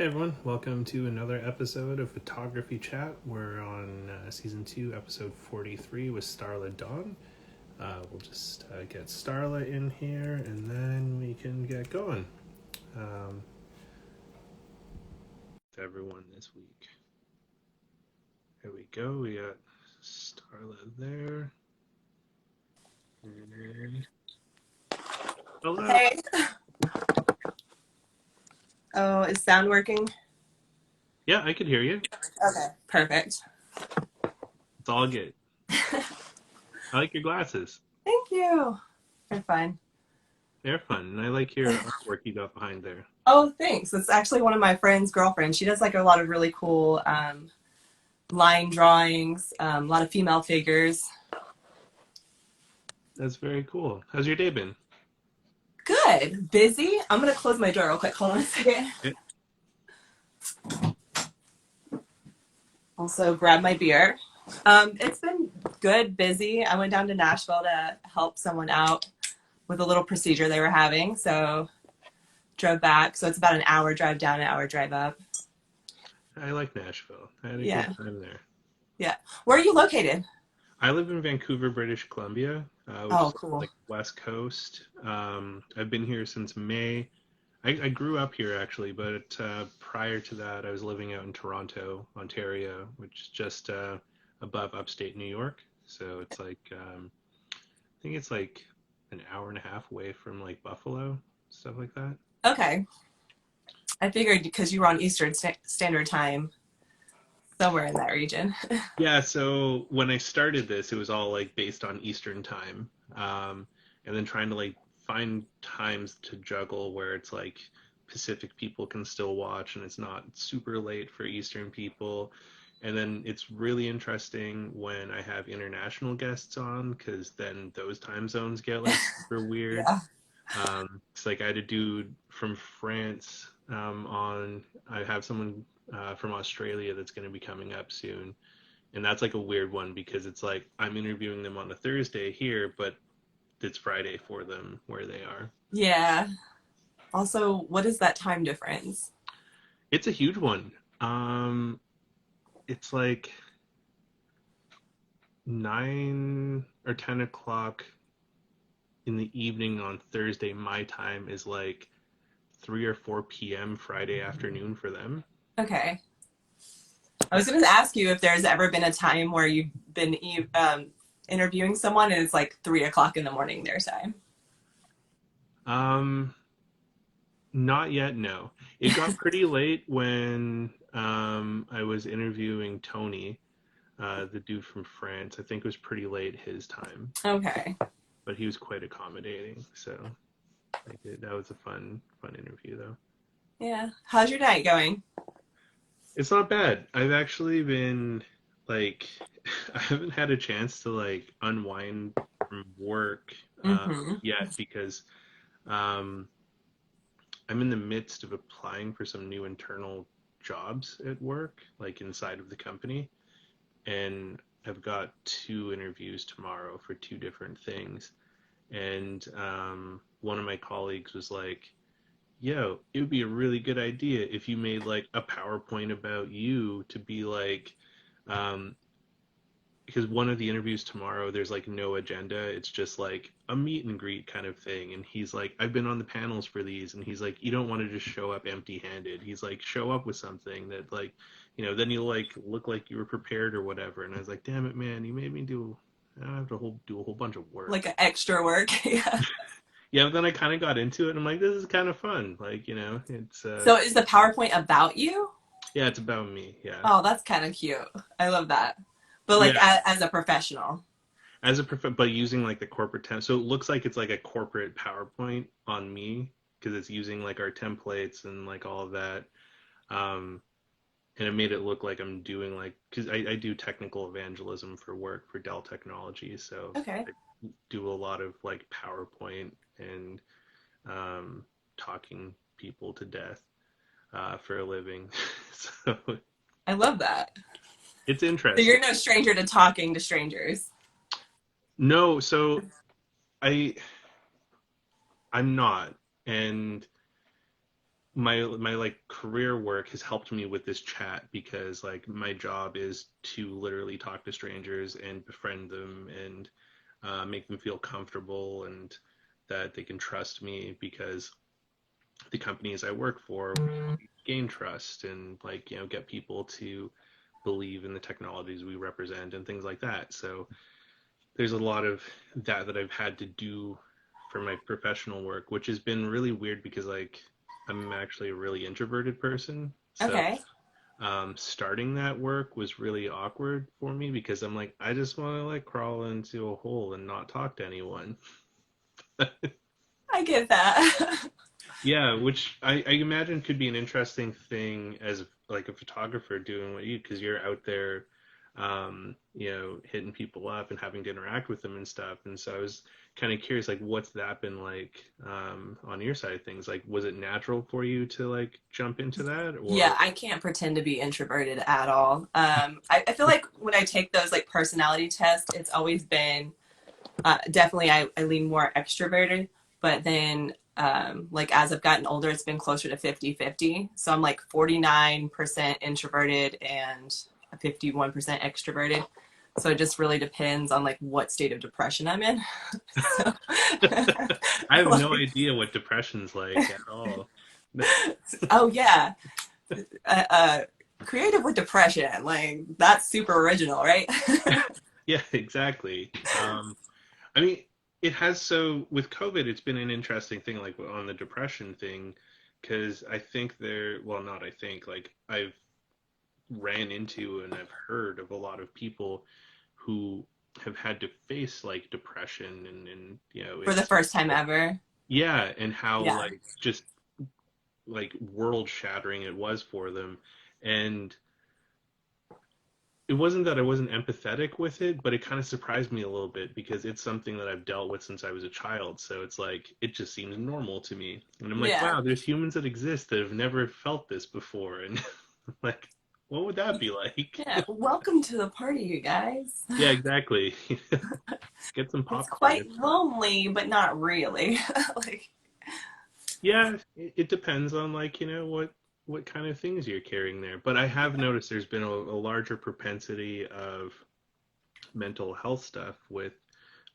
Hey everyone, welcome to another episode of Photography Chat. We're on season 2, episode 43 with Starla Dawn. We'll just get Starla in here and then we can get going. To everyone this week. Here we go. We got Starla there. And... Hello. Hey. Oh, is sound working? Yeah, I could hear you. Okay, perfect. It's all good. I like your glasses. Thank you. They're fine. They're fun. And I like your artwork you got behind there. Oh, thanks. It's actually one of my friend's girlfriends. She does like a lot of really cool line drawings, a lot of female figures. That's very cool. How's your day been? Good. Busy. I'm going to close my door real quick. Hold on a second. Yeah. Also grab my beer. It's been good, busy. I went down to Nashville to help someone out with a little procedure they were having. So drove back. So it's about an hour drive down, an hour drive up. I like Nashville. I had a Yeah. good time there. Yeah. Where are you located? I live in Vancouver, British Columbia, which Oh, is cool. like West Coast. I've been here since May. I grew up here actually, but prior to that, I was living out in Toronto, Ontario, which is just above upstate New York. So it's like, I think it's like an hour and a half away from like Buffalo, stuff like that. Okay. I figured because you were on Eastern Standard Time, somewhere in that region. Yeah, so when I started this, it was all like based on Eastern time. And then trying to like find times to juggle where it's like Pacific people can still watch and it's not super late for Eastern people. And then it's really interesting when I have international guests on because then those time zones get like super weird. Yeah. It's like I had a dude from France I have someone from Australia that's going to be coming up soon. And that's like a weird one because it's like I'm interviewing them on a Thursday here, but it's Friday for them where they are. Yeah. Also, what is that time difference? It's a huge one. It's like 9 or 10 o'clock in the evening on Thursday. My time is like 3 or 4 p.m. Friday afternoon for them. Okay. I was going to ask you if there's ever been a time where you've been interviewing someone and it's like 3 o'clock in the morning their time. Um, Not yet, no. It got pretty late when I was interviewing Tony, the dude from France. I think it was pretty late his time, Okay. but he was quite accommodating. So that was a fun interview though. Yeah. How's your night going? It's not bad. I've actually been like, I haven't had a chance to like unwind from work Mm-hmm. yet because um, I'm in the midst of applying for some new internal jobs at work, like inside of the company. And I've got 2 interviews tomorrow for 2 different things. And one of my colleagues was like, yo, it would be a really good idea if you made like a PowerPoint about you to be like, um, because one of the interviews tomorrow, there's like no agenda. It's just like a meet and greet kind of thing. And he's like, I've been on the panels for these. And he's like, you don't want to just show up empty handed. He's like, show up with something that like, then you'll like look like you were prepared or whatever. And I was like, damn it, man, you made me I don't have to do a whole bunch of work. Like extra work. Yeah. Yeah, but then I kind of got into it and I'm like, this is kind of fun. Like, it's, So is the PowerPoint about you? yeah, it's about me. Yeah. Oh, that's kind of cute. I love that. But like Yeah. as a professional. As a but using like the corporate so it looks like it's like a corporate PowerPoint on me because it's using like our templates and like all of that. Um, and it made it look like I'm doing like because I do technical evangelism for work for Dell Technologies, so Okay. I do a lot of like PowerPoint and talking people to death for a living. So I love that. it's So interesting. you're no stranger to talking to strangers. No, so I I'm not, and my like career work has helped me with this chat because like my job is to literally talk to strangers and befriend them and make them feel comfortable and that they can trust me because the companies I work for gain trust and like get people to believe in the technologies we represent and things like that. So there's a lot of that I've had to do for my professional work, which has been really weird because like I'm actually a really introverted person. So Okay. starting that work was really awkward for me because I'm like, I just want to like crawl into a hole and not talk to anyone. I get that. Yeah, which I imagine could be an interesting thing as like a photographer doing what you, because you're out there, hitting people up and having to interact with them and stuff. And so I was kind of curious, like, what's that been like on your side of things? Like, was it natural for you to like jump into that, Yeah, or? I can't pretend to be introverted at all. I feel like when I take those like personality tests, it's always been definitely I lean more extroverted, but then like as I've gotten older, it's been closer to 50-50. So I'm like 49% introverted and 51% extroverted. So it just really depends on like what state of depression I'm in. So, I have no like, idea what depression's like at all. oh yeah, uh, uh, creative with depression, like that's super original, right? Yeah, exactly. I mean, it has so with COVID, it's been an interesting thing, like on the depression thing, because I think well, not I think, like I've ran into and I've heard of a lot of people who have had to face like depression and For the it's first time ever. yeah, and how Yeah. like just like world shattering it was for them. And it wasn't that I wasn't empathetic with it, but it kind of surprised me a little bit because it's something that I've dealt with since I was a child. So it's like it just seems normal to me. And I'm like, Yeah. wow, there's humans that exist that have never felt this before. And like, what would that be like? Yeah. Welcome to the party, you guys. Yeah, exactly. Get some It's popcorn. quite It's fun. lonely, but not really. Like, Yeah, it depends on like, what kind of things you're carrying there. But I have noticed there's been a larger propensity of mental health stuff with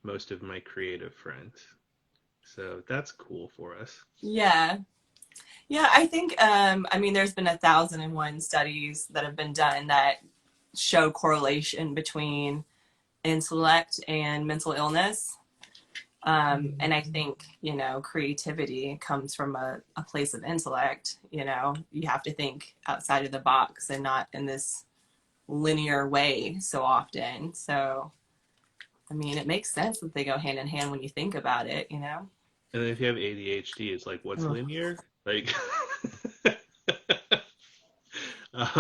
most of my creative friends. So that's cool for us. yeah. Yeah, I think I mean there's been 1,001 studies that have been done that show correlation between intellect and mental illness. And I think, creativity comes from a place of intellect. You have to think outside of the box and not in this linear way so often. So, I mean, it makes sense that they go hand in hand when you think about it. And then if you have ADHD, it's like, what's Ugh. linear? Like, I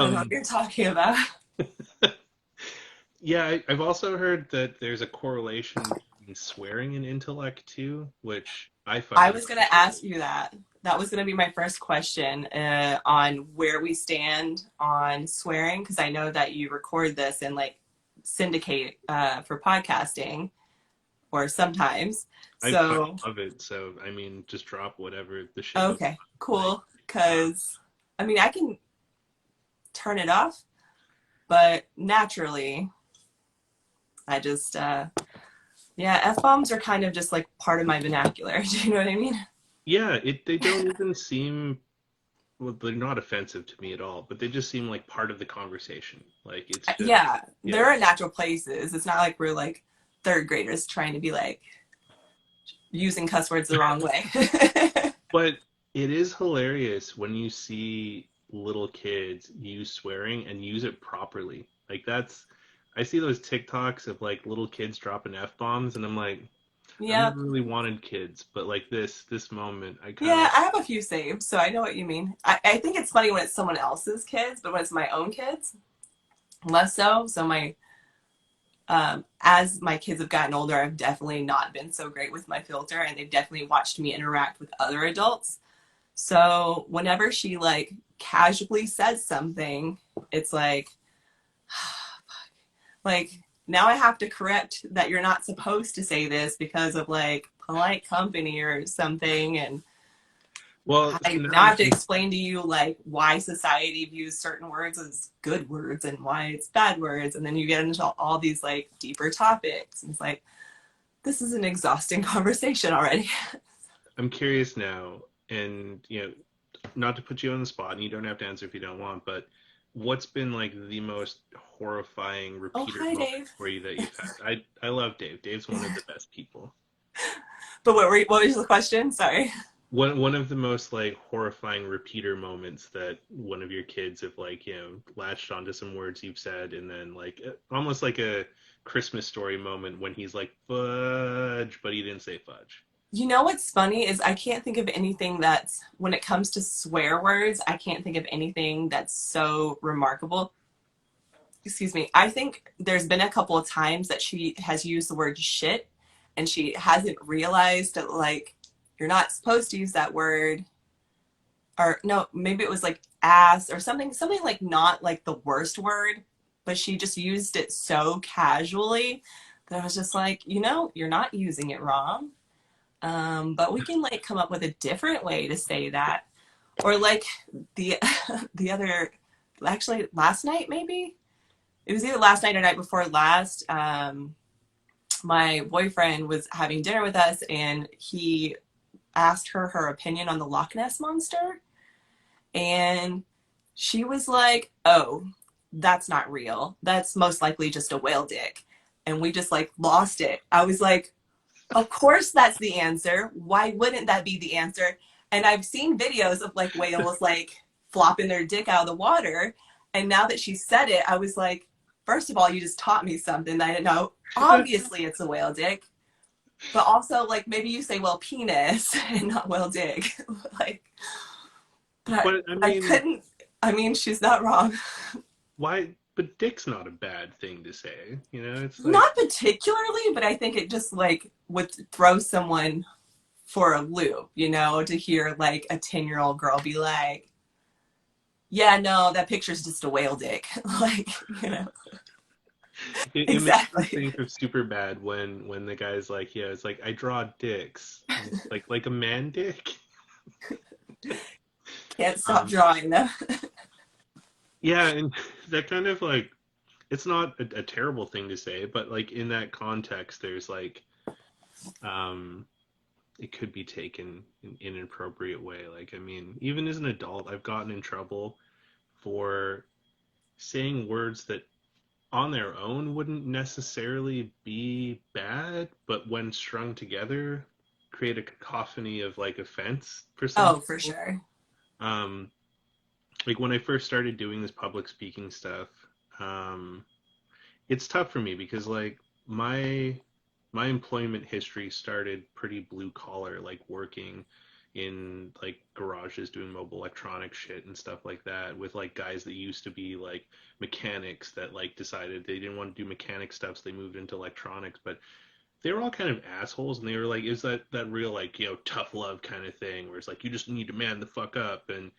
don't know what um, you're talking about. yeah, I've also heard that there's a correlation between swearing and intellect too, which I I find was going to ask you that. That was going to be my first question on where we stand on swearing, because I know that you record this and like syndicate for podcasting or sometimes. I fucking So, love it. So I mean, just drop whatever the shit you okay, want. Like, cool. Because, I mean, I can turn it off, but naturally, I just, yeah, F bombs are kind of just like part of my vernacular. Do you know what I mean? yeah, they don't even seem well, they're not offensive to me at all, but they just seem like part of the conversation. Like it's just Yeah, yeah. there are natural places. It's not like we're like third graders trying to be like using cuss words the wrong way. But it is hilarious when you see little kids use swearing and use it properly. Like that's I see those TikToks of like little kids dropping F-bombs and I'm like, I've Yeah. never really wanted kids, but like this moment I kind Yeah, of I have a few saved, so I know what you mean. I think it's funny when it's someone else's kids, but when it's my own kids, less so. So as my kids have gotten older, I've definitely not been so great with my filter, and they've definitely watched me interact with other adults. So whenever she like casually says something, it's like now I have to correct that you're not supposed to say this because of like polite company or something. And Well, so Now I now have to explain to you like why society views certain words as good words and why it's bad words, and then you get into all these like deeper topics. And it's like this is an exhausting conversation already. I'm curious now, and not to put you on the spot, and you don't have to answer if you don't want, but what's been like the most horrifying Oh, repeater hi, moment Dave. for you that you've had? I love Dave. Dave's one of the best people. But what was the question? Sorry. One of the most like horrifying repeater moments that one of your kids have like latched onto some words you've said, and then like almost like a Christmas story moment when he's like fudge, but he didn't say fudge. You know what's funny is I can't think of anything that's, when it comes to swear words, I can't think of anything that's so remarkable. Excuse me. I think there's been a couple of times that she has used the word shit and she hasn't realized that, like, you're not supposed to use that word. Or no, maybe it was like ass or something like not like the worst word, but she just used it so casually that I was just like, you're not using it wrong. But we can like come up with a different way to say that. Or like the the other, actually last night, maybe it was either last night or night before last. My boyfriend was having dinner with us and he asked her opinion on the Loch Ness monster, and she was like, oh, that's not real, that's most likely just a whale dick. And we just like lost it. I was like, of course that's the answer. Why wouldn't that be the answer? And I've seen videos of like whales like flopping their dick out of the water. And now that she said it, I was like, first of all, you just taught me something that I didn't know. Obviously it's a whale dick. But also like maybe you say well penis and not whale dick. Like, but But I I mean, couldn't, I mean, she's not wrong. why? But dick's not a bad thing to say. It's like, Not particularly, but I think it just like would throw someone for a loop, to hear like a 10-year-old girl be like, yeah, no, that picture's just a whale dick. Like, it makes me exactly. think of super bad when the guy's like, yeah, it's like I draw dicks, like a man dick. Can't stop Um, drawing them. yeah, and that kind of like it's not a terrible thing to say, but like in that context, there's like um it could be taken in an appropriate way. Like, I mean, even as an adult, I've gotten in trouble for saying words that on their own wouldn't necessarily be bad, but when strung together, create a cacophony of like offense for some Oh, for people. sure. Um, like when I first started doing this public speaking stuff, um, it's tough for me because like my employment history started pretty blue collar, like working in like garages doing mobile electronic shit and stuff like that with like guys that used to be like mechanics that like decided they didn't want to do mechanic stuff, so they moved into electronics. But they were all kind of assholes, and they were like, is that real like tough love kind of thing where it's like you just need to man the fuck up. And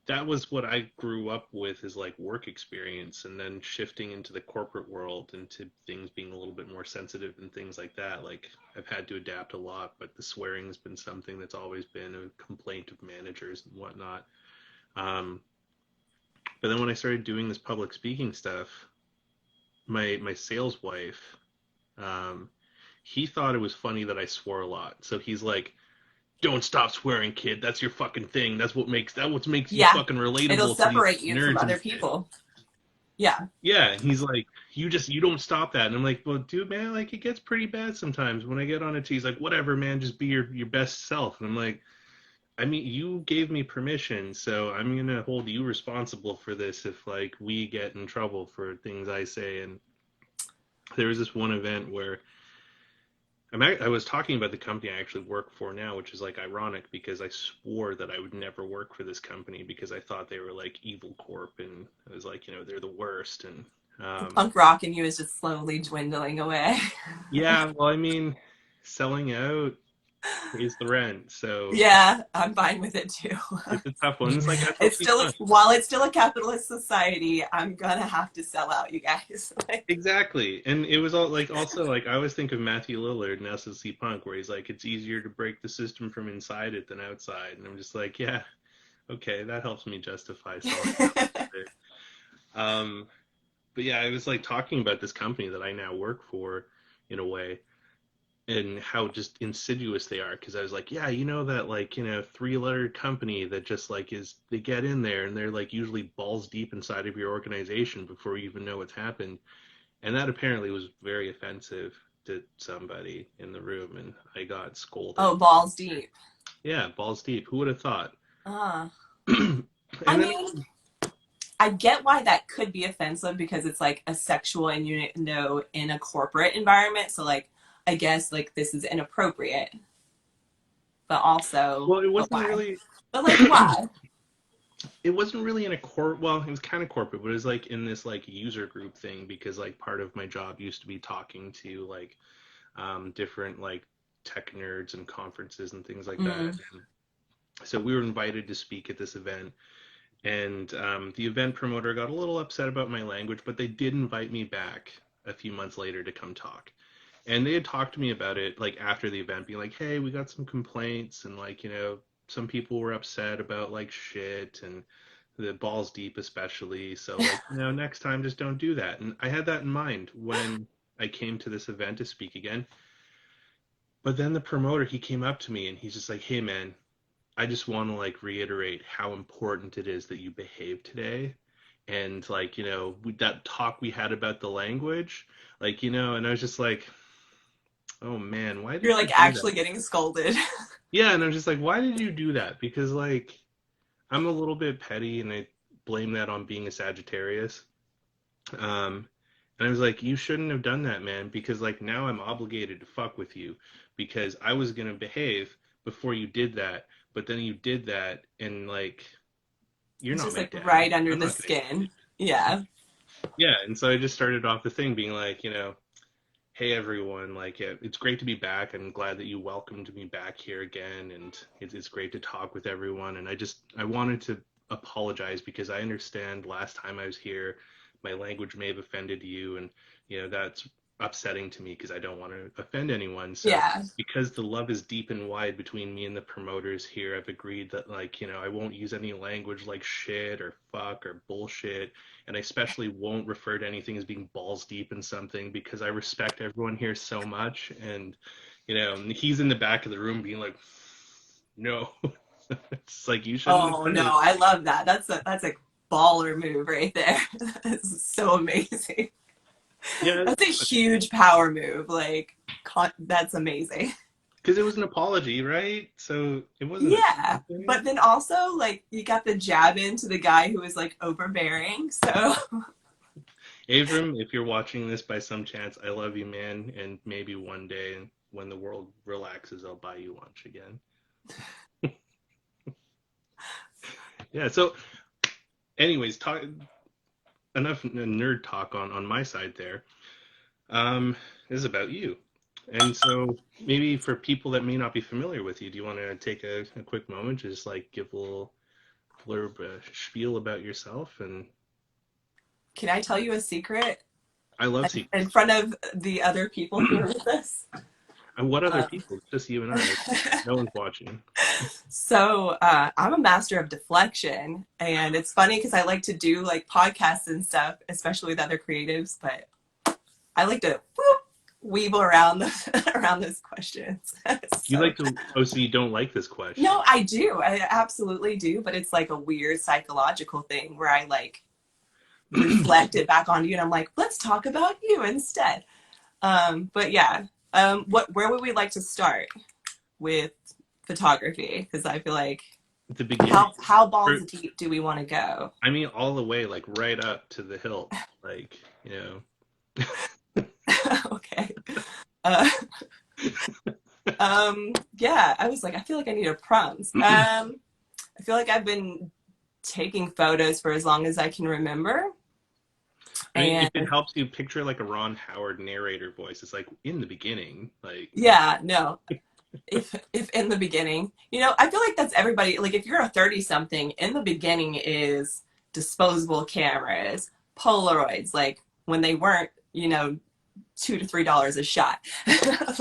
that was what I grew up with is like work experience, and then shifting into the corporate world into things being a little bit more sensitive and things like that. Like I've had to adapt a lot, but the swearing has been something that's always been a complaint of managers and whatnot. Um, but then when I started doing this public speaking stuff, my sales wife, um, he thought it was funny that I swore a lot. So he's like, don't stop swearing, kid. That's your fucking thing. That's what makes you Yeah. fucking It'll relatable to these separate you from nerds and other shit. people. Yeah. Yeah, he's like, you don't stop that. And I'm like, well, dude, man, like it gets pretty bad sometimes. When I get on it, he's like, whatever, man, just be your best self. And I'm like, I mean, you gave me permission, so I'm gonna hold you responsible for this if like we get in trouble for things I say. And there was this one event where I was talking about the company I actually work for now, which is like ironic because I swore that I would never work for this company because I thought they were like evil corp, and I was like, they're the worst. And The um, punk rock in you is just slowly dwindling away. yeah, well, I mean, selling out. pays the rent. So Yeah, I'm fine with it too. it's a tough one. It's like It's SLC still, Punk. while it's still a capitalist society, I'm gonna have to sell out, you guys. Like, Exactly. And it was all like also like I always think of Matthew Lillard in SLC Punk where he's like, it's easier to break the system from inside it than outside. And I'm just like, yeah, okay, that helps me justify selling out a little bit. But yeah, I was like talking about this company that I now work for in a way and how just insidious they are because I was like, yeah, you know that like, three-letter company that just like is they get in there and they're like usually balls deep inside of your organization before you even know what's happened. And that apparently was very offensive to somebody in the room and I got scolded. oh, balls deep. Yeah, balls deep. Who would have thought? Uh, And I then mean, I get why that could be offensive because it's like a sexual and in a corporate environment. So like, I guess like this is inappropriate, but also, well, it but wasn't why? really But like, why? it wasn't really in a well, it was kind of corporate, but it was like in this like user group thing because like part of my job used to be talking to like different like tech nerds and conferences and things like that. Mm. And so we were invited to speak at this event, and the event promoter got a little upset about my language, but they did invite me back a few months later to come talk. And they had talked to me about it like after the event, being like, "Hey, we got some complaints, and like some people were upset about like shit and the balls deep especially. So like next time just don't do that." And I had that in mind when I came to this event to speak again. But then the promoter, he came up to me and he's just like, "Hey man, I just want to like reiterate how important it is that you behave today." And like, that talk we had about the language, like, and I was just like, oh man, why You're did you like do actually that? getting scolded. Yeah, and I'm just like, why did you do that? Because like I'm a little bit petty and I blame that on being a Sagittarius. And I was like, you shouldn't have done that, man, because like now I'm obligated to fuck with you because I was gonna behave before you did that, but then you did that and like you're It's not just my like dad. right under I'm the not gonna do skin. it. Yeah. Yeah, and so I just started off the thing being like, hey everyone, like it's great to be back. I'm glad that you welcomed me back here again, and it's great to talk with everyone. And I wanted to apologize because I understand last time I was here, my language may have offended you, and that's upsetting to me because I don't want to offend anyone. So Yeah. because the love is deep and wide between me and the promoters here, I've agreed that like I won't use any language like shit or fuck or bullshit, and I especially won't refer to anything as being balls deep in something because I respect everyone here so much. And he's in the back of the room being like, no, it's like you shouldn't have Oh done no, this. I love that. That's a baller move right there. That's so amazing. Yeah, That's a huge power move. Like, that's amazing. because it was an apology, right? So it wasn't a Yeah, bad thing. but then also like you got the jab into the guy who was like overbearing. So Avram, if you're watching this by some chance, I love you, man, and maybe one day when the world relaxes, I'll buy you lunch again. Yeah. So, anyways, talk enough nerd talk on my side there. This is about you. And so maybe for people that may not be familiar with you, do you want to take a quick moment to just like give a little blurb, spiel about yourself? And can I tell you a secret I love in secrets. front of the other people who are with us? And what other Um, people? It's just you and I. No one's watching. so I'm a master of deflection, and it's funny because I like to do like podcasts and stuff, especially with other creatives, but I like to weevil around around those questions. You So like to, oh, so you don't like this question. no, I do. I absolutely do, but it's like a weird psychological thing where I like reflect it back on you and I'm like, let's talk about you instead. But yeah, where would we like to start with photography? Because I feel like At the beginning. how Or, balls deep do we want to go? I mean, all the way, like right up to the hilt. Like, Okay. Uh, yeah, I was like, I feel like I need a prompt. I feel like I've been taking photos for as long as I can remember. I mean, if And it helps you picture like a Ron Howard narrator voice, it's like in the beginning, like, yeah, no. if in the beginning, you know, I feel like that's everybody. Like if you're a 30 something, in the beginning is disposable cameras, Polaroids, like when they weren't, you know, $2 to $3 a shot.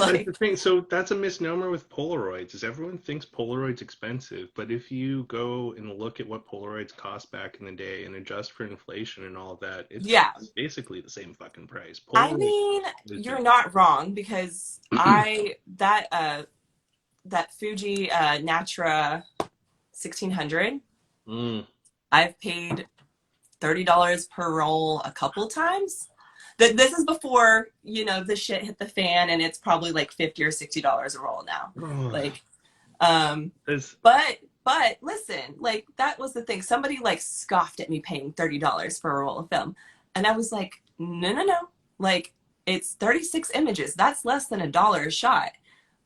But the Like, thing, so that's a misnomer with Polaroids, is everyone thinks Polaroid's expensive, but if you go and look at what Polaroids cost back in the day and adjust for inflation and all of that, it's yeah. basically the same fucking price. I Polaroid mean, is you're been not wrong because that Fuji Natura 1600, mm, I've paid $30 per roll a couple times. This is before, you know, the shit hit the fan and it's probably like $50 or $60 a roll now. oh, Like, um, it's, but listen, like that was the thing. Somebody like scoffed at me paying $30 for a roll of film. And I was like, no, no, no. Like it's 36 images. That's less than $1 a shot.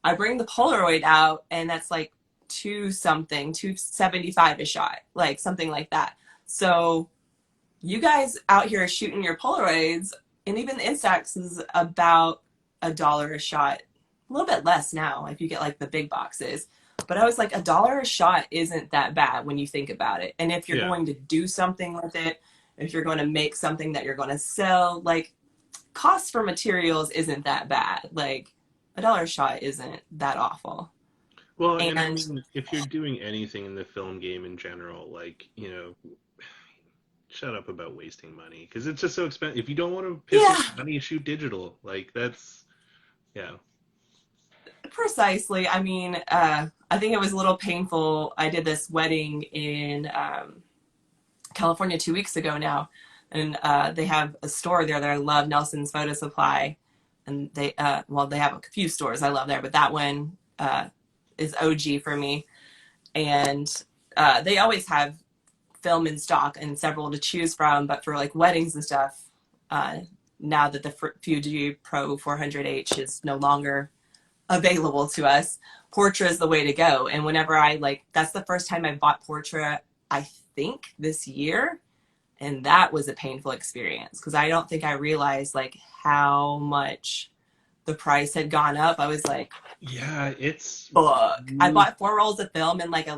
I bring the Polaroid out and that's like two something, 275 a shot, like something like that. So you guys out here shooting your Polaroids, and even the Instax is about $1 a shot, a little bit less now if you get like the big boxes. But I was like, $1 a shot isn't that bad when you think about it. And if you're yeah. going to do something with it, if you're going to make something that you're going to sell, like cost for materials isn't that bad. Like $1 a shot isn't that awful. Well, and I And mean, if you're doing anything in the film game in general, like, shut up about wasting money because it's just so expensive. If you don't want to piss yeah, with money, shoot digital. Like, that's, yeah. precisely. I mean, I think it was a little painful. I did this wedding in California 2 weeks ago now, and they have a store there that I love, Nelson's Photo Supply, and they have a few stores I love there, but that one is OG for me, and they always have film in stock and several to choose from, but for like weddings and stuff, uh, now that the Fuji Pro 400H is no longer available to us, Portra is the way to go. And whenever that's the first time I bought Portra, I think this year. And that was a painful experience because I don't think I realized like how much the price had gone up. I was like, Yeah, it's fuck. I bought 4 rolls of film and like a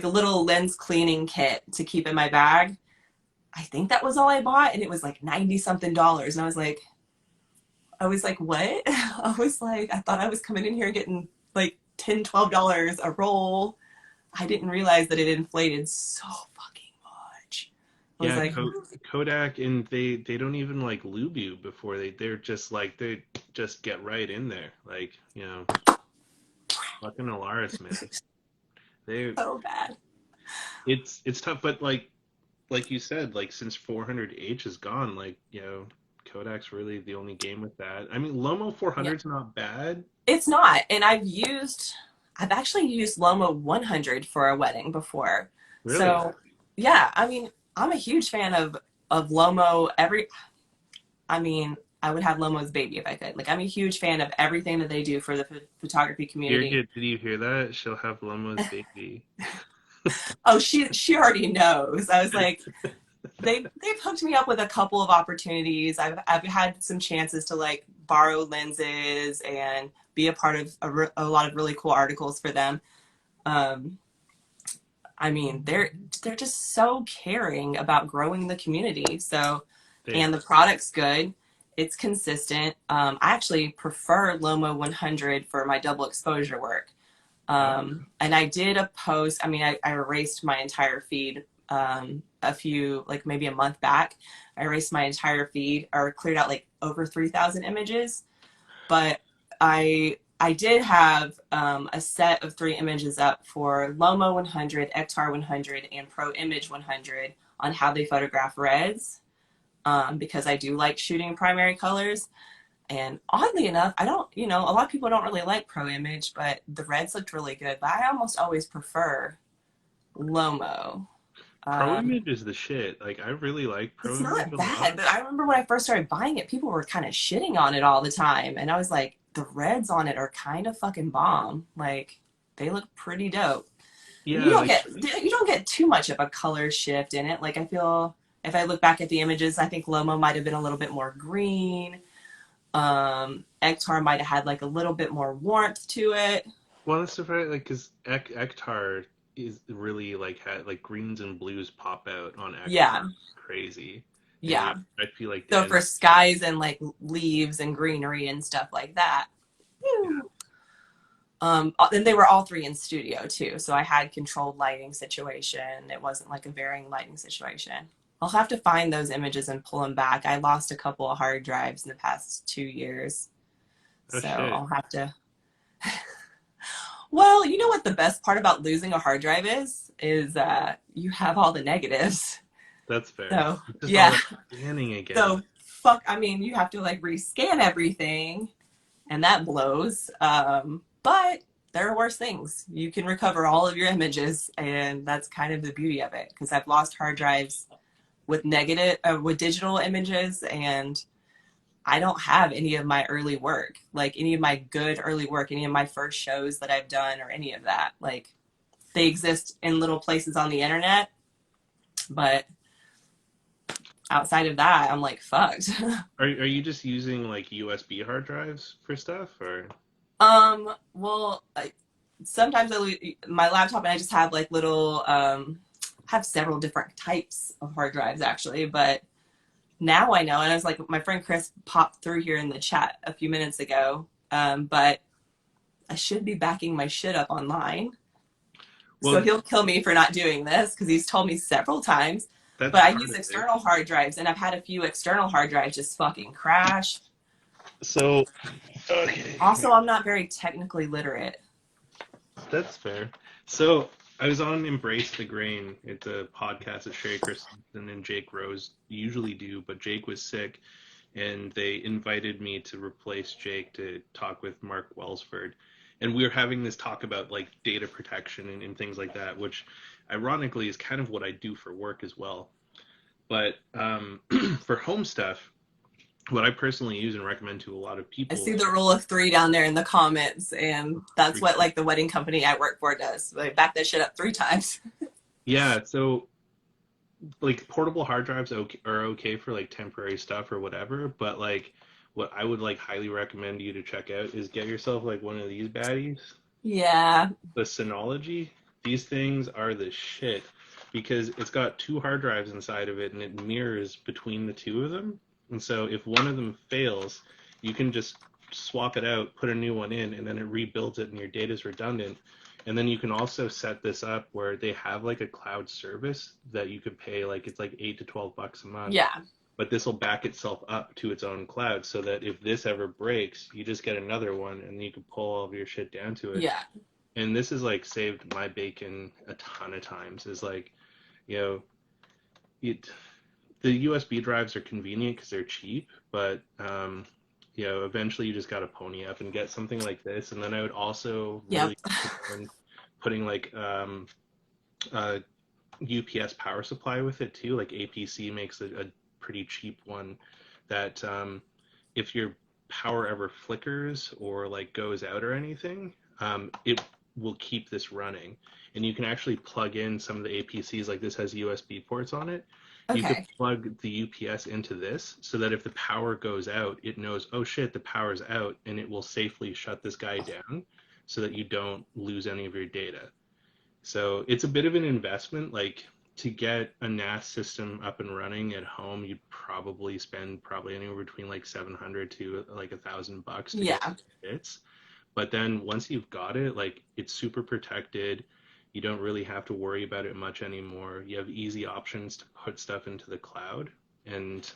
little lens cleaning kit to keep in my bag. I think that was all I bought, and it was like 90 something dollars. And I was like, what? I was like, I thought I was coming in here getting like $10, $12 a roll. I didn't realize that it inflated so fucking much. I was yeah, like, Kodak, and they don't even like lube you before they're just like they just get right in there. Like, fucking Alaris, man. They so bad. it's tough, but like you said, like since 400H is gone, like, Kodak's really the only game with that. I mean, Lomo Yeah, 400's not bad. it's not. And I've actually used Loma 100 for a wedding before. Really? So yeah, I mean, I'm a huge fan of Lomo. I mean, I would have Lomo's baby if I could. Like, I'm a huge fan of everything that they do for the photography community. Did you hear that? She'll have Lomo's baby. Oh, she already knows. I was like, they've hooked me up with a couple of opportunities. I've had some chances to like borrow lenses and be a part of a lot of really cool articles for them. Um, I mean, they're just so caring about growing the community. So, They and the are. product's good. It's consistent. I actually prefer Lomo 100 for my double exposure work. And I did a post. I mean, I erased my entire feed a few, like maybe a month back. I erased my entire feed or cleared out like over 3,000 images. But I did have a set of 3 images up for Lomo 100, Ektar 100, and Pro Image 100 on how they photograph reds because I do like shooting primary colors. And oddly enough, I don't, you know, a lot of people don't really like Pro Image, but the reds looked really good. But I almost always prefer Lomo. Pro Um, Image is the shit. Like, I really like Pro it's Image not a bad, lot. but I remember when I first started buying it, people were kind of shitting on it all the time. And I was like, the reds on it are kind of fucking bomb. Like, they look pretty dope. And Yeah, like, you don't get too much of a color shift in it. Like, I feel if I look back at the images, I think Lomo might have been a little bit more green. Ektar might have had like a little bit more warmth to it. Well, that's the right, like, because Ektar is really like had like greens and blues pop out on Ektar, Yeah, crazy, and yeah. I feel like So Dan. for skies and like leaves and greenery and stuff like that. Yeah, And they were all three in studio too. So I had controlled lighting situation. It wasn't like a varying lighting situation. I'll have to find those images and pull them back. I lost a couple of hard drives in the past 2 years. oh So shit, I'll have to. Well, you know what the best part about losing a hard drive is? You have all the negatives. that's fair. So It's just all yeah. that scanning again. So fuck. I mean, you have to like rescan everything, and that blows. But there are worse things. You can recover all of your images, and that's kind of the beauty of it. Because I've lost hard drives with digital images, and I don't have any of my early work, like any of my good early work, any of my first shows that I've done, or any of that. Like they exist in little places on the internet, but outside of that, I'm like fucked. Are you just using like USB hard drives for stuff, or? Well, sometimes my laptop and I just have like little have several different types of hard drives actually, but now I know, and I was like, my friend Chris popped through here in the chat a few minutes ago, but I should be backing my shit up online. So Well, he'll kill me for not doing this because he's told me several times. that's But I part use of it. external hard drives, and I've had a few external hard drives just fucking crash. So, okay, Also, I'm not very technically literate. that's fair. So I was on Embrace the Grain. It's a podcast that Sherry Christensen and Jake Rose usually do, but Jake was sick, and they invited me to replace Jake to talk with Mark Wellsford. And we were having this talk about like data protection and things like that, which ironically is kind of what I do for work as well. But for home stuff, what I personally use and recommend to a lot of I people see the rule of three down there in the comments, and that's three. what like the wedding company I work for does. They back that shit up 3 times. Yeah, so like portable hard drives are okay for like temporary stuff or whatever, but like what I would like highly recommend you to check out is get yourself like one of these baddies, Yeah, the Synology. These things are the shit because it's got two hard drives inside of it and it mirrors between the two of them. And so if one of them fails, you can just swap it out, put a new one in, and then it rebuilds it and your data is redundant. And then you can also set this up where they have like a cloud service that you could pay like it's like $8 to $12 a month. yeah, But this will back itself up to its own cloud so that if this ever breaks, you just get another one and you can pull all of your shit down to it. yeah, And this has like saved my bacon a ton of times. Is like, you know, it the USB drives are convenient because they're cheap, but eventually you just got to pony up and get something like this. And then I would also yep, really recommend putting like a UPS power supply with it too. Like APC makes a pretty cheap one that if your power ever flickers or like goes out or anything, it will keep this running. And you can actually plug in some of the APCs, like this has USB ports on it. You could okay, plug the UPS into this so that if the power goes out, it knows, oh shit, the power's out, and it will safely shut this guy down so that you don't lose any of your data. So it's a bit of an investment. Like to get a NAS system up and running at home, you'd probably spend probably anywhere between like 700 to like $1,000 to get yeah, it fits. But then once you've got it, like it's super protected. You don't really have to worry about it much anymore. You have easy options to put stuff into the cloud, and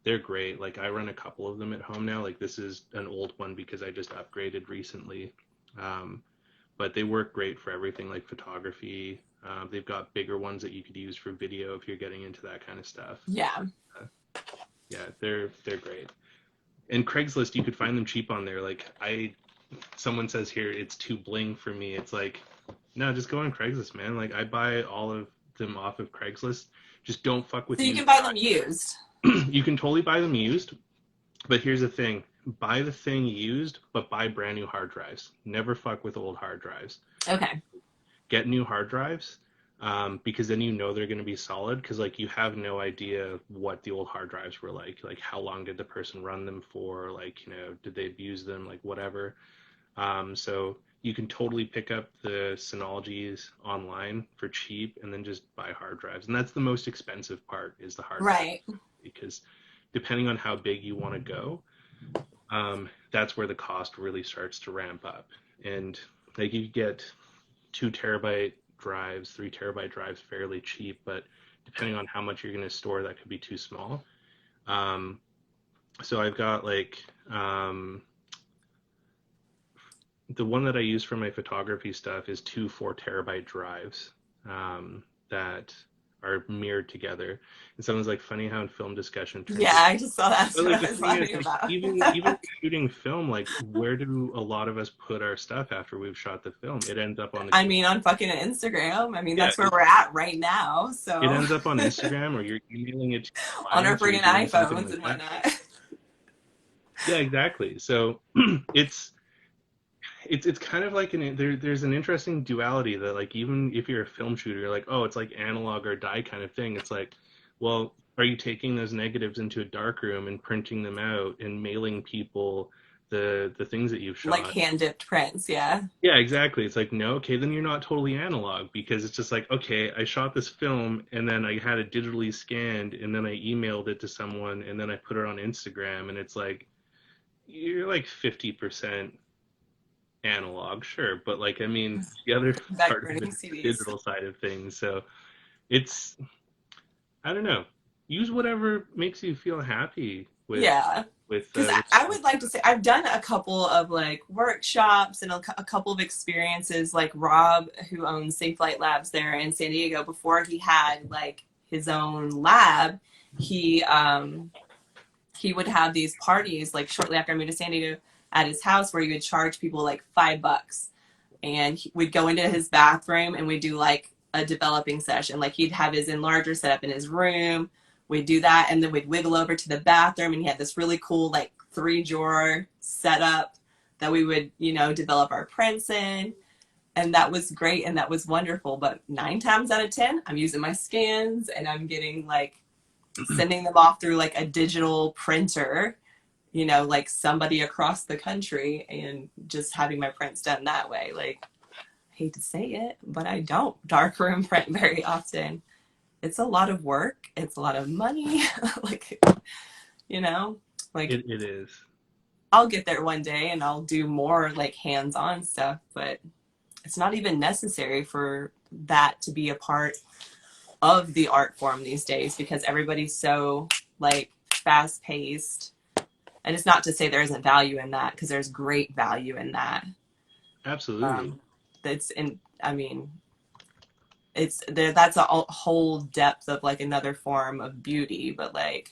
they're great. Like I run a couple of them at home now. Like this is an old one because I just upgraded recently. Um, but they work great for everything like photography. They've got bigger ones that you could use for video if you're getting into that kind of stuff. yeah. Uh, yeah, they're great. And Craigslist, you could find them cheap on there. Someone says here it's too bling for me. It's like, no, just go on Craigslist, man. Like I buy all of them off of Craigslist. Just don't fuck with So you used. can buy them used. You can totally buy them used, but here's the thing: buy the thing used, but buy brand new hard drives. Never fuck with old hard drives. Okay, Get new hard drives. because then you know they're going to be solid, because like you have no idea what the old hard drives were like how long did the person run them for, like, you know, did they abuse them, like whatever. So you can totally pick up the Synologies online for cheap and then just buy hard drives. And that's the most expensive part, is the hard drive, Right. because depending on how big you want to go, that's where the cost really starts to ramp up. And like you get 2 terabyte drives, 3 terabyte drives fairly cheap, but depending on how much you're going to store, that could be too small. Um, so I've got like the one that I use for my photography stuff is 2 4 terabyte drives that are mirrored together. And someone's like, funny how in film discussion Yeah, transition. I just saw that's But like what the I was thing is, laughing like about. even shooting film, like where do a lot of us put our stuff after we've shot the film? It ends up on the I mean, on fucking Instagram. I mean, yeah, that's where we're at right now. it So ends up on Instagram, or you're emailing it to your on our clients, or you're friggin' doing something iPhones like and that. whatnot. Yeah, exactly. So it's it's kind of like there's an interesting duality that, like, even if you're a film shooter, you're like, oh, it's like analog or die kind of thing. It's like, well, are you taking those negatives into a dark room and printing them out and mailing people the things that you've Like shot? hand dipped prints, yeah. Yeah, exactly. It's like, no, okay, then you're not totally analog, because it's just like, okay, I shot this film and then I had it digitally scanned and then I emailed it to someone and then I put it on Instagram, and it's like, you're like 50% analog, sure, but like, I mean, the other Back part of it burning is the CDs. digital side of things. So it's, I don't know, use whatever makes you feel happy with Yeah. Because I shooting would like to stuff. say I've done a couple of like workshops and a couple of experiences. Like Rob, who owns Safe Light Labs there in San Diego, before he had like his own lab, he he would have these parties like shortly after I moved to San Diego at his house where he would charge people like $5, and we'd go into his bathroom and we'd do like a developing session. Like he'd have his enlarger set up in his room. We'd do that, and then we'd wiggle over to the bathroom, and he had this really cool like 3 drawer setup that we would, you know, develop our prints in. And that was great and that was wonderful. But 9 times out of 10, I'm using my scans and I'm getting like sending them off through like a digital printer, you know, like somebody across the country, and just having my prints done that way. Like, I hate to say it, but I don't darkroom print very often. It's a lot of work. It's a lot of money. Like, you know, like It is. I'll get there one day and I'll do more like hands-on stuff, but it's not even necessary for that to be a part of the art form these days, because everybody's so like fast paced. And it's not to say there isn't value in that, because there's great value in that. Absolutely. That's in, I mean, it's there. That's a whole depth of like another form of beauty, but like,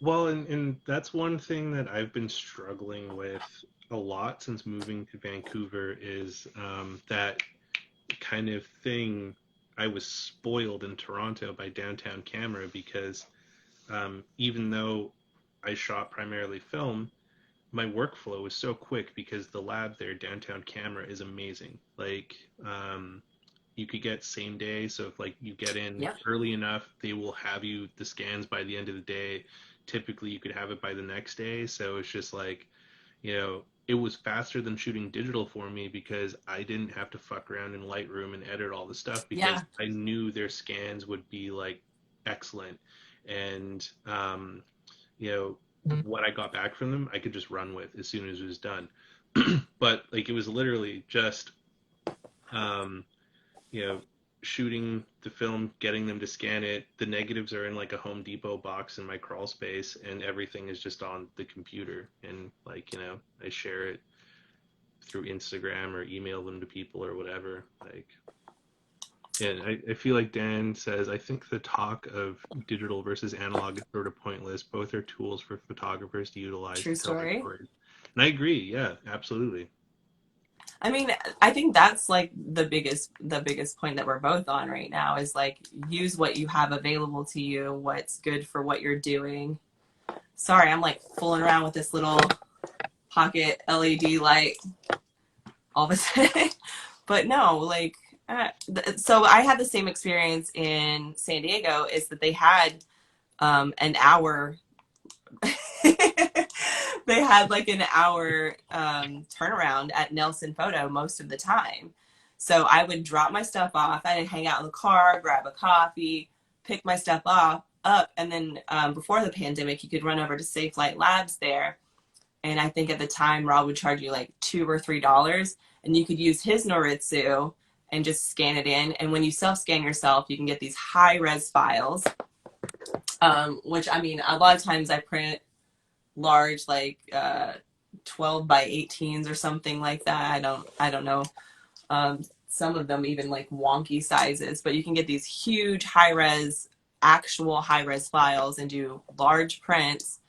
Well, and that's one thing that I've been struggling with a lot since moving to Vancouver, is that kind of thing. I was spoiled in Toronto by downtown camera, because even though I shot primarily film, my workflow was so quick because the lab there, downtown camera, is amazing. Like, you could get same day. So if like you get in yeah, early enough, they will have you the scans by the end of the day. Typically, you could have it by the next day. So it's just like, you know, it was faster than shooting digital for me, because I didn't have to fuck around in Lightroom and edit all the stuff, because yeah, I knew their scans would be like excellent. And you know, what I got back from them, I could just run with as soon as it was done. But like, it was literally just um, you know, shooting the film, getting them to scan it. The negatives are in like a Home Depot box in my crawl space, and everything is just on the computer. And like, you know, I share it through Instagram or email them to people or whatever. Like, and I feel like Dan says, I think the talk of digital versus analog is sort of pointless. Both are tools for photographers to utilize true to tell their story. stories. And I agree. Yeah, absolutely. I mean, I think that's like the biggest point that we're both on right now is like use what you have available to you, what's good for what you're doing. Sorry, I'm like fooling around with this little pocket LED light all of a sudden. But no, like So I had the same experience in San Diego. Is that they had an hour. They had like an hour turnaround at Nelson Photo most of the time. So I would drop my stuff off. I'd hang out in the car, grab a coffee, pick my stuff up, and then before the pandemic, you could run over to Safe Light Labs there. And I think at the time, Rob would charge you like $2 or $3, and you could use his Noritsu and just scan it in. And when you self-scan yourself, you can get these high-res files, which I mean, a lot of times I print large, like 12 by 18s or something like that. I don't know. Some of them even like wonky sizes, but you can get these huge actual high res files and do large prints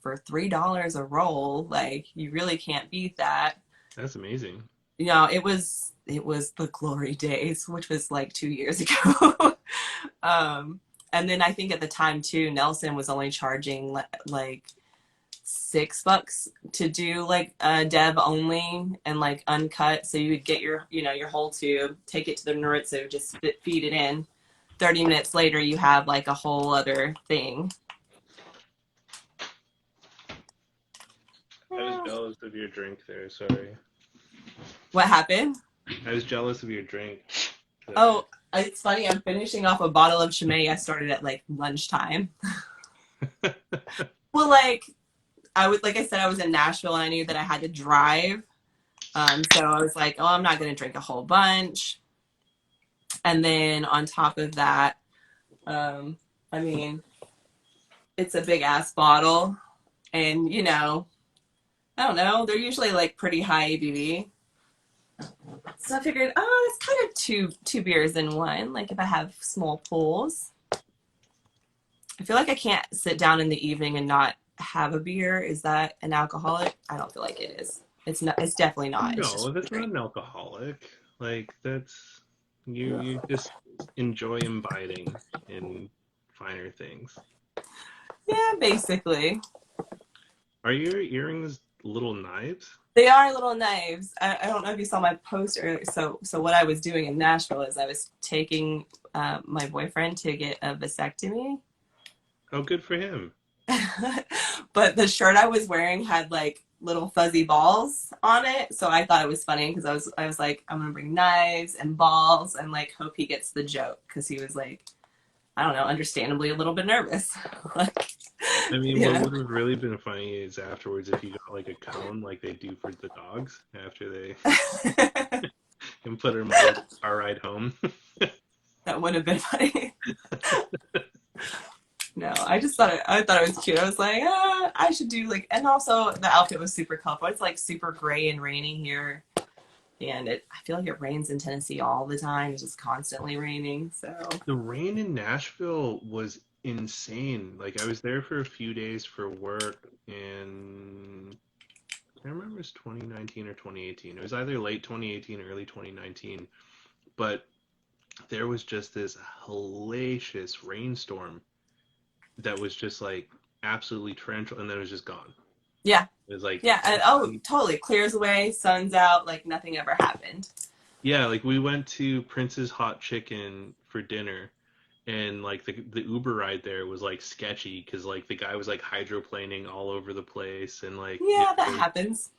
for $3 a roll. Like, you really can't beat that. That's amazing. You know, it was the glory days, which was like 2 years ago. And then I think at the time too, Nelson was only charging like $6 to do like dev only and like uncut. So you would get your whole tube, take it to the Noritsu, just feed it in. 30 minutes later, you have like a whole other thing. I was jealous of your drink there. Sorry. What happened? I was jealous of your drink. Oh, it's funny. I'm finishing off a bottle of Chimay. I started at like lunchtime. Well, like like I said, I was in Nashville and I knew that I had to drive. So I was like, oh, I'm not going to drink a whole bunch. And then on top of that, I mean, it's a big ass bottle. And, I don't know, they're usually like pretty high ABV. So I figured, oh, it's kind of two beers in one. Like if I have small pools, I feel like I can't sit down in the evening and not have a beer. Is that an alcoholic? I don't feel like it is. It's not. It's definitely not. It's No, just that's not drink. an alcoholic. Like that's you just enjoy imbibing in finer things. Yeah, basically. Are your earrings little knives? They are little knives. I don't know if you saw my post earlier. So what I was doing in Nashville is I was taking my boyfriend to get a vasectomy. Oh, good for him. But the shirt I was wearing had like little fuzzy balls on it, so I thought it was funny because I was like, I'm gonna bring knives and balls and like hope he gets the joke because he was like, I don't know, understandably a little bit nervous. Like, I mean, you what know. would have really been funny is afterwards if you got like a cone like they do for the dogs after they and put them on the car ride home. That would have been funny. No, I thought it was cute. I was like, I should do like, and also the outfit was super colorful. It's like super gray and rainy here, and I feel like it rains in Tennessee all the time. It's just constantly raining. So The rain in Nashville was insane. Like I was there for a few days for work and I can't remember if it was 2019 or 2018. It was either late 2018 or early 2019. But there was just this hellacious rainstorm that was just like absolutely torrential and then it was just gone. yeah, It was like yeah, and oh, totally clears away, sun's out, like nothing ever happened. yeah, like we went to Prince's Hot Chicken for dinner and like the Uber ride there was like sketchy because like the guy was like hydroplaning all over the place and like Yeah, that happens.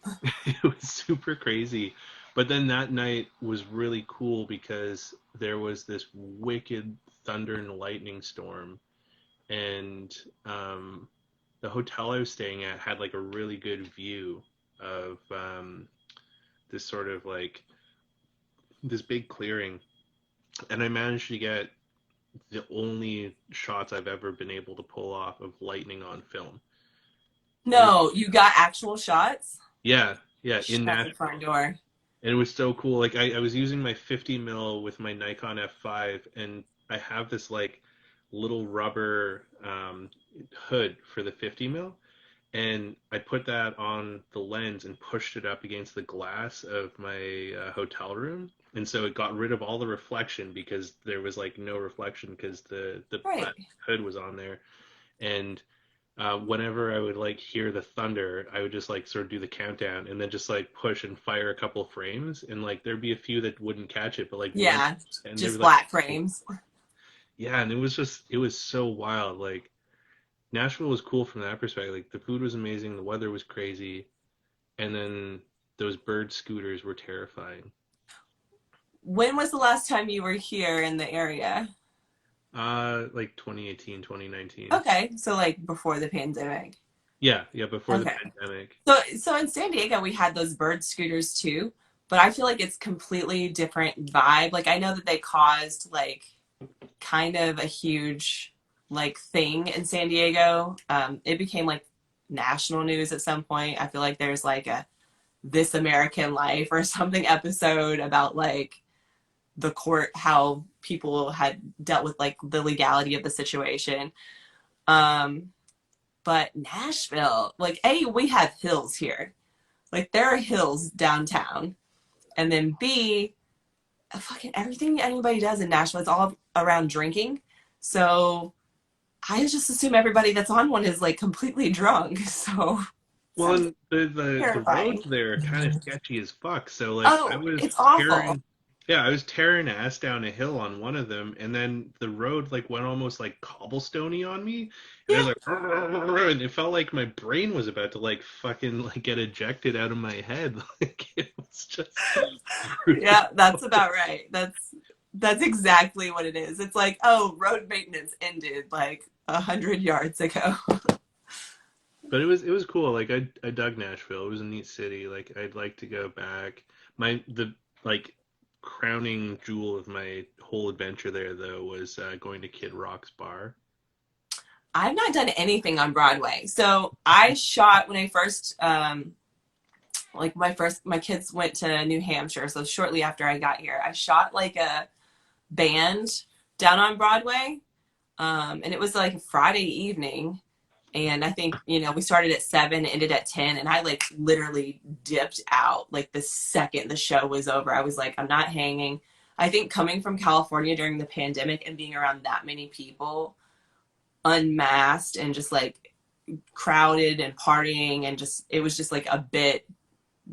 it was super crazy. But then that night was really cool because there was this wicked thunder and lightning storm and the hotel I was staying at had like a really good view of this sort of like this big clearing and I managed to get the only shots I've ever been able to pull off of lightning on film. It was No, you got actual shots. yeah, in That's a front Nashville. door. And it was so cool. Like I was using my 50 mil with my Nikon F5 and I have this like little rubber hood for the 50 mil and I put that on the lens and pushed it up against the glass of my hotel room, and so it got rid of all the reflection because there was like no reflection because the Right. plastic hood was on there, and whenever I would like hear the thunder, I would just like sort of do the countdown and then just like push and fire a couple frames, and like there'd be a few that wouldn't catch it, but like one, Yeah, and they were just like, flat frames. yeah, and it was so wild. Like Nashville was cool from that perspective. Like the food was amazing, the weather was crazy, and then those bird scooters were terrifying. When was the last time you were here in the area? Like 2018, 2019. Okay, so like before the pandemic. Yeah, yeah, before the Okay. pandemic. So in San Diego we had those bird scooters too, but I feel like it's completely different vibe. Like I know that they caused like kind of a huge like thing in San Diego. It became like national news at some point. I feel like there's like a This American Life or something episode about like the court, how people had dealt with like the legality of the situation. Um, but Nashville, like A, we have hills here. Like there are hills downtown. And then B, fucking everything anybody does in Nashville is all around drinking. So I just assume everybody that's on one is like completely drunk. So it Well, sounds and the terrifying. roads there are kind of sketchy as fuck. So like I Oh, was it's awful. tearing, yeah, I was tearing ass down a hill on one of them, and then the road like went almost like cobblestoney on me, and I was Yeah. like, and it felt like my brain was about to like fucking like get ejected out of my head. Like it was just brutal. Yeah, that's about right. That's exactly what it is. It's like, oh, road maintenance ended like 100 yards ago. But it was cool. Like I dug Nashville. It was a neat city. Like I'd like to go back. The like crowning jewel of my whole adventure there though was going to Kid Rock's bar. I've not done anything on Broadway. So I shot when I first like my kids went to New Hampshire. So shortly after I got here, I shot like a band down on Broadway. And it was like a Friday evening. And I think, we started at 7, ended at 10, and I like literally dipped out like the second the show was over. I was like, I'm not hanging. I think coming from California during the pandemic and being around that many people, unmasked and just like crowded and partying, and just, it was just like a bit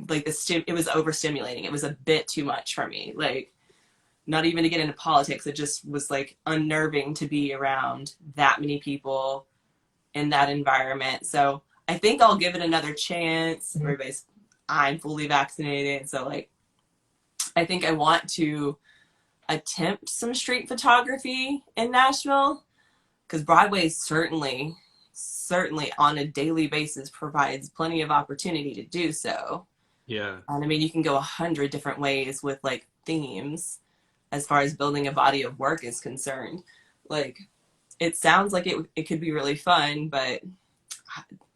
like it was overstimulating. It was a bit too much for me. Like, not even to get into politics, it just was like unnerving to be around that many people in that environment. So I think I'll give it another chance. Everybody's, I'm fully vaccinated. So like, I think I want to attempt some street photography in Nashville, because Broadway certainly on a daily basis provides plenty of opportunity to do so. Yeah. And I mean, you can go 100 different ways with like themes as far as building a body of work is concerned. Like, it sounds like it could be really fun, but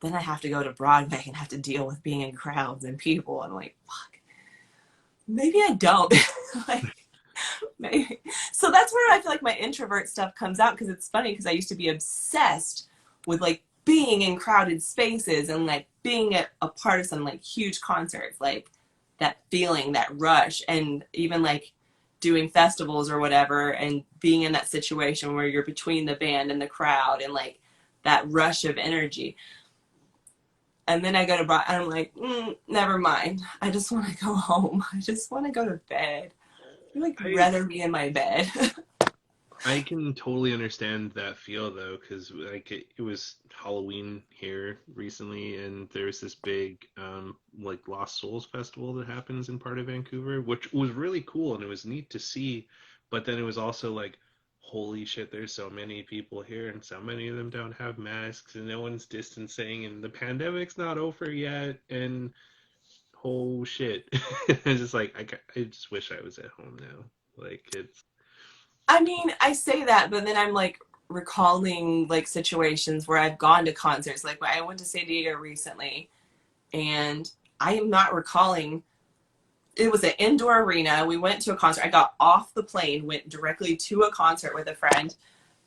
then I have to go to Broadway and have to deal with being in crowds and people. I'm like, fuck, maybe I don't. Like, maybe. So that's where I feel like my introvert stuff comes out, because it's funny, because I used to be obsessed with like being in crowded spaces and like being a part of some like huge concerts, like that feeling, that rush, and even like doing festivals or whatever, and being in that situation where you're between the band and the crowd and like that rush of energy. And then I go to Broad, and I'm like, never mind. I just want to go home. I just want to go to bed. I'd like I rather be in my bed. I can totally understand that feel though, because like it was Halloween here recently, and there's this big like Lost Souls festival that happens in part of Vancouver, which was really cool and it was neat to see. But then it was also like, holy shit, there's so many people here, and so many of them don't have masks, and no one's distancing, and the pandemic's not over yet, and oh shit, it's just like I just wish I was at home now. Like it's I mean, I say that, but then I'm like recalling like situations where I've gone to concerts. Like I went to San Diego recently, and I am not recalling. It was an indoor arena. We went to a concert. I got off the plane, went directly to a concert with a friend,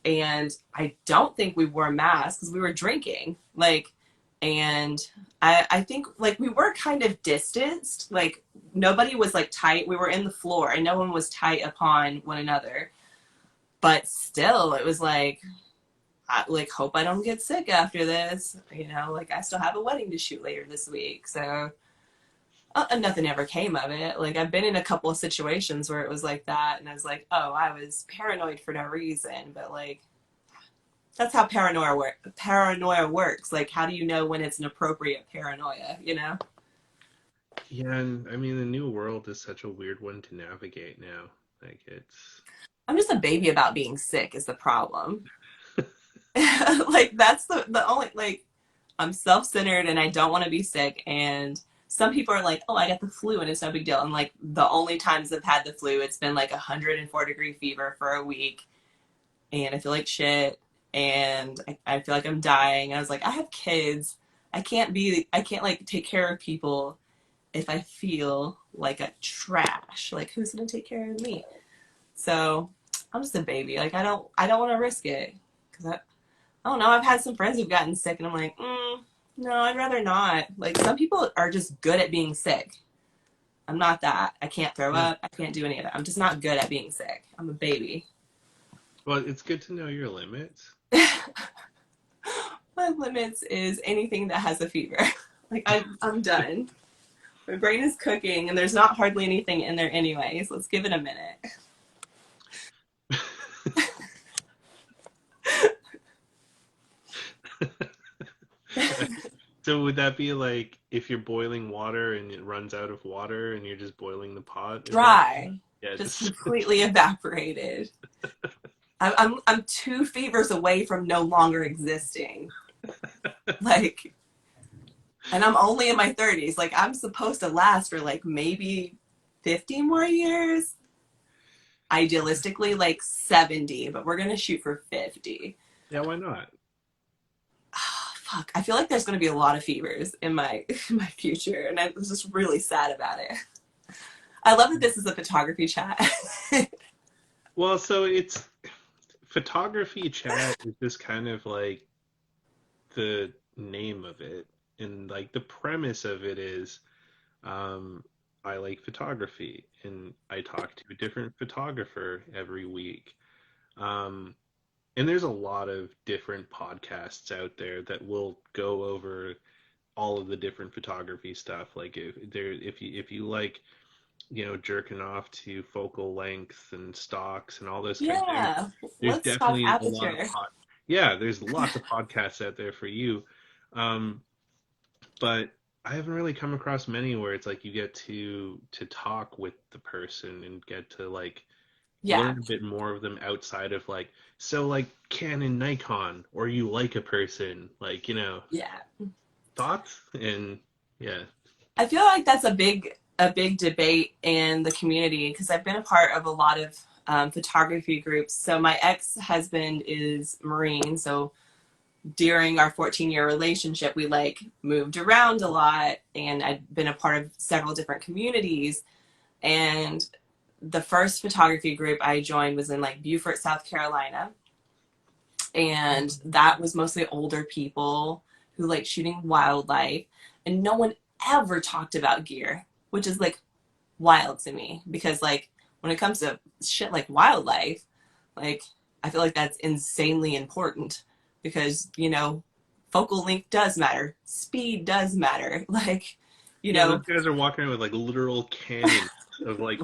and I don't think we wore masks because we were drinking. Like, and I think like we were kind of distanced. Like nobody was like tight. We were in the floor, and no one was tight upon one another. But still, it was like, I like hope I don't get sick after this. You know, like I still have a wedding to shoot later this week. So nothing ever came of it. Like I've been in a couple of situations where it was like that, and I was like, oh, I was paranoid for no reason. But like that's how paranoia works. Like how do you know when it's an appropriate paranoia? You know? Yeah, and I mean the new world is such a weird one to navigate now. Like it's I'm just a baby about being sick is the problem. Like that's the only like I'm self-centered and I don't want to be sick. And some people are like, oh, I got the flu and it's no big deal. And like the only times I've had the flu, it's been like 104-degree fever for a week and I feel like shit and I feel like I'm dying. I was like, I have kids. I can't like take care of people if I feel like a trash. Like who's gonna take care of me? So I'm just a baby. Like I don't want to risk it because I don't know. I've had some friends who've gotten sick, and I'm like, no, I'd rather not. Like some people are just good at being sick. I'm not that. I can't throw yeah. up. I can't do any of that. I'm just not good at being sick. I'm a baby. Well, it's good to know your limits. My limits is anything that has a fever. Like I'm done. My brain is cooking, and there's not hardly anything in there anyways. Let's give it a minute. So would that be like if you're boiling water and it runs out of water and you're just boiling the pot? Is that Dry, yeah, just just completely evaporated. I'm 2 fevers away from no longer existing. Like, and I'm only in my 30s. Like, I'm supposed to last for like maybe 50 more years. Idealistically, like 70, but we're gonna shoot for 50. yeah, why not? Oh, fuck, I feel like there's gonna be a lot of fevers in my in my future, and I was just really sad about it. I love that this is a photography chat. Well, so it's photography chat is just kind of like the name of it, and like the premise of it is um I like photography and I talk to a different photographer every week. Um and there's a lot of different podcasts out there that will go over all of the different photography stuff. Like if you like, you know, jerking off to focal length and stocks and all those kinds, Yeah, there's let's talk definitely a lot of aperture. yeah, there's lots of podcasts out there for you. Um, but I haven't really come across many where it's like you get to talk with the person and get to like Yeah, learn a bit more of them outside of like, so like Canon, Nikon, or you like a person, like, you know, yeah. thoughts and yeah. I feel like that's a big debate in the community because I've been a part of a lot of photography groups. So my ex-husband is Marine, so during our 14-year relationship, we like moved around a lot, and I'd been a part of several different communities. And the first photography group I joined was in like Beaufort, South Carolina, and that was mostly older people who like shooting wildlife, and no one ever talked about gear, which is like wild to me because like when it comes to shit like wildlife, like I feel like that's insanely important because you know focal length does matter, speed does matter. Like you Yeah, know those guys are walking around with like literal cannons of like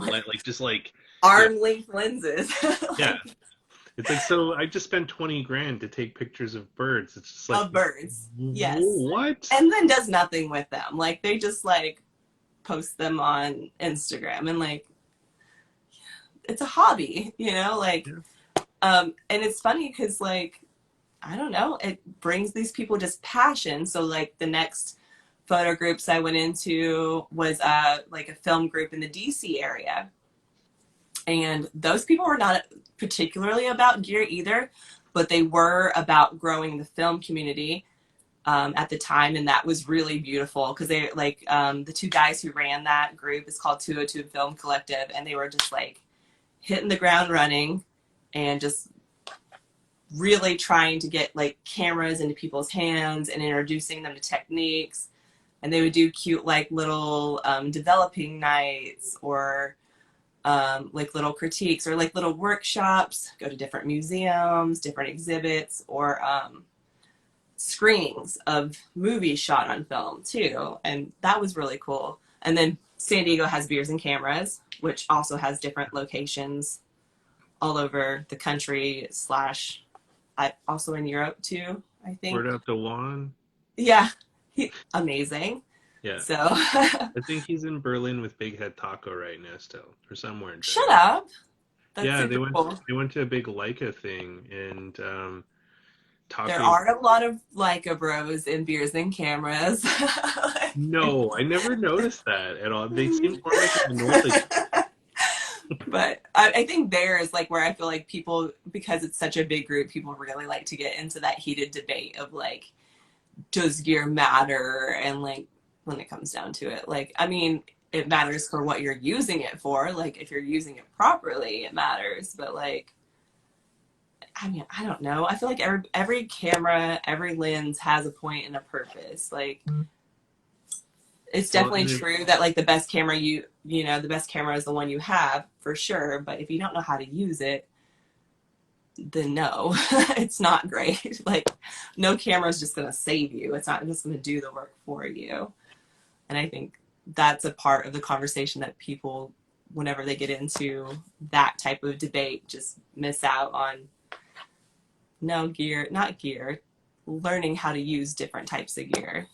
just like yeah, arm length lenses. yeah. Like It's like, so I just spent 20 grand to take pictures of birds. It's just like, of birds, yes, what? and then does nothing with them. Like they just like post them on Instagram and like it's a hobby, you know, like Yeah. and it's funny because like I don't know, it brings these people just passion. So like the next photo groups I went into was like a film group in the DC area, and those people were not particularly about gear either, but they were about growing the film community at the time, and that was really beautiful because they like the two guys who ran that group is called 202 Film Collective, and they were just like hitting the ground running and just really trying to get like cameras into people's hands and introducing them to techniques. And they would do cute like little developing nights or like little critiques or like little workshops, go to different museums, different exhibits, or screenings of movies shot on film too. And that was really cool. And then San Diego has Beers and Cameras, which also has different locations all over the country slash also in Europe too, I Word think. out to Juan. Yeah, amazing. Yeah. So I think he's in Berlin with Big Head Taco right now still, or somewhere in shut Germany. up. That's Yeah, super cool. they went to a big Leica thing and There Taco. are a lot of Leica bros in Beers and Cameras. No, I never noticed that at all. They seem more like a minority. But I think there is like where I feel like people, because it's such a big group, people really like to get into that heated debate of like, does gear matter? And like, when it comes down to it, like, I mean, it matters for what you're using it for. Like, if you're using it properly, it matters. But like, I mean, I don't know. I feel like every camera, every lens has a point and a purpose. Like, it's Well, definitely true that like the best camera the best camera is the one you have for sure. But if you don't know how to use it, then no, it's not great. Like, no camera is just going to save you. It's not just going to do the work for you. And I think that's a part of the conversation that people, whenever they get into that type of debate, just miss out on. No, gear, not gear, learning how to use different types of gear.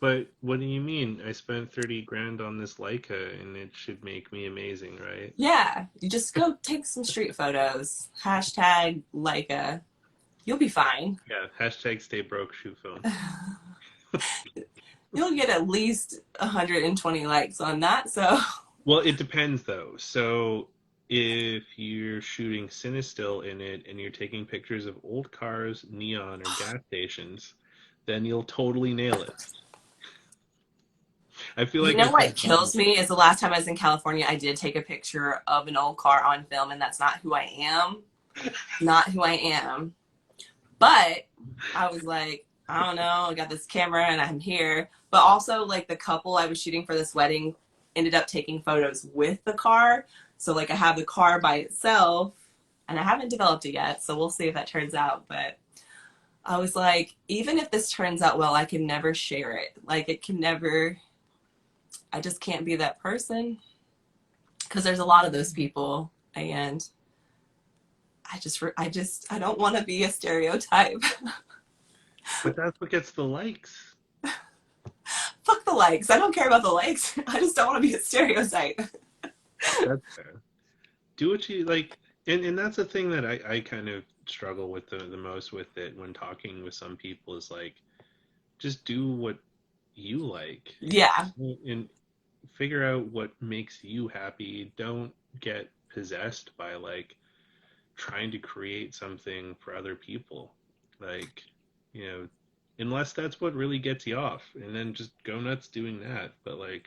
but what do you mean? I spent 30 grand on this Leica and it should make me amazing, right? Yeah, you just go take some street photos. Hashtag Leica. You'll be fine. Yeah, hashtag stay broke shoe phone. You'll get at least 120 likes on that. So, Well, it depends though. So if you're shooting Cinestill in it and you're taking pictures of old cars, neon, or gas stations, then you'll totally nail it. I feel you like know I've what had kills me is the last time I was in California, I did take a picture of an old car on film, and that's not who I am. Not who I am. But I was like, I don't know, I got this camera and I'm here. But also, like, the couple I was shooting for this wedding ended up taking photos with the car. So, like, I have the car by itself, and I haven't developed it yet. So, we'll see if that turns out. But I was like, even if this turns out well, I can never share it. Like, it can never, I just can't be that person because there's a lot of those people. And I don't want to be a stereotype. But that's what gets the likes. Fuck the likes. I don't care about the likes. I just don't want to be a stereotype. That's fair. Do what you like. And that's the thing that I kind of struggle with the most with it when talking with some people is like, just do what you like Yeah. and figure out what makes you happy. Don't get possessed by like trying to create something for other people. Like, you know, unless that's what really gets you off, and then just go nuts doing that. But like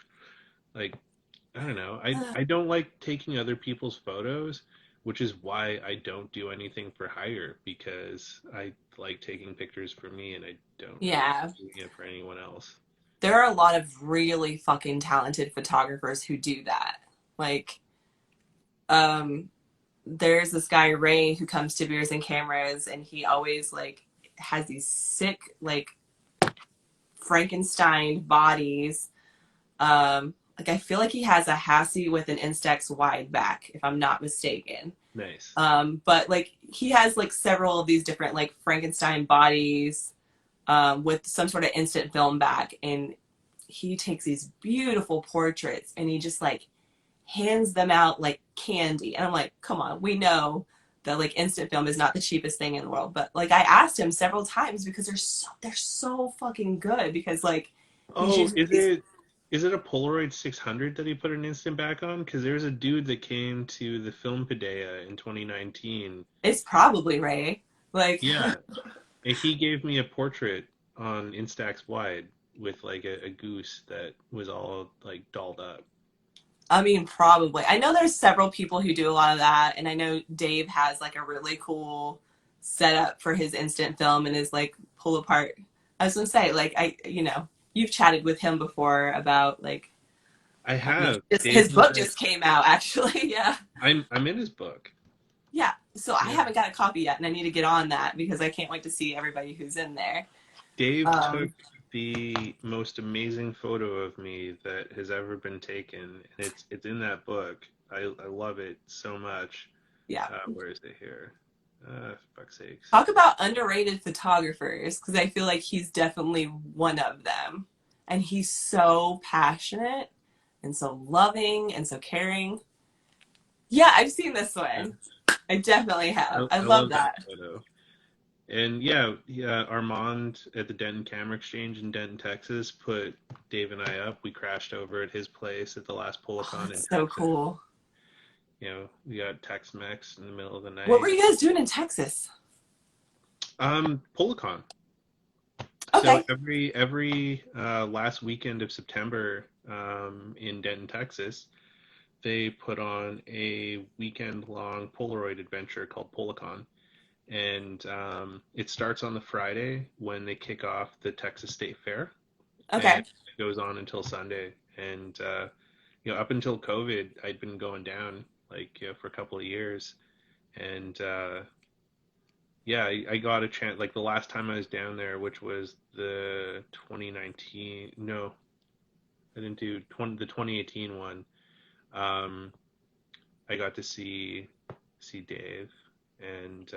I don't know. I don't like taking other people's photos, which is why I don't do anything for hire because I like taking pictures for me and I don't really Yeah. like doing it for anyone else. There are a lot of really fucking talented photographers who do that. Like, um, there's this guy, Ray, who comes to Beers and Cameras, and he always, like, has these sick, like, Frankenstein bodies. Like, I feel like he has a Hassie with an Instax wide back, if I'm not mistaken. Nice. But like he has like several of these different like Frankenstein bodies with some sort of instant film back, and he takes these beautiful portraits and he just like hands them out like candy. And I'm like, come on, we know that like instant film is not the cheapest thing in the world, but like I asked him several times because they're so fucking good because like he's Oh, using these. is it a Polaroid 600 that he put an instant back on? Because there's a dude that came to the Film Padea in 2019. It's probably Ray. Like, Yeah, and he gave me a portrait on Instax wide with like a goose that was all like dolled up. I mean, probably. I know there's several people who do a lot of that, and I know Dave has like a really cool setup for his instant film and his like pull apart. I was gonna say, like, you've chatted with him before about like I have. His Dave's book my, just came out, actually. Yeah. I'm in his book. Yeah. So I Yeah. haven't got a copy yet, and I need to get on that because I can't wait to see everybody who's in there. Dave took Um, the most amazing photo of me that has ever been taken, and it's in that book. I love it so much. yeah. Where is it here? Fuck's sakes. Talk about underrated photographers, because I feel like he's definitely one of them. And he's so passionate and so loving and so caring. Yeah, I've seen this Yeah. one. I definitely have. I I love love that that. photo. And yeah, Armand at the Denton Camera Exchange in Denton, Texas, put Dave and I up. We crashed over at his place at the last Oh, Policon in that's so Texas. cool. We got Tex-Mex in the middle of the What were night. you guys doing in Texas? Policon. So Okay. every last weekend of September in Denton, Texas, they put on a weekend-long Polaroid adventure called Policon, and it starts on the Friday when they kick off the Texas State Fair, and Okay. it goes on until Sunday. And up until COVID, I'd been going down like for a couple of years, and yeah, I got a chance. Like the last time I was down there, which was the 2019. No, I didn't do the 2018 one. Um, I got to see Dave, and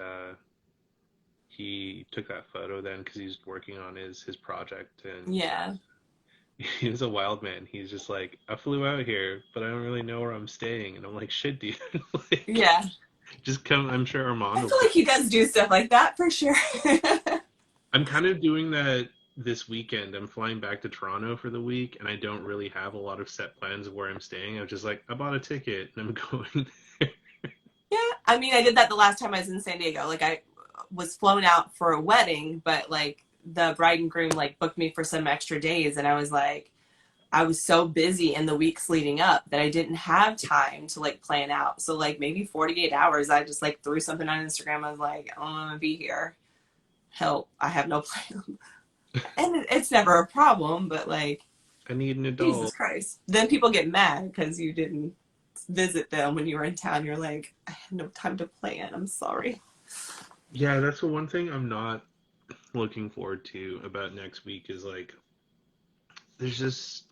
he took that photo then because he was working on his project, and Yeah. he was a wild man. He's just like, I flew out here, but I don't really know where I'm staying, and I'm like, shit, dude, like, Yeah. just come. I'm sure I Armand will feel pick. like you guys do stuff like that for sure. I'm kind of doing that this weekend. I'm flying back to Toronto for the week, and I don't really have a lot of set plans of where I'm staying. I'm just like, I bought a ticket and I'm going. Yeah. I mean, I did that the last time I was in San Diego. Like, I was flown out for a wedding, but like the bride and groom like booked me for some extra days, and I was like, I was so busy in the weeks leading up that I didn't have time to like plan out. So like maybe 48 hours, I just like threw something on Instagram. I was like, I'm gonna be here. Help! I have no plan, and it's never a problem. But like, I need an Jesus adult. Christ, then people get mad because you didn't visit them when you were in town. You're like, I had no time to plan. I'm sorry. Yeah, that's the one thing I'm not looking forward to about next week is like, there's just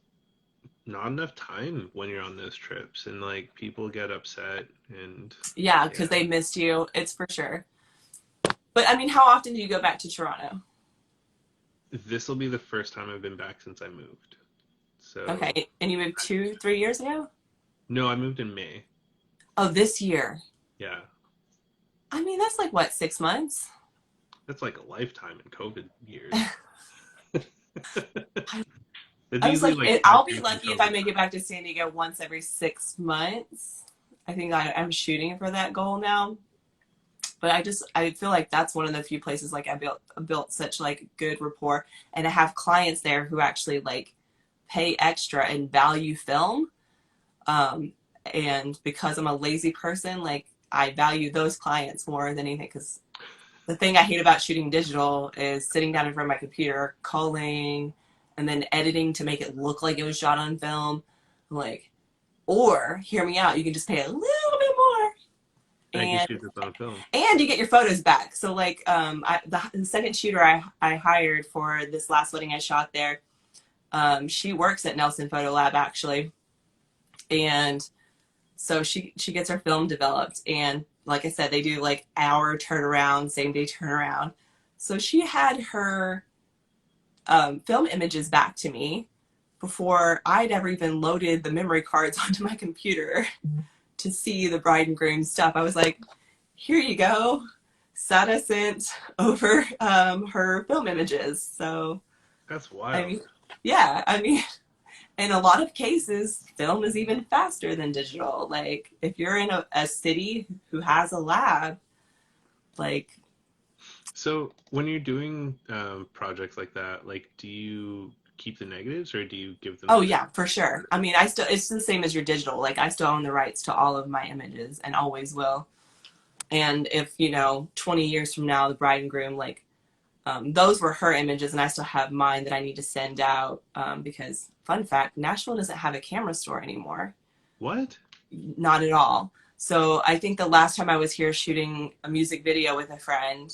not enough time when you're on those trips, and like people get upset, and Yeah, yeah, because they missed you. It's for sure. But I mean, how often do you go back to Toronto? this will be the first time I've been back since I moved. So Okay, and you moved 2, 3 years ago? no, I moved in May. Oh, this year. Yeah, I mean, that's like what, 6 months? that's like a lifetime in COVID years. I, It's I was easily like, like 10 I'll be years in lucky if I COVID make it time. back to San Diego once every 6 months. I think I'm shooting for that goal now. But I feel like that's one of the few places like I built such like good rapport, and I have clients there who actually like pay extra and value film. Um, and because I'm a lazy person, like I value those clients more than anything because the thing I hate about shooting digital is sitting down in front of my computer, culling, and then editing to make it look like it was shot on film. Like, or hear me out, you can just pay a little bit more, I can and shoot this on film. you get your photos back. So like, the second shooter I hired for this last wedding I shot there, she works at Nelson Photo Lab actually, and so she gets her film developed, and like I said, they do like hour turnaround, same day turnaround. So she had her film images back to me before I'd ever even loaded the memory cards onto my computer to see the bride and groom stuff. I was like, here you go. Sada sent over her film images. So That's I wild. mean, yeah, I mean, in a lot of cases, film is even faster than digital. Like, if you're in a city who has a lab, like, So when you're doing projects like that, like, do you keep the negatives or do you give them oh, to yeah, for sure. I mean, it's the same as your digital. Like, I still own the rights to all of my images and always will. And if, 20 years from now, the bride and groom, like, those were her images, and I still have mine that I need to send out, because, fun fact, Nashville doesn't have a camera store anymore. What? Not at all. So I think the last time I was here shooting a music video with a friend,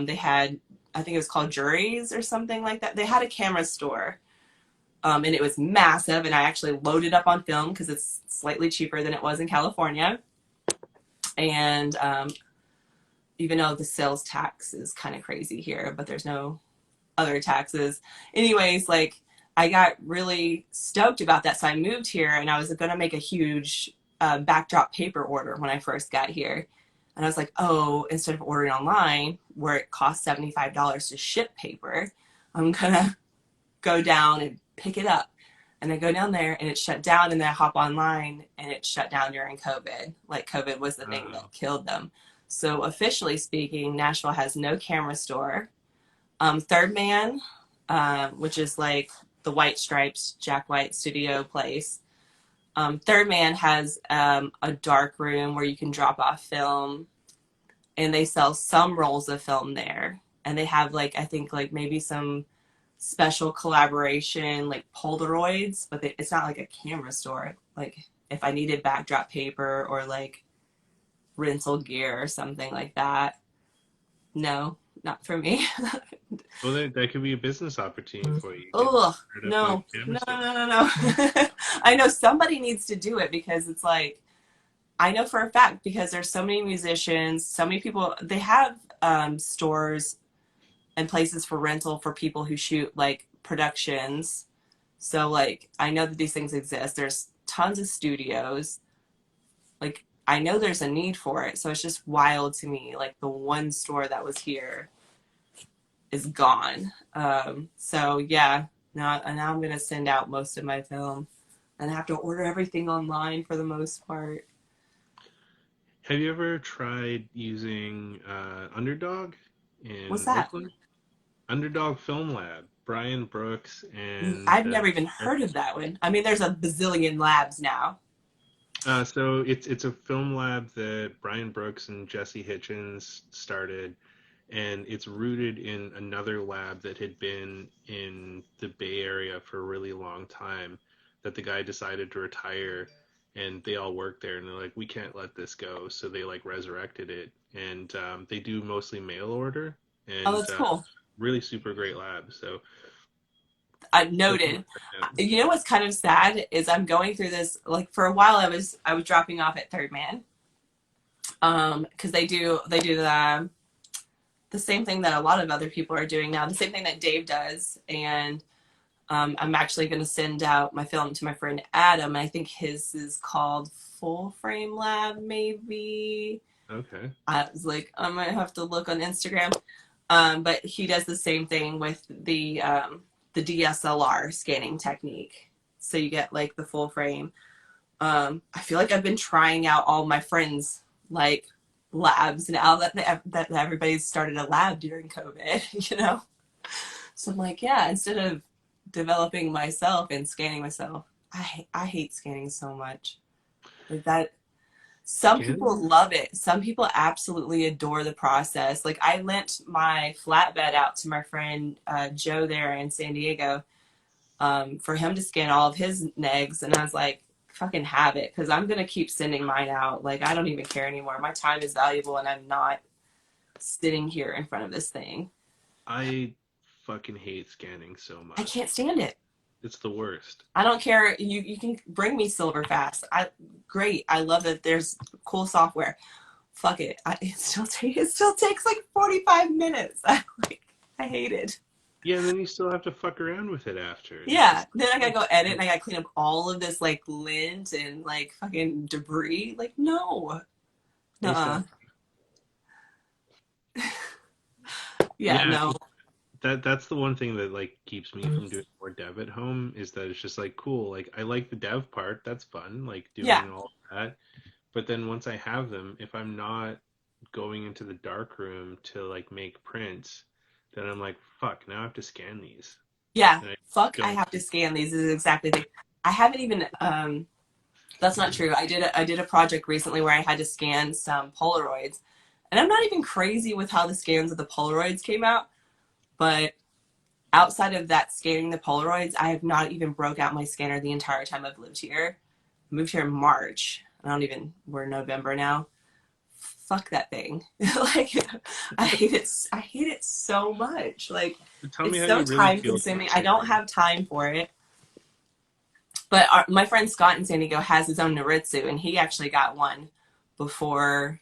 they had, I think it was called Juries or something like that. They had a camera store, and it was massive, and I actually loaded up on film because it's slightly cheaper than it was in California. And even though the sales tax is kind of crazy here, but there's no other taxes. Anyways, like, I got really stoked about that. So I moved here, and I was going to make a huge backdrop paper order when I first got here. And I was like, oh, instead of ordering online where it costs $75 to ship paper, I'm going to go down and pick it up. And I go down there and it's shut down, and then I hop online and it's shut down during COVID. Like, COVID was the thing that killed them. So officially speaking, Nashville has no camera store. Third Man, which is like the White Stripes, Jack White studio place. Third Man has a dark room where you can drop off film, and they sell some rolls of film there. And they have, like, I think, like, maybe some special collaboration, like Polaroids, but it's not like a camera store. Like, if I needed backdrop paper or like rental gear or something like that, no, not for me. Well, that could be a business opportunity for you. Oh, no. No. I know somebody needs to do it, because it's like, I know for a fact, because there's so many musicians, so many people, they have stores and places for rental for people who shoot like productions. So like, I know that these things exist. There's tons of studios. Like, I know there's a need for it. So it's just wild to me. Like, the one store that was here is gone. So yeah, now I'm going to send out most of my film, and I have to order everything online for the most part. Have you ever tried using Underdog What's in that? Oakland? Underdog Film Lab. Brian Brooks and I've never even heard of that one. I mean, there's a bazillion labs now. so it's a film lab that Brian Brooks and Jesse Hitchens started, and it's rooted in another lab that had been in the Bay Area for a really long time, that the guy decided to retire, and they all worked there, and they're like, we can't let this go, so they like resurrected it, and they do mostly mail order, Oh, and that's cool. really super great lab. So I noted. You know what's kind of sad is I'm going through this, like, for a while I was dropping off at Third Man, because they do the same thing that a lot of other people are doing now, the same thing that Dave does. And I'm actually going to send out my film to my friend Adam. I think his is called Full Frame Lab, maybe. Okay. I was like, I might have to look on Instagram. But he does the same thing with the DSLR scanning technique. So you get like the full frame. I feel like I've been trying out all my friends' like labs now that everybody's started a lab during COVID, you know? So I'm like, yeah, instead of developing myself and scanning myself, I hate scanning so much. Like that. Some people love it. Some people absolutely adore the process. Like, I lent my flatbed out to my friend Joe there in San Diego, for him to scan all of his negs. And I was like, fucking have it, because I'm going to keep sending mine out. Like, I don't even care anymore. My time is valuable, and I'm not sitting here in front of this thing. I fucking hate scanning so much. I can't stand it. It's the worst. I don't care. You can bring me Silverfast. Great. I love that there's cool software. Fuck it. It still takes like 45 minutes. I hate it. Yeah, and then you still have to fuck around with it after. Yeah. Then I gotta go edit, and I gotta clean up all of this like lint and like fucking debris. Like, no. Nuh-uh. Yeah, no. That's the one thing that like keeps me from doing more dev at home, is that it's just like, cool, like I like the dev part, that's fun, like doing all that. But then once I have them, if I'm not going into the dark room to like make prints, then I'm like, fuck, now I have to scan these. Yeah, I have to scan these. This is exactly the thing. I haven't even that's not true. I did a project recently where I had to scan some Polaroids, and I'm not even crazy with how the scans of the Polaroids came out. But outside of that scanning the Polaroids, I have not even broke out my scanner the entire time I've lived here. I moved here in March. We're in November now. Fuck that thing. Like, I hate it. I hate it so much. Like, But tell me it's how so you really time feel about consuming. I don't scanning. have time for it. But my friend Scott in San Diego has his own Noritsu, and he actually got one before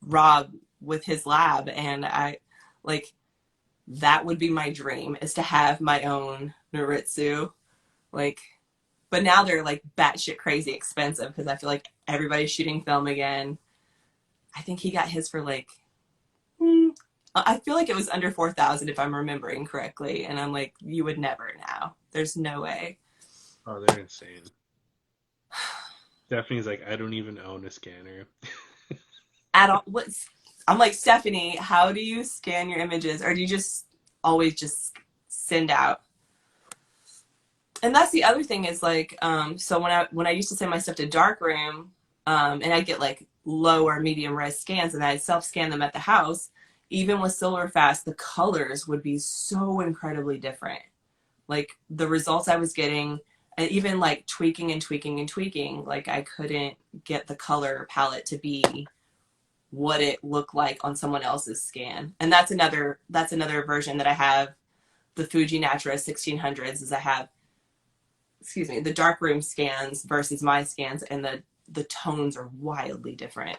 Rob with his lab. And I, like, that would be my dream, is to have my own Noritsu. Like, but now they're like batshit crazy expensive because I feel like everybody's shooting film again. I think he got his for like, I feel like it was under 4,000 if I'm remembering correctly. And I'm like, you would never now. There's no way. Oh, they're insane. Stephanie's like, I don't even own a scanner. At all, what's I'm like, Stephanie, how do you scan your images, or do you just always just send out? And that's the other thing is like, so when I used to send my stuff to darkroom, and I'd get like low or medium res scans, and I'd self scan them at the house. Even with Silverfast, the colors would be so incredibly different. Like the results I was getting, and even like tweaking and tweaking and tweaking, like I couldn't get the color palette to be what it looked like on someone else's scan. And that's another version that I have. The Fuji Natura 1600s is I have, excuse me, the darkroom scans versus my scans, and the tones are wildly different.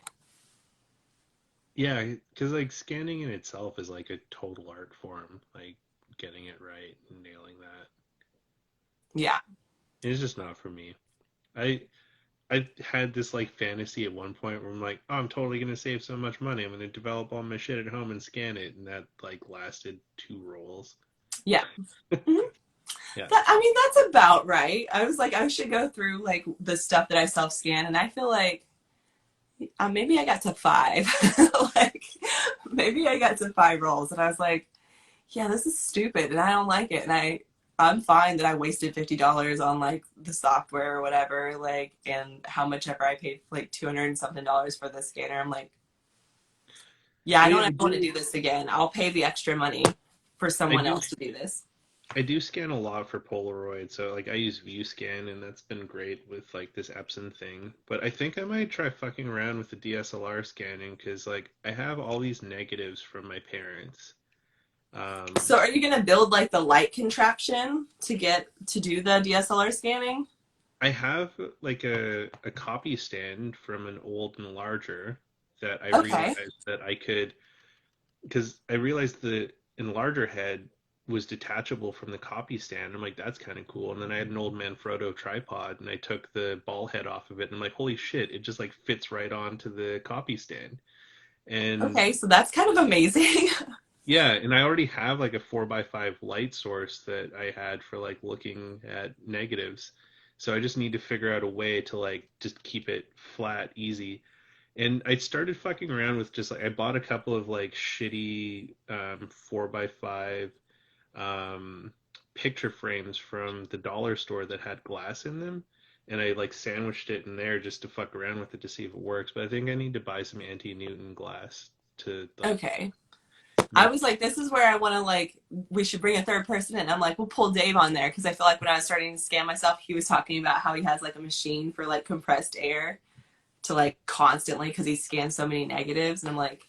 Yeah, because like scanning in itself is like a total art form. Like getting it right and nailing that. Yeah. It's just not for me. I I had this like fantasy at one point where I'm like, oh, I'm totally gonna save so much money. I'm gonna develop all my shit at home and scan it, and that like lasted two rolls. Yeah. Mhm. Yeah. I mean, that's about right. I was like, I should go through like the stuff that I self scan, and I feel like maybe I got to five. Like, maybe I got to five rolls, and I was like, yeah, this is stupid, and I don't like it, and I'm fine that I wasted $50 on like the software or whatever, like, and how much ever I paid, like 200 and something dollars for the scanner. I'm like, yeah, I I mean, don't want to do this again. I'll pay the extra money for I someone do, else to do this. I do scan a lot for Polaroid. So like I use ViewScan, and that's been great with like this Epson thing. But I think I might try fucking around with the DSLR scanning because like I have all these negatives from my parents. So, are you gonna build like the light contraption to get to do the DSLR scanning? I have like a copy stand from an old enlarger that I Okay. realized that I could, because I realized the enlarger head was detachable from the copy stand. I'm like, that's kind of cool. And then I had an old Manfrotto tripod, and I took the ball head off of it, and I'm like, holy shit, it just like fits right onto the copy stand. And Okay, so that's kind of amazing. yeah, and I already have like a 4x5 light source that I had for like looking at negatives. So I just need to figure out a way to like just keep it flat, easy. And I started fucking around with just like I bought a couple of like shitty 4x5 um, picture frames from the dollar store that had glass in them. And I like sandwiched it in there just to fuck around with it to see if it works. But I think I need to buy some anti-Newton glass to like Okay. I make. was like, this is where I want to like, we should bring a third person in. I'm like, we'll pull Dave on there because I feel like when I was starting to scan myself, he was talking about how he has like a machine for like compressed air to like constantly, because he scans so many negatives. And I'm like,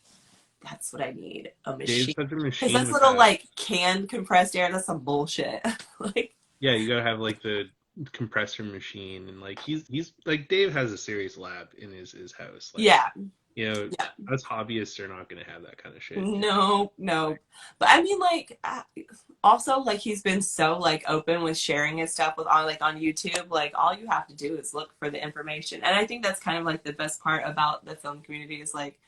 that's what I need, a Dave's machine. such a Because machine that's with little that. like canned compressed air. That's some bullshit. Like, Yeah, you gotta have like the compressor machine, and like he's like Dave has a serious lab in his house. Like, yeah, you know, yeah. us hobbyists are not gonna have that kind of shit. No, no. But I mean, like, also, like, he's been so, like, open with sharing his stuff with on, like, on YouTube. Like, all you have to do is look for the information. And I think that's kind of, like, the best part about the film community is, like,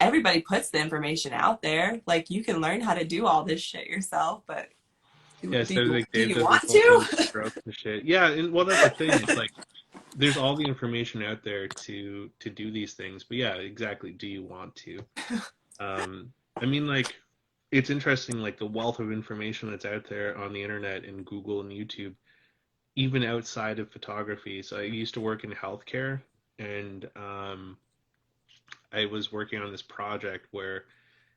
everybody puts the information out there. Like, you can learn how to do all this shit yourself, but Yeah, do so you, like do Dave you does like want whole to? strokes and shit. Yeah, and well, that's the thing. It's like there's all the information out there to do these things, but yeah, exactly. Do you want to? I mean, like it's interesting, like the wealth of information that's out there on the internet and Google and YouTube, even outside of photography. So I used to work in healthcare, and I was working on this project where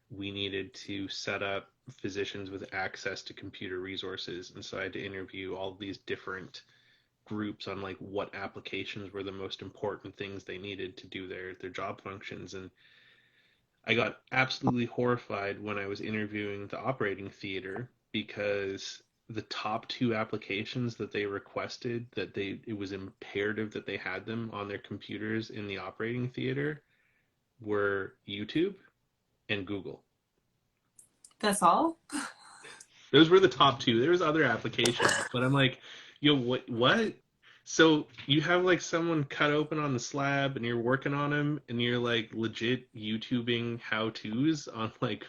we needed to set up physicians with access to computer resources. And so I had to interview all these different groups on like what applications were the most important things they needed to do their job functions. And I got absolutely horrified when I was interviewing the operating theater because the top two applications that they requested that it was imperative that they had them on their computers in the operating theater were YouTube and Google. That's all? Those were the top two. There was other applications, but I'm like, yo, what? So you have like someone cut open on the slab and you're working on him and you're like legit YouTubing how-tos on like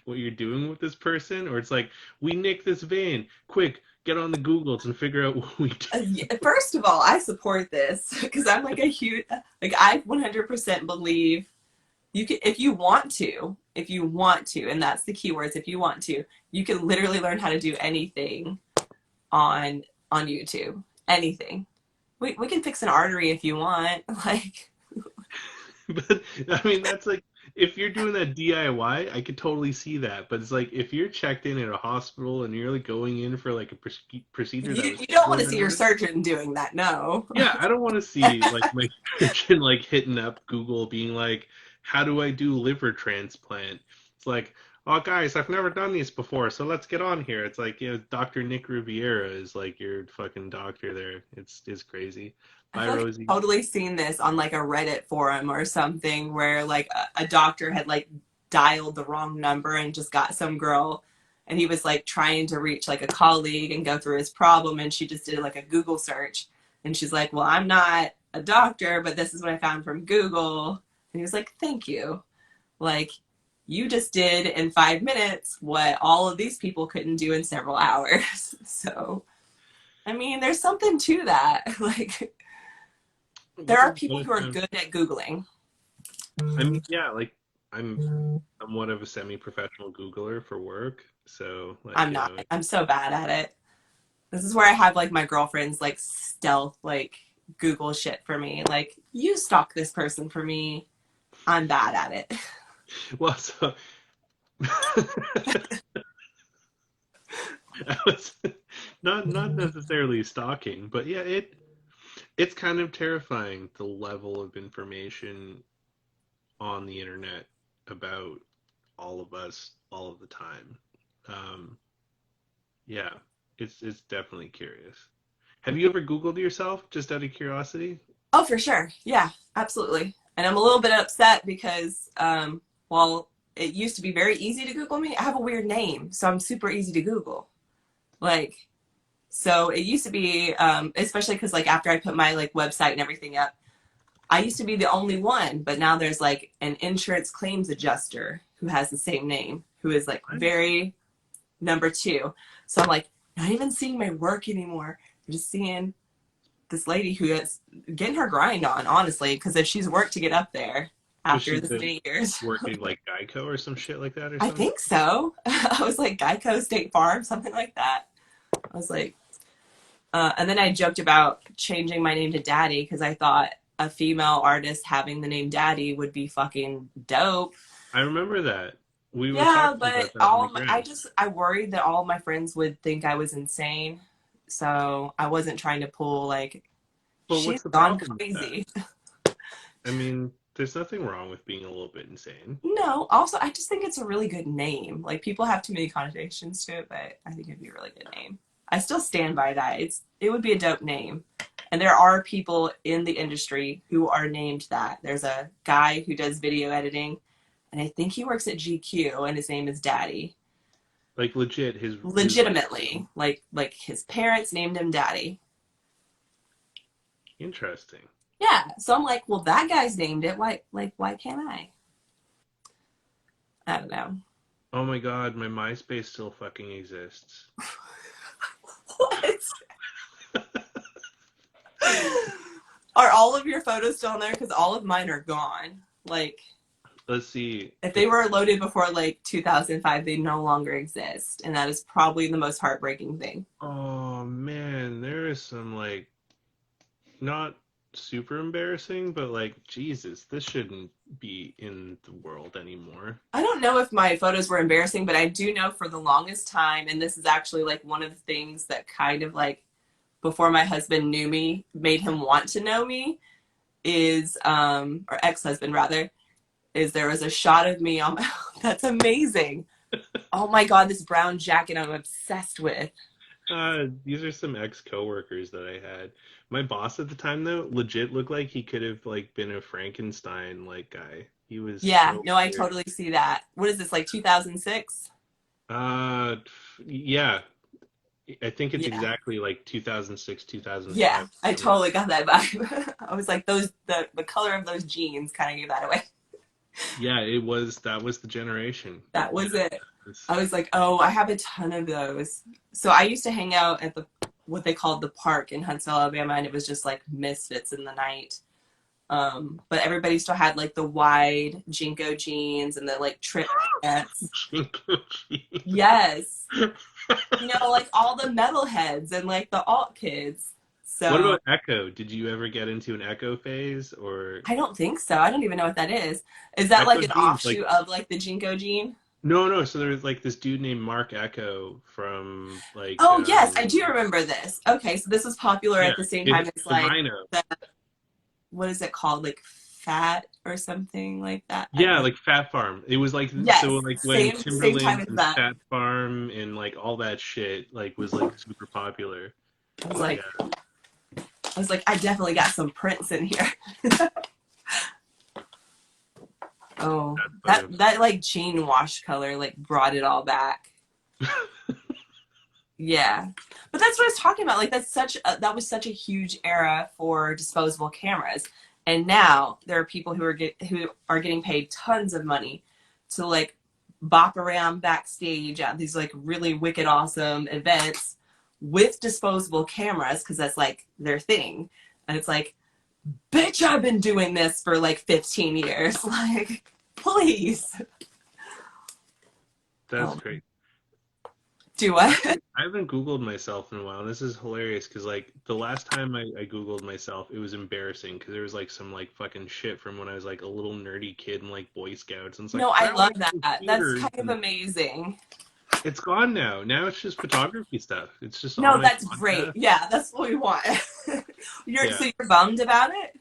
what you're doing with this person, or it's like, we nicked this vein, quick, get on the Googles and figure out what we do. First of all, I support this because I'm like a huge, like I 100% believe you can, if you want to, and that's the keywords, if you want to, you can literally learn how to do anything on YouTube. Anything. We can fix an artery if you want. Like, But I mean, that's like, if you're doing that DIY, I could totally see that. But it's like if you're checked in at a hospital and you're like going in for like a procedure that was you don't want to scheduled see and your everything. surgeon doing that. No. Yeah, I don't want to see like my surgeon like hitting up Google being like, how do I do liver transplant? It's like, oh guys, I've never done these before, so let's get on here. It's like, you know, Dr. Nick Riviera is like your fucking doctor there. It's crazy. I Bye, feel like Rosie. I've totally seen this on like a Reddit forum or something where like a doctor had like dialed the wrong number and just got some girl, and he was like trying to reach like a colleague and go through his problem, and she just did like a Google search, and she's like, well, I'm not a doctor, but this is what I found from Google. And he was like, thank you. Like, you just did in 5 minutes what all of these people couldn't do in several hours. So, I mean, there's something to that. Like, there are people who are good at Googling. I mean, yeah, like I'm somewhat of a semi-professional Googler for work, so like, I'm you not. know, I'm so bad at it. This is where I have like my girlfriends like stealth like Google shit for me. Like, you stalk this person for me. I'm bad at it. well, so I was not necessarily stalking, but yeah, it's kind of terrifying the level of information on the internet about all of us all of the time. Um, yeah, it's definitely curious. Have you ever Googled yourself just out of curiosity? Oh, for sure. Yeah, absolutely. And I'm a little bit upset because while it used to be very easy to Google me, I have a weird name, so I'm super easy to Google. Like, so it used to be, especially because like after I put my like website and everything up, I used to be the only one, but now there's like an insurance claims adjuster who has the same name, who is like What? very number two. So I'm like, not even seeing my work anymore. I'm just seeing this lady who is getting her grind on, honestly, because if she's worked to get up there Was after she this many years, working like Geico or some shit like that or I something? think so. I was like Geico State Farm, something like that. I was like, and then I joked about changing my name to Daddy because I thought a female artist having the name Daddy would be fucking dope. I remember that. We were Yeah, talking about but that on the gram. I worried that all my friends would think I was insane. So I wasn't trying to pull like, Well, she's what's the gone problem with that? crazy. I mean, there's nothing wrong with being a little bit insane. No, also I just think it's a really good name. Like, people have too many connotations to it, but I think it'd be a really good name. I still stand by that. It would be a dope name. And there are people in the industry who are named that. There's a guy who does video editing, and I think he works at GQ, and his name is Daddy. Like legit, his Legitimately, like his parents named him Daddy. interesting. Yeah, so I'm like, well, that guy's named it. Why can't I? I don't know. Oh my god, my MySpace still fucking exists. What? Are all of your photos still on there? Because all of mine are gone. Like, Let's see. if they were loaded before like 2005, they no longer exist, and that is probably the most heartbreaking thing. Oh man, there is some like not super embarrassing, but like, Jesus, this shouldn't be in the world anymore. I don't know if my photos were embarrassing, but I do know for the longest time, and this is actually like one of the things that kind of like before my husband knew me, made him want to know me, is or ex-husband rather, is there was a shot of me on my that's amazing. Oh my god, this brown jacket I'm obsessed with. These are some ex-coworkers that I had. My boss at the time, though, legit looked like he could have like been a Frankenstein like guy. He was Yeah, so no, I weird. totally see that. What is this, like 2006? Uh, yeah, I think it's Yeah. exactly like 2006, Yeah, 2005. I Summer. totally got that vibe. I was like those the color of those jeans kind of gave that away. Yeah, it was that was the generation. That Yeah, was it. it's I was like, oh, I have a ton of those. So I used to hang out at the what they called the park in Huntsville, Alabama, and it was just like misfits in the night. But everybody still had like the wide Jinko jeans and the like trip pants. Yes, you know, like all the metalheads and like the alt kids. What So about Echo? Did you ever get into an Echo phase or I don't think so. I don't even know what that is. Is that Echo like an jeans? Like, offshoot of like the Jinko jean? no, no. So there was like this dude named Mark Echo from like, Oh yes, I do remember this. Okay, so this was popular yeah, at the same time it's as the like Rhino. the what is it called? Like fat or something like that. I don't Yeah, know. like Fat Farm. It was like so Yes, like when same time Timberland as and that. Fat Farm and like all that shit like was like super popular. I was Yeah, like, I definitely got some prints in here. Oh, that's that funny. that like jean wash color like brought it all back. Yeah, but that's what I was talking about. Like that was such a huge era for disposable cameras, and now there are people who are getting paid tons of money to like bop around backstage at these like really wicked awesome events with disposable cameras because that's like their thing, and it's like, bitch, I've been doing this for like 15 years. Like, please. That's Oh, great. do I what? haven't, I haven't Googled myself in a while. And this is hilarious because like the last time I Googled myself, it was embarrassing because there was like some like fucking shit from when I was like a little nerdy kid in like Boy Scouts, and it's like No, I I love like that. That's computers, kind of and amazing. it's gone now. Now it's just photography stuff. It's just all No, my that's great. podcast. Yeah, that's what we want. Yeah, So you're bummed about it?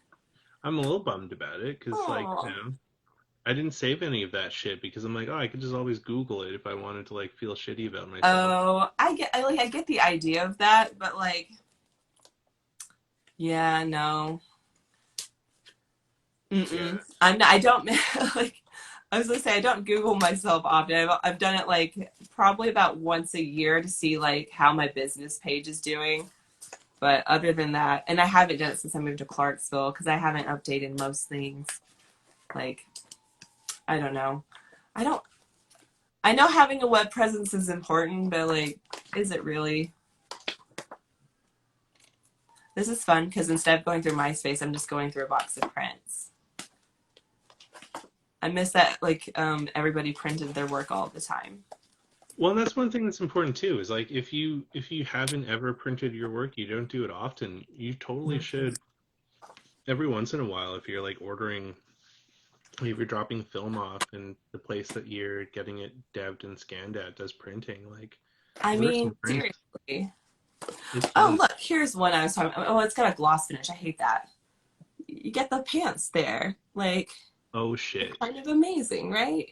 I'm a little bummed about it because like Oh. I didn't save any of that shit because I'm like, oh, I could just always Google it if I wanted to like feel shitty about myself. Oh, I get the idea of that, but like, yeah, no. Yeah. Mm-mm. I don't like I was gonna say I don't Google myself often. I've done it like probably about once a year to see like how my business page is doing. But other than that, and I haven't done it since I moved to Clarksville because I haven't updated most things. Like, I don't know. I don't I know having a web presence is important, but like, is it really? This is fun because instead of going through MySpace, I'm just going through a box of prints. I miss that like everybody printed their work all the time. Well, that's one thing that's important too, is like if you haven't ever printed your work, you don't do it often, you totally should every once in a while if you're like ordering if you're dropping film off and the place that you're getting it devved and scanned at does printing, like I order mean, some prints. seriously. It's Oh, fun. look, here's one I was talking about. Oh, it's got a gloss finish. I hate that. You get the pants there. Like, Oh they're shit. kind of amazing, right?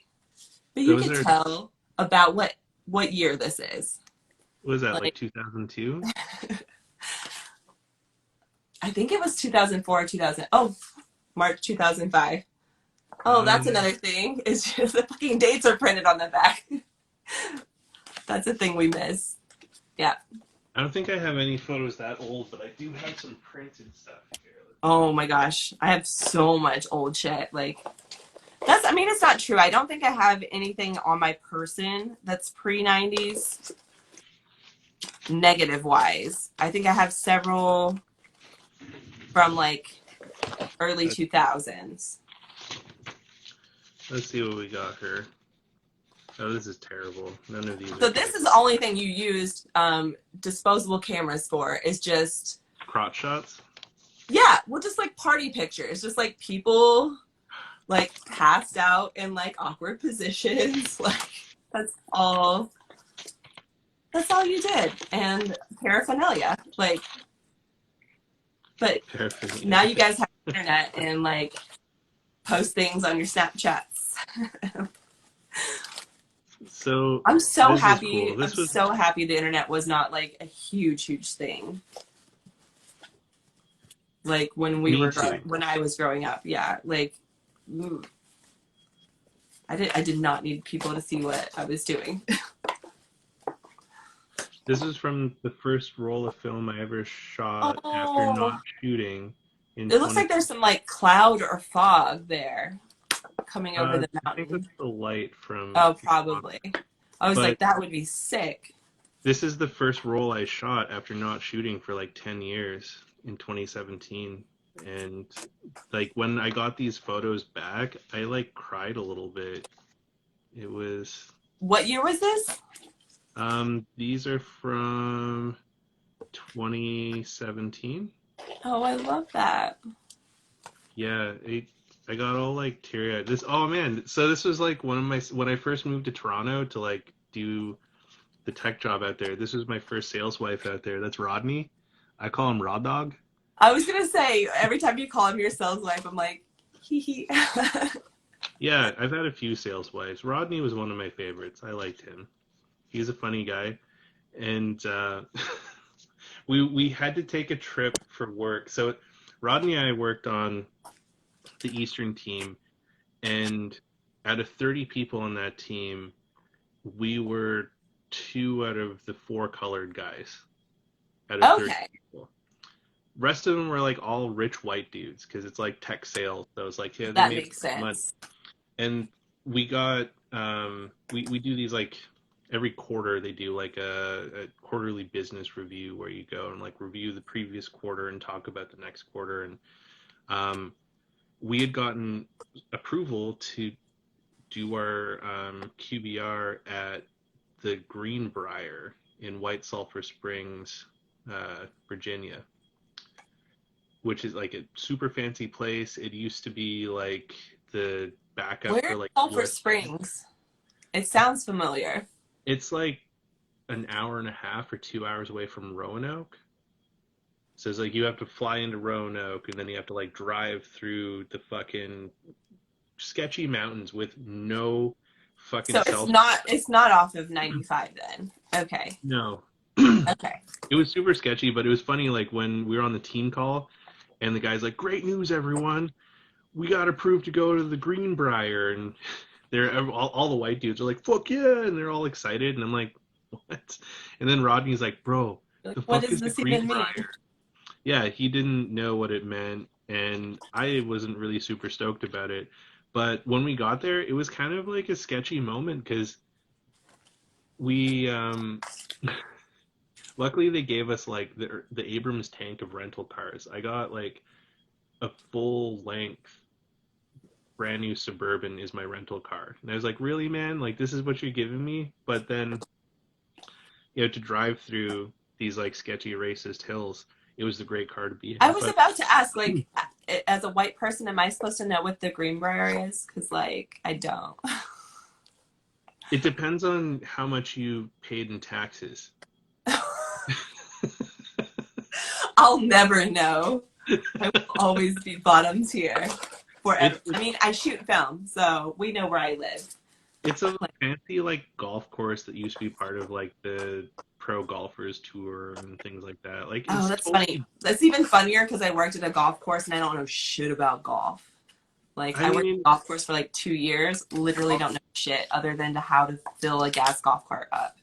But you Those could are tell about what year this is. what was that like Like, 2002? I think it was 2004 or 2000. Oh, March 2005. Oh, Oh that's no. another thing. It's just the fucking dates are printed on the back. That's a thing we miss. Yeah. I don't think I have any photos that old, but I do have some printed stuff here. Oh my gosh. I have so much old shit. Like, I mean, it's not true. I don't think I have anything on my person that's pre 90s negative wise. I think I have several from like early Let's, 2000s. let's see what we got here. Oh, this is terrible. None of these are So this good. is the only thing you used disposable cameras for is just Crotch shots? Yeah, well, just like party pictures, just like people like passed out in like awkward positions. Like that's all. That's all you did, and paraphernalia. Like, but now you Paraphernalia. guys have internet and like post things on your Snapchats. So I'm so this is happy. cool. I'm This was so happy the internet was not like a huge thing. Like me too. when I was growing up. Yeah, like I did not need people to see what I was doing. This is from the first roll of film I ever shot after not Oh, shooting in it looks 20. like there's some like cloud or fog there coming over the I think that's mountain. the light from. Oh, probably. I was But like, that would be sick. this is the first roll I shot after not shooting for like 10 years in 2017. And like when I got these photos back, I like cried a little bit. It was What year was this? these are from 2017. Oh, I love that. Yeah, I got all like teary eyed. This, oh man, so this was like one of my, when I first moved to Toronto to like do the tech job out there. This was my first sales wife out there. That's Rodney. I call him Raw Dog. I was gonna say every time you call him your sales wife, I'm like, hee hee. Yeah, I've had a few sales wives. Rodney was one of my favorites. I liked him. He's a funny guy, and we had to take a trip for work. So Rodney and I worked on the Eastern team, and out of 30 people on that team, we were two out of the four colored guys out of 30 Okay, people. Rest of them were like all rich white dudes because it's like tech sales. So it's like, yeah, they that made makes money. sense. And we got we do these like every quarter they do like a quarterly business review where you go and like review the previous quarter and talk about the next quarter. And um, we had gotten approval to do our QBR at the Greenbrier in White Sulphur Springs, Virginia, which is like a super fancy place. It used to be like the backup Where for is like Sulphur USA. Springs? It sounds familiar. It's like an hour and a half or 2 hours away from Roanoke. So it's like you have to fly into Roanoke and then you have to like drive through the fucking sketchy mountains with no fucking So cell. it's not off of 95 then. Okay. No. Okay. It was super sketchy, but it was funny like when we were on the team call and the guy's like, "Great news, everyone. We got approved to go to the Greenbrier." And they're all the white dudes are like, "Fuck yeah." And they're all excited and I'm like, "What?" And then Rodney's like, "Bro, Like, the what fuck does is the this even Greenbrier?" mean? Yeah, he didn't know what it meant, and I wasn't really super stoked about it. But when we got there, it was kind of like a sketchy moment because we, luckily they gave us like the Abrams tank of rental cars. I got like a full length brand new Suburban is my rental car, and I was like, really, man, like this is what you're giving me? But then you know to drive through these like sketchy racist hills, it was the great car to be I in. was But about to ask, like, as a white person, am I supposed to know what the Greenbrier is? Because, like, I don't. it depends on how much you paid in taxes. I'll never know. I will always be bottom tier forever. It's I mean, I shoot film, so we know where I live. it's a Like, fancy like golf course that used to be part of like the pro golfers tour and things like that. Like oh, it's that's funny. totally. That's even funnier because I worked at a golf course and I don't know shit about golf. Like, I I worked mean, at a golf course for like 2 years, literally don't know shit other than to how to fill a gas golf cart up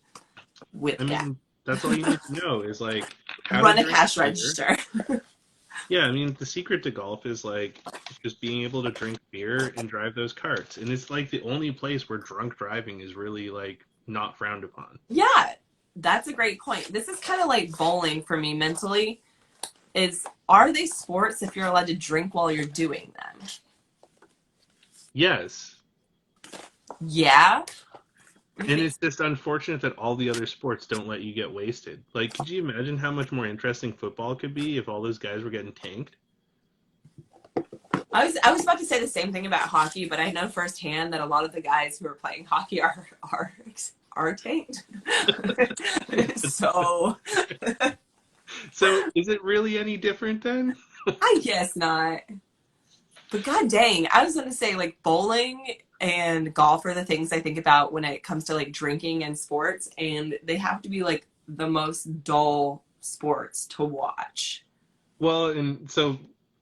I with gas. mean that's all you need to know is like how to Run a drink cash beer. register. Yeah, I mean the secret to golf is like just being able to drink beer and drive those carts, and it's like the only place where drunk driving is really like not frowned upon. Yeah, that's a great point. This is kind of like bowling for me mentally. Is are they sports if you're allowed to drink while you're doing them? Yes, Yeah. You and think it's just unfortunate that all the other sports don't let you get wasted. Like, could you imagine how much more interesting football could be if all those guys were getting tanked? I was about to say the same thing about hockey, but I know firsthand that a lot of the guys who are playing hockey are tanked. So So is it really any different then? I guess not. But god dang, I was gonna say like bowling and golf are the things I think about when it comes to like drinking and sports, and they have to be like the most dull sports to watch. Well, and so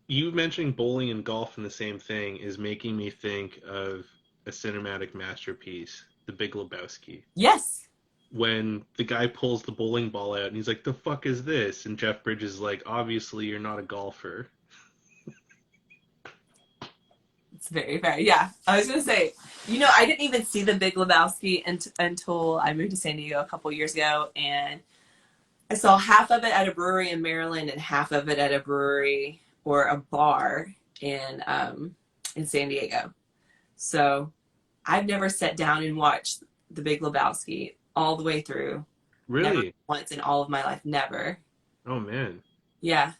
you mentioning bowling and golf in the same thing is making me think of a cinematic masterpiece, The Big Lebowski. Yes, When the guy pulls the bowling ball out and he's like, "The fuck is this?" And Jeff Bridges is like, "Obviously, you're not a golfer." it's very, very, yeah. I was gonna say, I didn't even see the Big Lebowski until I moved to San Diego a couple years ago, and I saw half of it at a brewery in Maryland and half of it at a brewery or a bar in San Diego. So I've never sat down and watched the Big Lebowski all the way through. Never Really? once in all of my life. Never. Oh man, Yeah.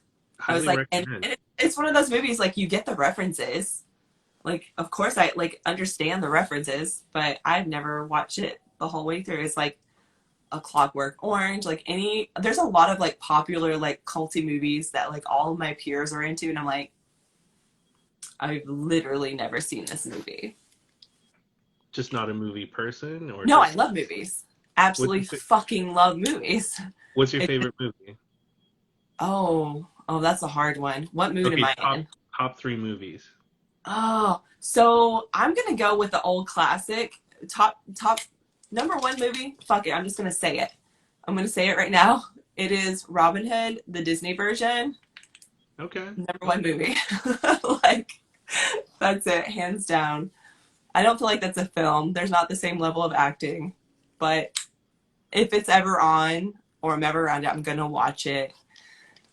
I was highly like, and recommend. it's one of those movies like you get the references. Like, of course I like understand the references, but I've never watched it the whole way through. It's like a Clockwork Orange, like there's a lot of like popular like culty movies that like all of my peers are into, and I'm like, I've literally never seen this movie. Just not a movie person, or No, I just love movies. what's Absolutely your fucking love movies. what's your It, favorite movie? oh, that's a hard one. What mood am Okay, I top in? top three movies. Oh, so I'm gonna go with the old classic. Top number one movie. Fuck it, I'm just gonna say it. I'm gonna say it right now. It is Robin Hood, the Disney version. Okay. Number one movie. Like that's it, hands down. I don't feel like that's a film. There's not the same level of acting, but if it's ever on or I'm ever around it, I'm gonna watch it.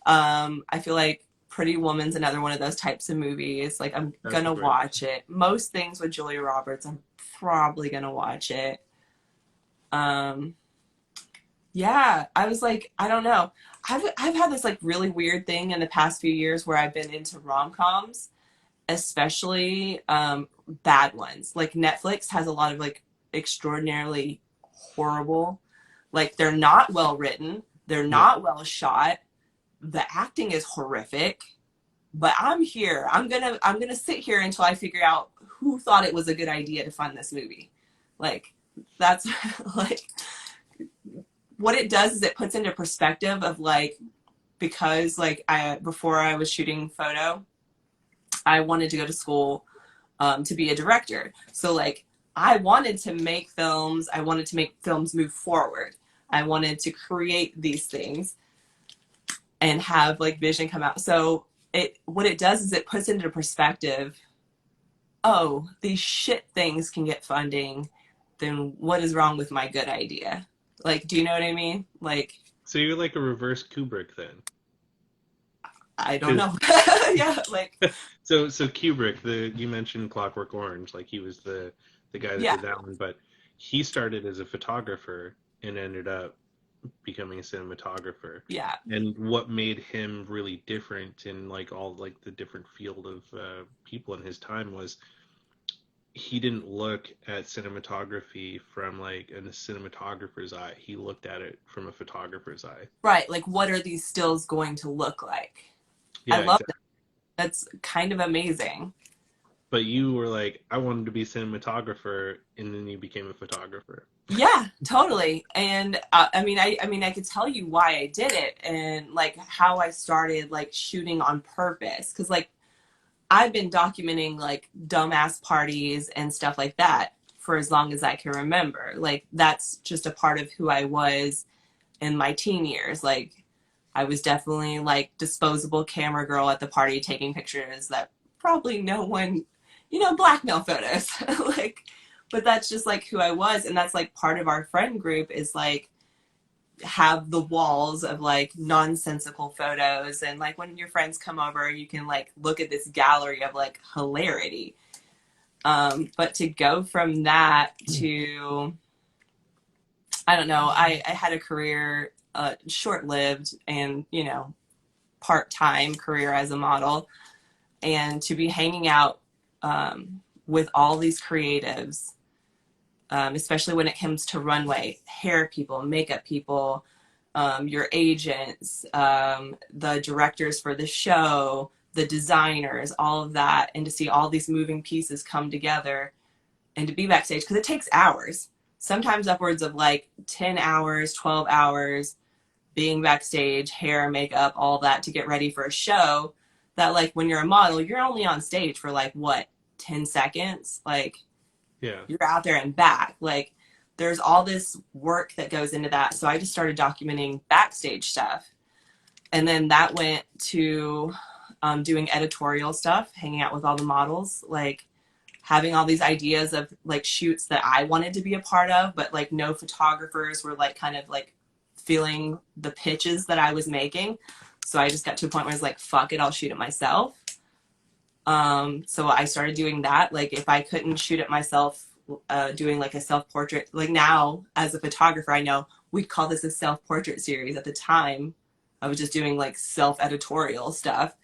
I feel like Pretty Woman's another one of those types of movies. Like I'm That's a gonna great. watch it. Most things with Julia Roberts, I'm probably gonna watch it. Um, yeah, I was like, I don't know. I've had this like really weird thing in the past few years where I've been into rom-coms, especially bad ones. Like Netflix has a lot of like extraordinarily horrible, like they're not well written, they're Yeah. not well shot, the acting is horrific, but I'm here. I'm gonna sit here until I figure out who thought it was a good idea to fund this movie. Like that's like what it does is it puts into perspective of like, because like I before I was shooting photo, I wanted to go to school to be a director. So like I wanted to make films. I wanted to make films move forward. I wanted to create these things and have like vision come out. So it what it does is it puts into perspective, oh, these shit things can get funding, then what is wrong with my good idea? Like, do you know what I mean? Like, So you're like a reverse Kubrick then, I don't because know. Yeah, like, so Kubrick, the you mentioned Clockwork Orange, like he was the guy that yeah, did that one, but he started as a photographer and ended up becoming a cinematographer. yeah, And what made him really different in like all like the different field of people in his time was he didn't look at cinematography from like a cinematographer's eye. He looked at it from a photographer's eye. right. Like, what are these stills going to look like? I Yeah, love that. exactly. That's kind of amazing. But you were like, I wanted to be a cinematographer, and then you became a photographer. Yeah, totally. And I mean, I could tell you why I did it and like how I started like shooting on purpose. Cause like I've been documenting like dumbass parties and stuff like that for as long as I can remember. Like that's just a part of who I was in my teen years. Like I was definitely like disposable camera girl at the party taking pictures that probably no one, blackmail photos. Like, but that's just like who I was. And that's like part of our friend group is like have the walls of like nonsensical photos. And like when your friends come over, you can like look at this gallery of like hilarity. But to go from that to, I don't know, I had a career, short lived and, part time career as a model. and to be hanging out with all these creatives, especially when it comes to runway, hair people, makeup people, your agents, the directors for the show, the designers, all of that, and to see all these moving pieces come together and to be backstage, because it takes hours, sometimes upwards of like 10 hours, 12 hours being backstage, hair, makeup, all that to get ready for a show that, like, when you're a model, you're only on stage for like what, 10 seconds? Like, Yeah. you're out there and back. Like, there's all this work that goes into that. So I just started documenting backstage stuff. And then that went to doing editorial stuff, hanging out with all the models, like having all these ideas of like shoots that I wanted to be a part of, but like no photographers were like kind of like feeling the pitches that I was making. So I just got to a point where I was like, fuck it, I'll shoot it myself. So I started doing that. Like, if I couldn't shoot it myself, doing like a self-portrait, like now as a photographer, I know we'd call this a self-portrait series. At the time, I was just doing like self-editorial stuff,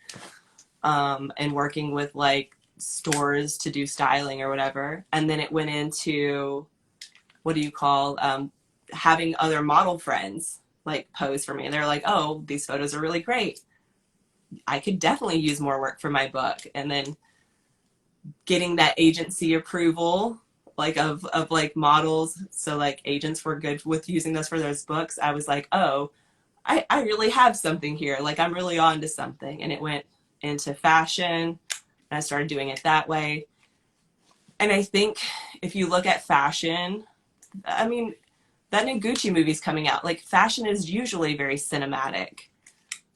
and working with like stores to do styling or whatever. And then it went into, what do you call, having other model friends like pose for me. And they're like, oh, these photos are really great. I could definitely use more work for my book. And then getting that agency approval, like of like models. So like agents were good with using those for those books. I was like, oh, I really have something here. Like, I'm really on to something. And it went into fashion, and I started doing it that way. And I think if you look at fashion, I mean, that new Gucci movie's coming out. Like, fashion is usually very cinematic.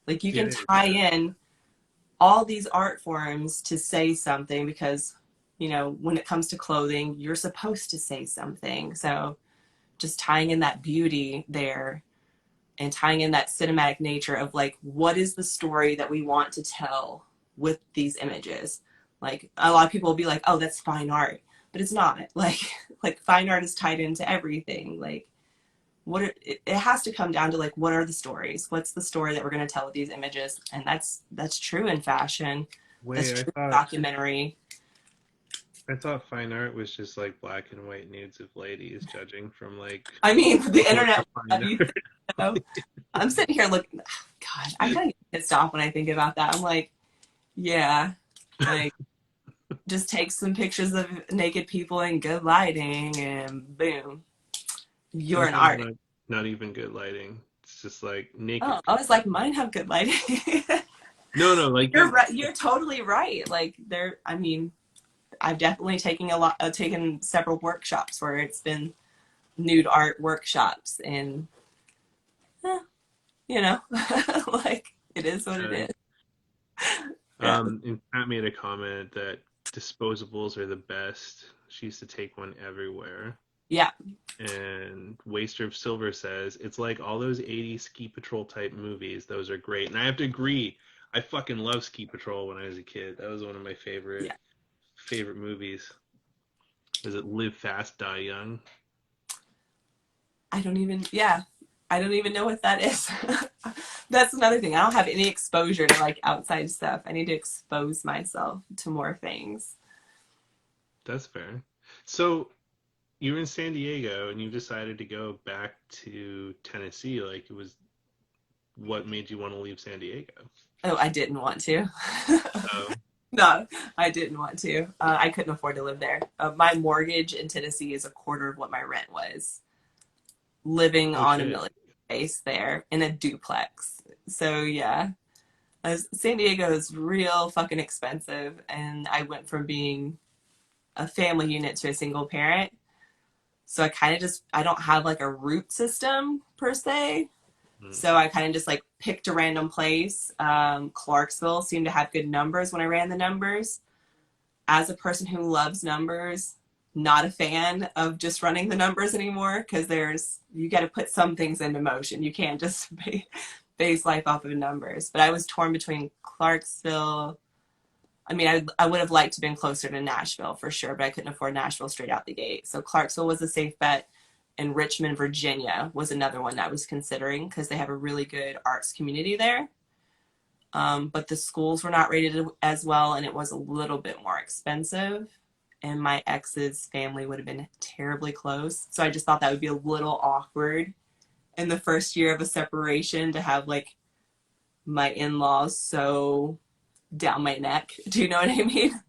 Like, you can tie in all these art forms to say something, because, you know, when it comes to clothing, you're supposed to say something. So just tying in that beauty there and tying in that cinematic nature of like, what is the story that we want to tell with these images? Like, a lot of people will be like, oh, that's fine art, but it's not. Like fine art is tied into everything. Like, it has to come down to like, what are the stories? What's the story that we're going to tell with these images? And that's true in fashion. That's true in documentary. I thought fine art was just like black and white nudes of ladies judging from like. I mean, the internet. I'm sitting here looking. God, I kind of get pissed off when I think about that. I'm like, yeah, like, just take some pictures of naked people in good lighting, and boom, you're an artist. Not even good lighting. It's just like naked. Oh, I was like, mine have good lighting. No, like you're right. You're totally right. Like, I mean, I've definitely taken several workshops where it's been nude art workshops, and you know, like, it is what it is. Yeah. And Pat made a comment that disposables are the best. She used to take one everywhere. Yeah. And Waster of Silver says, it's like all those 80s Ski Patrol type movies. Those are great. And I have to agree. I fucking love Ski Patrol when I was a kid. That was one of my favorite movies. Is it Live Fast, Die Young? I don't even know what that is. That's another thing. I don't have any exposure to like outside stuff. I need to expose myself to more things. That's fair. So you were in San Diego and you decided to go back to Tennessee. Like, it was, what made you want to leave San Diego? Oh, I didn't want to. Oh. No, I didn't want to. I couldn't afford to live there. My mortgage in Tennessee is a quarter of what my rent was, living on a military base there in a duplex. So yeah, San Diego is real fucking expensive, and I went from being a family unit to a single parent. So I don't have like a root system per se. So I kind of just like picked a random place. Clarksville seemed to have good numbers when I ran the numbers. As a person who loves numbers, not a fan of just running the numbers anymore, because you got to put some things into motion. You can't just base life off of numbers. But I was torn between Clarksville. I mean, I would have liked to have been closer to Nashville for sure, but I couldn't afford Nashville straight out the gate. So Clarksville was a safe bet. And Richmond, Virginia was another one that I was considering, because they have a really good arts community there. But the schools were not rated as well, and it was a little bit more expensive. And my ex's family would have been terribly close. So I just thought that would be a little awkward in the first year of a separation to have like my in-laws so down my neck. Do you know what I mean?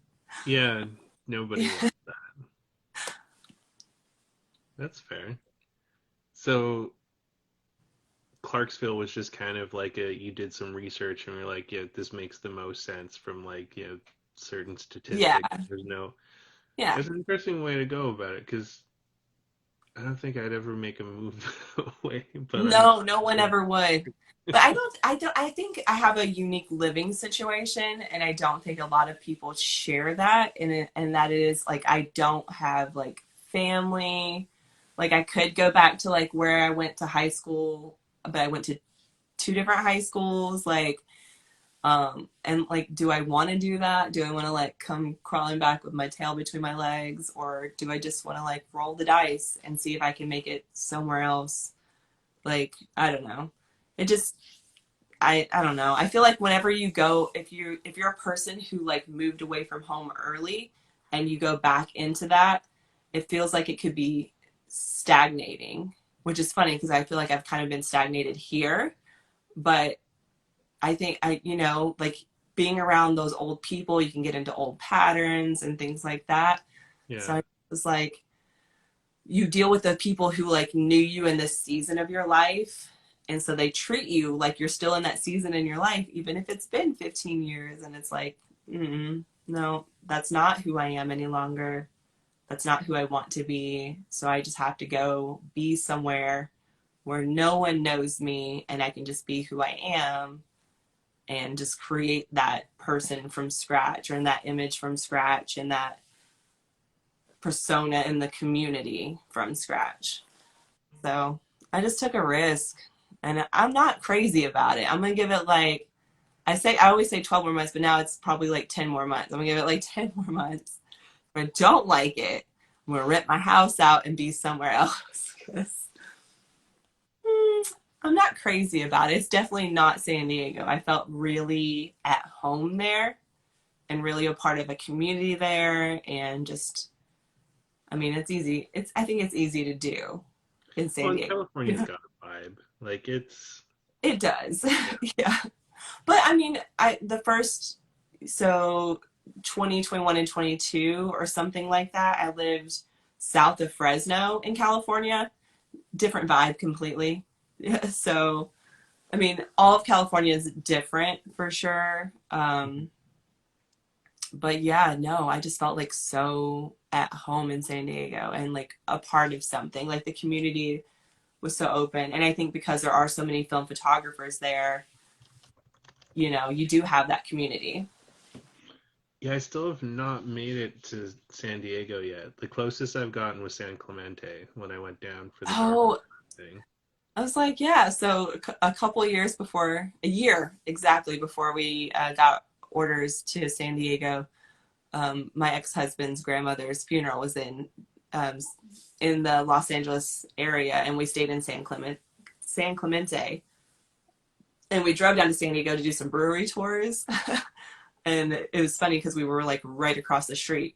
Yeah, nobody wants that. That's fair. So Clarksville was just kind of like you did some research and you're like, yeah, this makes the most sense from like, certain Yeah. statistics. There's no, Yeah. It's an interesting way to go about it because I don't think I'd ever make a move away, but No, no one ever would. But I think I have a unique living situation, and I don't think a lot of people share that. And that is like, I don't have like family. Like, I could go back to like where I went to high school, but I went to two different high schools. Like, and like, do I want to do that? Do I want to like come crawling back with my tail between my legs, or do I just want to like roll the dice and see if I can make it somewhere else? Like, I don't know. It just, I don't know. I feel like whenever you go, if you're a person who like moved away from home early and you go back into that, it feels like it could be stagnating, which is funny because I feel like I've kind of been stagnated here. But I think like being around those old people, you can get into old patterns and things like that. So yeah. I was like, you deal with the people who like knew you in this season of your life, and so they treat you like you're still in that season in your life even if it's been 15 years, and it's like, no, that's not who I am any longer. That's not who I want to be. So I just have to go be somewhere where no one knows me and I can just be who I am and just create that person from scratch, or in that image from scratch, and that persona in the community from scratch. So I just took a risk, and I'm not crazy about it. I'm going to give it like, I always say 12 more months, but now it's probably like 10 more months. I'm going to give it like 10 more months. If I don't like it, I'm going to rent my house out and be somewhere else. Because I'm not crazy about it. It's definitely not San Diego. I felt really at home there and really a part of a community there. And just, I mean, it's easy. I think it's easy to do in Well, San and Diego. California's got a vibe. Like it's, It does. yeah. Yeah. But I mean, the first, so 2021 and 22 or something like that, I lived south of Fresno in California. Different vibe completely. Yeah, so, I mean, all of California is different for sure. But yeah, no, I just felt like so at home in San Diego and like a part of something. Like the community was so open. And I think because there are so many film photographers there, you do have that community. Yeah, I still have not made it to San Diego yet. The closest I've gotten was San Clemente when I went down for the darkroom Oh, thing. I was like, yeah. So a couple of years before, a year exactly before we got orders to San Diego, my ex-husband's grandmother's funeral was um, in the Los Angeles area, and we stayed in San Clemente, and we drove down to San Diego to do some brewery tours. And it was funny because we were like right across the street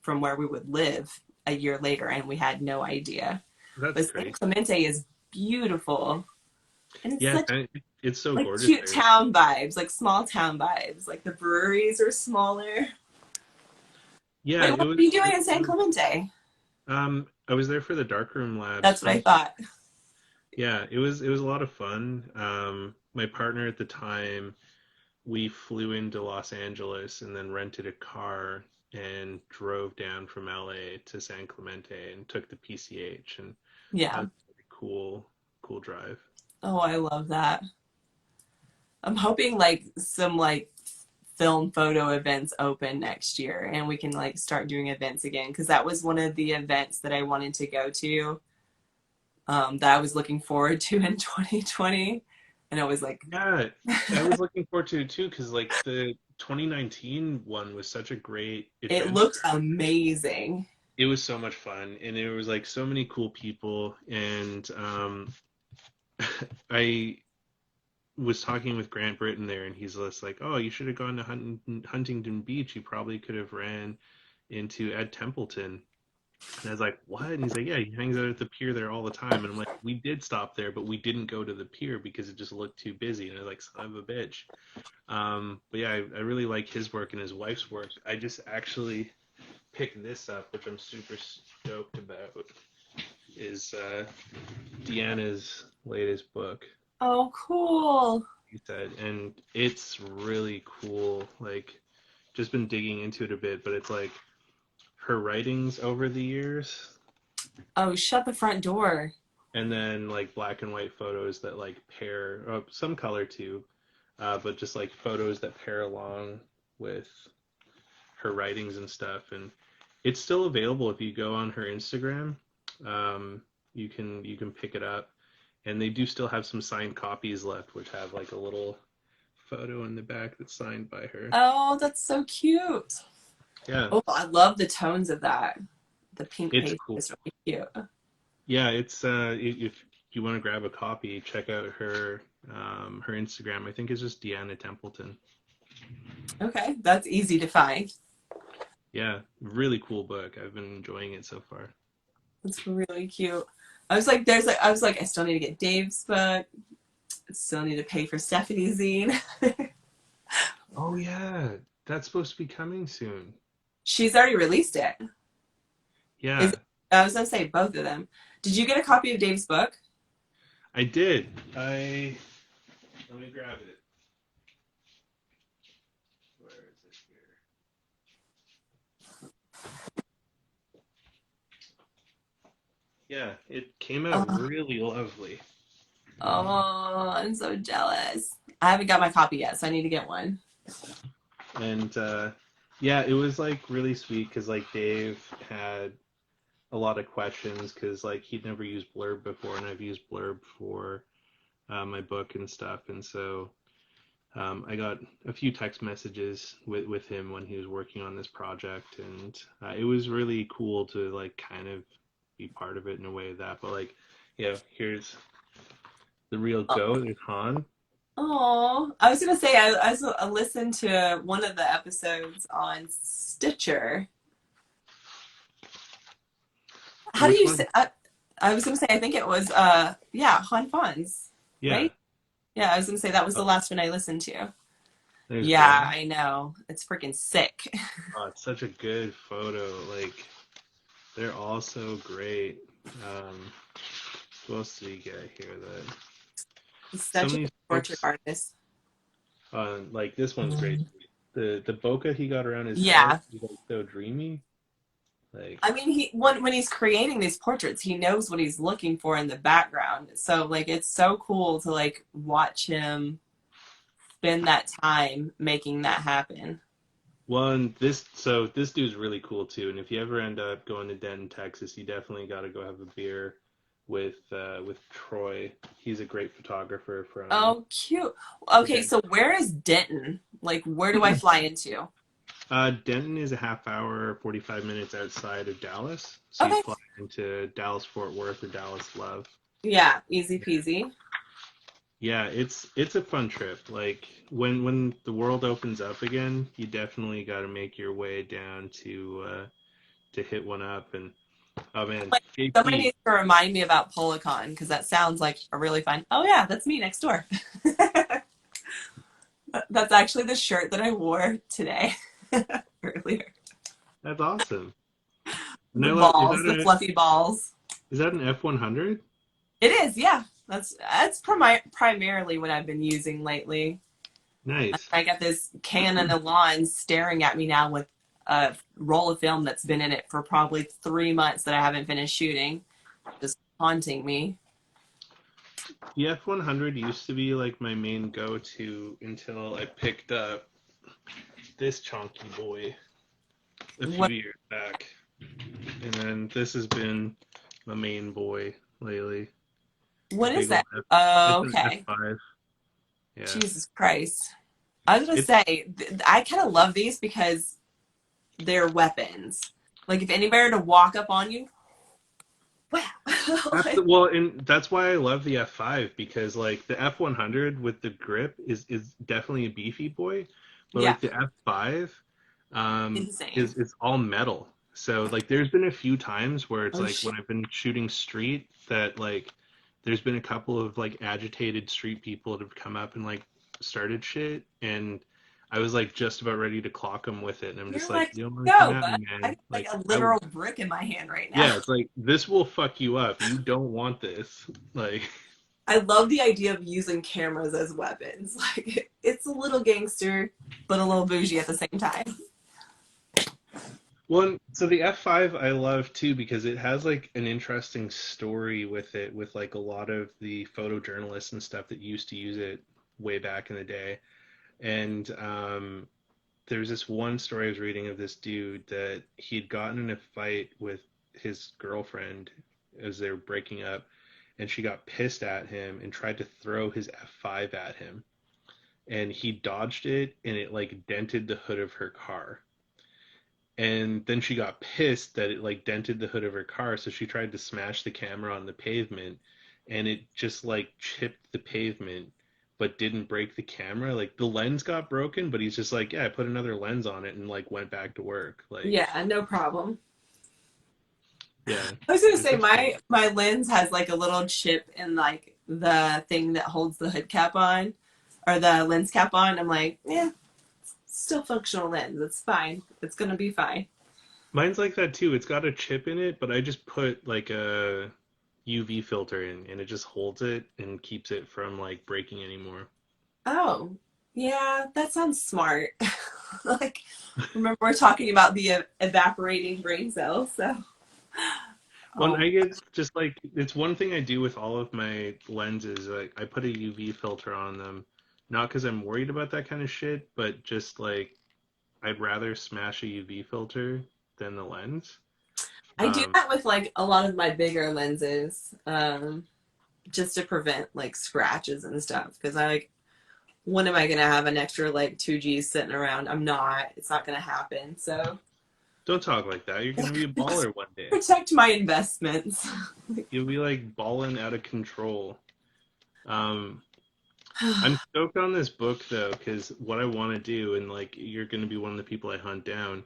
from where we would live a year later, and we had no idea. That's But San crazy. Clemente is beautiful, and it's Yeah, such it's so like gorgeous cute there. town vibes, like small town vibes. Like the breweries are smaller. Yeah, Wait, it what were you was doing it in San was Clemente? I was there for the darkroom labs That's what I from thought. yeah, it was a lot of fun. My partner at the time, we flew into Los Angeles and then rented a car and drove down from LA to San Clemente and took the PCH, and that Yeah. was a pretty cool drive. Oh, I love that. I'm hoping like some like film photo events open next year and we can like start doing events again, because that was one of the events that I wanted to go to, that I was looking forward to in 2020, and I was like, Yeah, I was looking forward to it too because like the 2019 one was such a great it looked adventure. amazing. It was so much fun, and there was like so many cool people, and I was talking with Grant Britton there, and he's just like, "Oh, you should have gone to Huntington Beach. You probably could have ran into Ed Templeton." And I was like, "What?" And he's like, "Yeah, he hangs out at the pier there all the time." And I'm like, "We did stop there, but we didn't go to the pier because it just looked too busy." And I was like, "Son of a bitch." But yeah, I really like his work and his wife's work. I just actually picked this up, which I'm super stoked about. Is Deanna's latest book, Oh, cool. he said, and it's really cool. Like, just been digging into it a bit, but it's like her writings over the years, Oh, shut the front door. and then like black and white photos that like pair, some color too, but just like photos that pair along with her writings and stuff. And it's still available if you go on her Instagram. Um, you can pick it up, and they do still have some signed copies left, which have like a little photo in the back that's signed by her. Oh, that's so cute. Yeah, Oh, I love the tones of that. The pink it's paper cool. is really cute. Yeah, it's if you want to grab a copy, check out her Instagram. I think it's just Deanna Templeton. Okay, that's easy to find. Yeah, really cool book. I've been enjoying it so far. It's really cute. I was like, I still need to get Dave's book. I still need to pay for Stephanie's zine. Oh yeah, that's supposed to be coming soon. She's already released it. Is Yeah, it, I was gonna say both of them. Did you get a copy of Dave's book? I did. Let me grab it. Where is it here? Yeah, it came out Oh, really lovely. oh, I'm so jealous. I haven't got my copy yet, so I need to get one. And yeah, it was like really sweet because like Dave had a lot of questions because like he'd never used Blurb before, and I've used Blurb for my book and stuff, and so I got a few text messages with him when he was working on this project, and it was really cool to like kind of be part of it in a way of that. But like, yeah, here's the real go. There's Han. Oh, I was gonna say I listened to one of the episodes on Stitcher. How do Which you one? say? I was gonna say I think it was yeah, Han Fons, Yeah. right? Yeah, I was gonna say that was the Oh, last one I listened to. there's Yeah, Ben. I know. It's freaking sick. Oh, it's such a good photo. Like they're all so great. Um, what else did he get here? That He's some such of a these good portrait books, artist. like this one's great. The bokeh he got around his head Yeah. is like so dreamy. Like I mean, when he's creating these portraits, he knows what he's looking for in the background. So like it's so cool to like watch him spend that time making that happen. one, this dude's really cool too. And if you ever end up going to Denton, Texas, you definitely got to go have a beer with Troy. He's a great photographer from Oh, cute. Okay, Denton. so where is Denton? Like, where do I fly into? Denton is a half hour, 45 minutes outside of Dallas. So you Okay. fly into Dallas Fort Worth or Dallas Love. Yeah, easy peasy. Yeah, it's a fun trip. Like when the world opens up again, you definitely got to make your way down to hit one up. And oh man, Like, somebody JP, needs to remind me about Policon because that sounds like a really fun. Oh yeah, that's me next door. That's actually the shirt that I wore today earlier. that's awesome. And The I love, balls, the fluffy balls. is that an F100? It is, yeah. That's primarily what I've been using lately. Nice. I got this Canon Elan staring at me now with a roll of film that's been in it for probably 3 months that I haven't finished shooting, just haunting me. The F100 used to be like my main go-to until I picked up this chunky boy a few What years back. And then this has been my main boy lately. The what is big old that? F. Oh, It's an okay. F5. Yeah. Jesus Christ. I was gonna It's say I kind of love these because they're weapons. Like if anybody were to walk up on you, wow. Like, Well, and that's why I love the F5 because like the F100 with the grip is definitely a beefy boy, but yeah, like the F5 insane. is all metal. So like there's been a few times where it's Oh like shit. when I've been shooting street that like there's been a couple of like agitated street people that have come up and like started shit, and I was like just about ready to clock them with it, and I'm You're just like, like, you don't want to come no, at but me, I man. got like Like a I literal brick in my hand right now. yeah, it's like this will fuck you up. You don't want this. Like, I love the idea of using cameras as weapons. Like, it's a little gangster, but a little bougie at the same time. well, so the F5 I love too because it has like an interesting story with it, with like a lot of the photojournalists and stuff that used to use it way back in the day. And there's this one story I was reading of this dude that he'd gotten in a fight with his girlfriend as they were breaking up, and she got pissed at him and tried to throw his F5 at him, and he dodged it, and it like dented the hood of her car. And then she got pissed that it like dented the hood of her car, so she tried to smash the camera on the pavement, and it just like chipped the pavement but didn't break the camera. Like the lens got broken, but he's just like, yeah, I put another lens on it and like went back to work. Like, Yeah, no problem. yeah, I was gonna it's say just cool. my lens has like a little chip in like the thing that holds the hood cap on or the lens cap on. I'm like, yeah, still functional lens. It's fine. It's gonna be fine. Mine's like that too. It's got a chip in it, but I just put like a UV filter in, and it just holds it and keeps it from like breaking anymore. Oh, yeah, that sounds smart. Like, remember we're talking about the evaporating brain cells, so Well, oh, I get just like it's one thing I do with all of my lenses. Like I put a UV filter on them, not because I'm worried about that kind of shit, but just like I'd rather smash a UV filter than the lens. I do Um, that with like a lot of my bigger lenses, just to prevent like scratches and stuff. Because I like, when am I gonna have an extra like 2Gs sitting around? I'm not. It's not gonna happen. So don't talk like that. You're gonna be a just baller one day. protect my investments. You'll be like balling out of control. Um, I'm stoked on this book though, because what I want to do, and like you're gonna be one of the people I hunt down,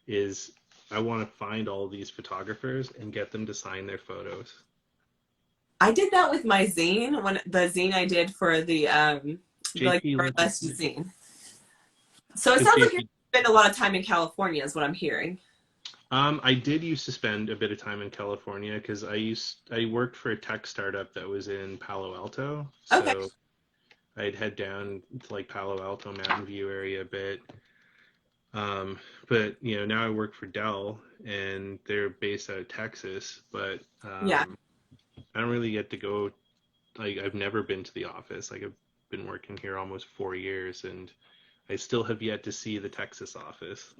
is I want to find all these photographers and get them to sign their photos. I did that with my zine when the zine I did for the like JP lives burlesque zine. So it because sounds like you JP. spend a lot of time in California, is what I'm hearing. I did used to spend a bit of time in California because I worked for a tech startup that was in Palo Alto, Okay. so I'd head down to like Palo Alto, Mountain View area a bit. But now I work for Dell and they're based out of Texas, but Yeah. I don't really get to go. Like I've never been to the office. Like I've been working here almost 4 years, and I still have yet to see the Texas office.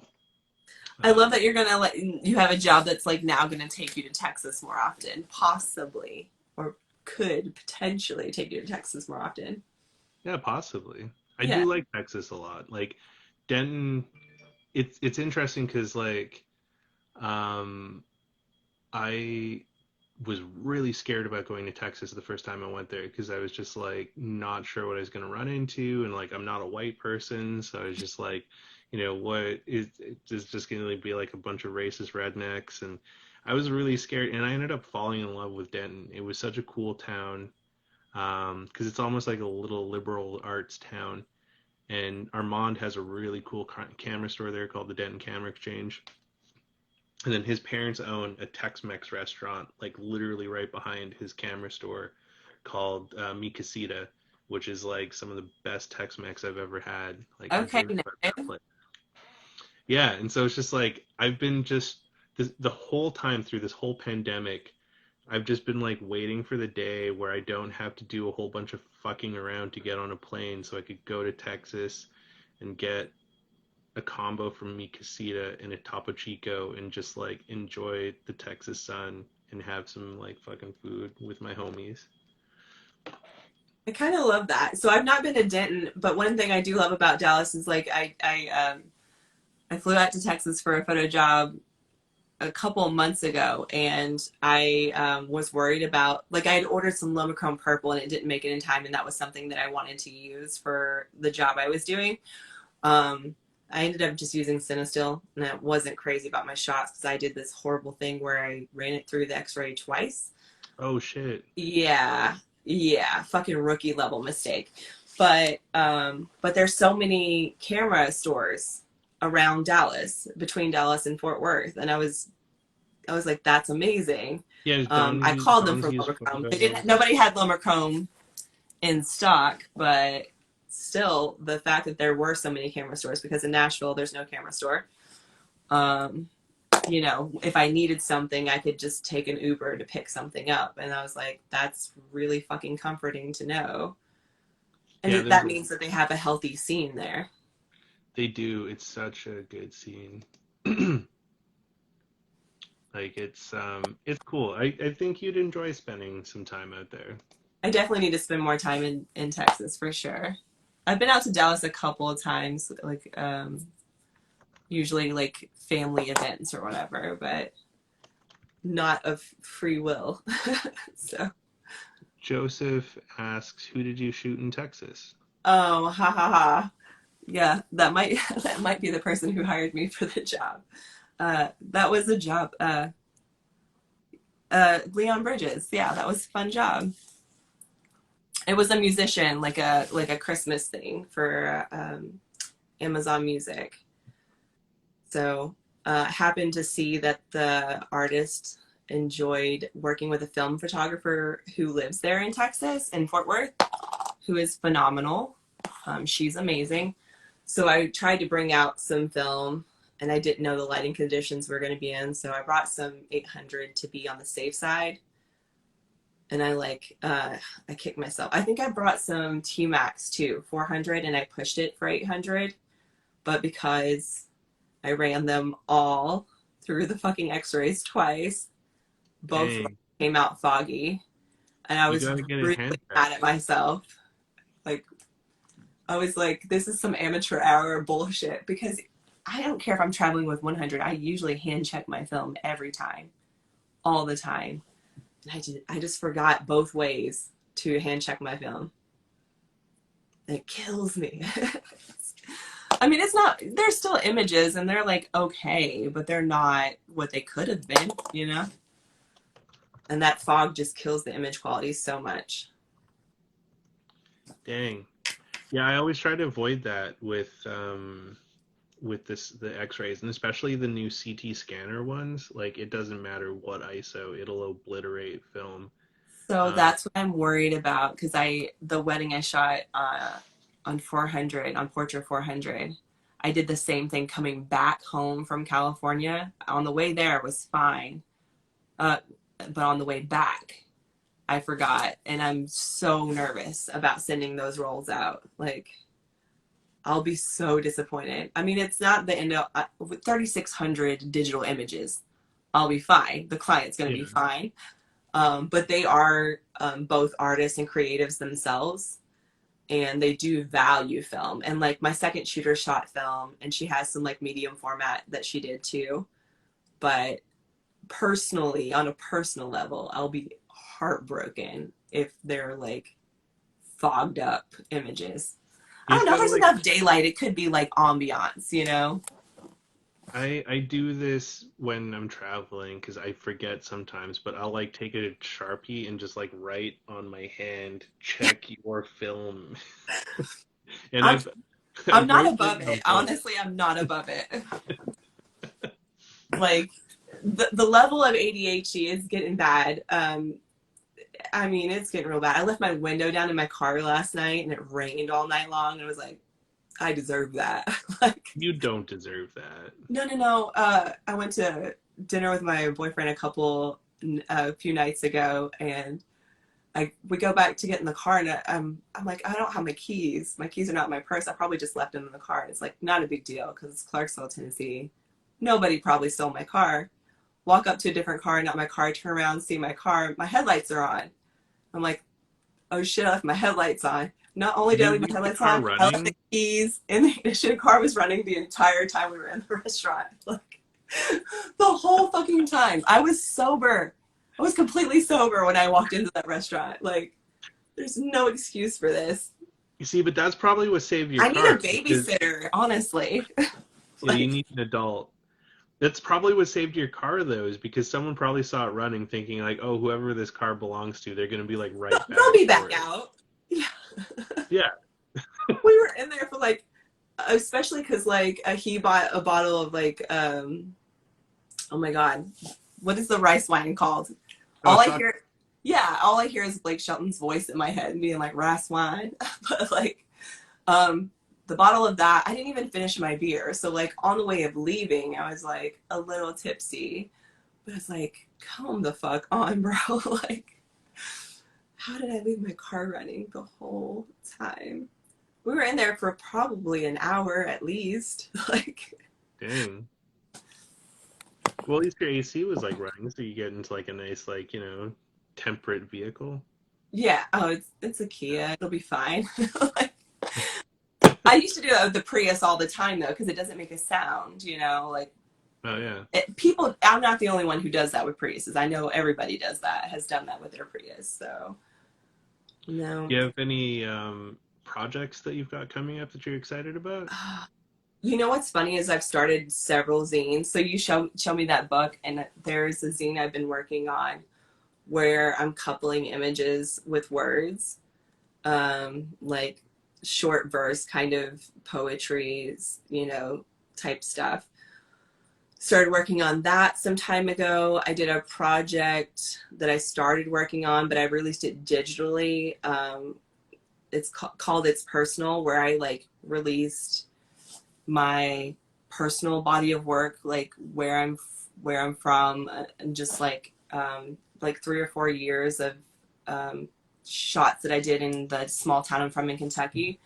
I love Um, that you're gonna let you have a job that's like now gonna take you to Texas more often, possibly, or could potentially take you to Texas more often. yeah, possibly. I Yeah. do like Texas a lot. Like Denton, it's interesting because like um, I was really scared about going to Texas the first time I went there because I was just like not sure what I was going to run into, and like I'm not a white person, so I was just like, what is just going to be like a bunch of racist rednecks, and I was really scared, and I ended up falling in love with Denton. It was such a cool town because it's almost like a little liberal arts town, and Armand has a really cool camera store there called the Denton Camera Exchange. And then his parents own a Tex-Mex restaurant, like literally right behind his camera store, called Mi Casita, which is like some of the best Tex-Mex I've ever had. Like I Okay, dream about that noted. place. Yeah, and so it's just like I've been just the whole time through this whole pandemic, I've just been like waiting for the day where I don't have to do a whole bunch of fucking around to get on a plane, so I could go to Texas and get a combo from Mi Casita and a Topo Chico and just like enjoy the Texas sun and have some like fucking food with my homies. I kind of love that. So I've not been to Denton, but one thing I do love about Dallas is like I flew out to Texas for a photo job a couple of months ago, and I was worried about, like, I had ordered some Lomochrome purple and it didn't make it in time, and that was something that I wanted to use for the job I was doing. I ended up just using Cinestill, and I wasn't crazy about my shots because I did this horrible thing where I ran it through the X-ray twice. Oh shit. Yeah, yeah, fucking rookie level mistake. But there's so many camera stores around Dallas, between Dallas and Fort Worth, and I was like, that's amazing. Yeah, I called them Dawn's for use Lomochrome. photo. Nobody had Lomochrome in stock, but still, the fact that there were so many camera stores, because in Nashville there's no camera store. Um, if I needed something, I could just take an Uber to pick something up, and I was like, that's really fucking comforting to know, and Yeah, that means that they have a healthy scene there. they do. It's such a good scene. Like it's cool. I think you'd enjoy spending some time out there. I definitely need to spend more time in Texas for sure. I've been out to Dallas a couple of times, like usually like family events or whatever, but not of free will. So, Joseph asks, "Who did you shoot in Texas?" oh, ha ha ha. Yeah, that might that might be the person who hired me for the job. That was a job. Leon Bridges. Yeah, that was a fun job. It was a musician, like a Christmas thing for Amazon Music. So happened to see that the artist enjoyed working with a film photographer who lives there in Texas, in Fort Worth, who is phenomenal. She's amazing. So I tried to bring out some film, and I didn't know the lighting conditions we're going to be in. So I brought some 800 to be on the safe side. And I kicked myself. I think I brought some T-Max too, 400, and I pushed it for 800. But because I ran them all through the fucking x-rays twice, both Dang, came out foggy. And I you was gotta get a really hand mad check. at myself. Like, I was like, this is some amateur hour bullshit, because I don't care if I'm traveling with 100. I usually hand check my film every time, all the time. And I just forgot both ways to hand check my film. It kills me. I mean, it's not, they're still images and they're like okay, but they're not what they could have been, you know? And that fog just kills the image quality so much. Dang. Yeah, I always try to avoid that with the X-rays, and especially the new CT scanner ones. Like it doesn't matter what ISO, it'll obliterate film. So Um, that's what I'm worried about, because the wedding I shot on 400, on Portrait 400, I did the same thing coming back home from California. On the way there it was fine, uh, but on the way back I forgot, and I'm so nervous about sending those rolls out. Like, I'll be so disappointed. I mean, it's not the end of with 3,600 digital images. I'll be fine. The client's going to be yeah, fine. But they are both artists and creatives themselves, and they do value film. And like my second shooter shot film, and she has some like medium format that she did too. But personally, on a personal level, I'll be heartbroken if they're like fogged up images. I you don't just know. gotta There's like enough daylight. It could be like ambiance, you know? I do this when I'm traveling because I forget sometimes, but I'll like take a Sharpie and just like write on my hand, check your film. And I'm I'm I've not wrote above it it. on both. Honestly, I'm not above it. Like, the level of ADHD is getting bad. I mean, it's getting real bad. I left my window down in my car last night and it rained all night long, and I was like, I deserve that. Like, You don't deserve that. no, no, no. I went to dinner with my boyfriend a few nights ago, and we go back to get in the car, and I'm like, I don't have my keys. My keys are not in my purse. I probably just left them in the car. And it's like, not a big deal because it's Clarksville, Tennessee. Nobody probably stole my car. Walk up to a different car, not my car, turn around, see my car. My headlights are on. I'm like, oh shit, I left my headlights on. Not only Did did I you leave my leave the headlights car on, I left the running? keys in the ignition. Car was running the entire time we were in the restaurant. Like, The whole fucking time. I was sober. I was completely sober when I walked into that restaurant. Like, there's no excuse for this. You see, but that's probably what saved your I need a car because babysitter, honestly. you Like, need an adult. That's probably what saved your car though, is because someone probably saw it running, thinking like, "Oh, whoever this car belongs to, they're gonna be like right they'll back be back for it." out. Yeah. Yeah. We were in there for like, especially because like he bought a bottle of like, oh my God, what is the rice wine called? Oh, All I shot. hear, yeah, all I hear is Blake Shelton's voice in my head and being like rice wine. But like, um, the bottle of that, I didn't even finish my beer. So like on the way of leaving, I was like a little tipsy, but I was like, come the fuck on, bro. Like, how did I leave my car running the whole time? We were in there for probably an hour at least. Like, Dang. Well, at least your AC was like running, so you get into like a nice like temperate vehicle. yeah, oh, it's a Kia. It'll be fine. Like, I used to do that with the Prius all the time though, because it doesn't make a sound. Like Oh yeah. people. I'm not the only one who does that with Priuses. I know everybody does that. Has done that with their Prius. So no. Do you have any projects that you've got coming up that you're excited about? You know what's funny is I've started several zines. So you show me that book, and there's a zine I've been working on where I'm coupling images with words, like short verse kind of poetry, type stuff. Started working on that some time ago. I did a project that I started working on, but I released it digitally. It's called It's Personal, where I like released my personal body of work, like where I'm from, and just like 3 or 4 years of um, shots that I did in the small town I'm from in Kentucky.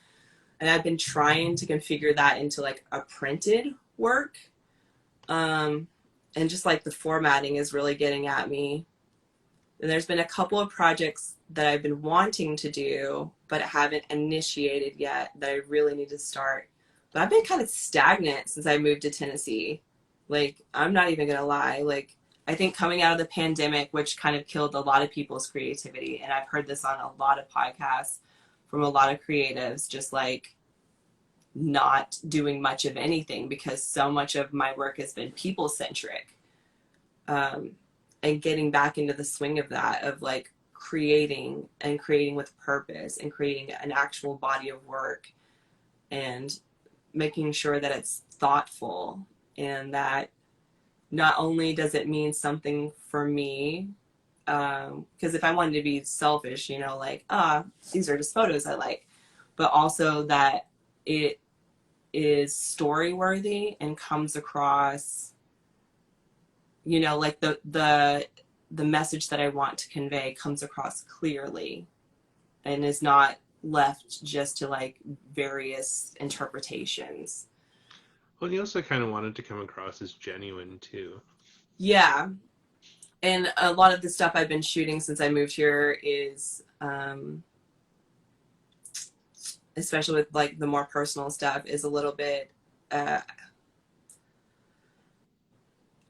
And I've been trying to configure that into like a printed work. And just like the formatting is really getting at me. And there's been a couple of projects that I've been wanting to do, but haven't initiated yet that I really need to start. But I've been kind of stagnant since I moved to Tennessee. Like, I'm not even going to lie. Like, I think coming out of the pandemic, which kind of killed a lot of people's creativity, and I've heard this on a lot of podcasts from a lot of creatives, just like not doing much of anything because so much of my work has been people centric. Um, and getting back into the swing of that, of like creating with purpose and creating an actual body of work and making sure that it's thoughtful and that not only does it mean something for me, because if I wanted to be selfish, like, these are just photos I like, but also that it is story worthy and comes across, like the message that I want to convey comes across clearly and is not left just to like various interpretations. Well, you also kind of wanted to come across as genuine too. Yeah. And a lot of the stuff I've been shooting since I moved here is, especially with like the more personal stuff, is a little bit, I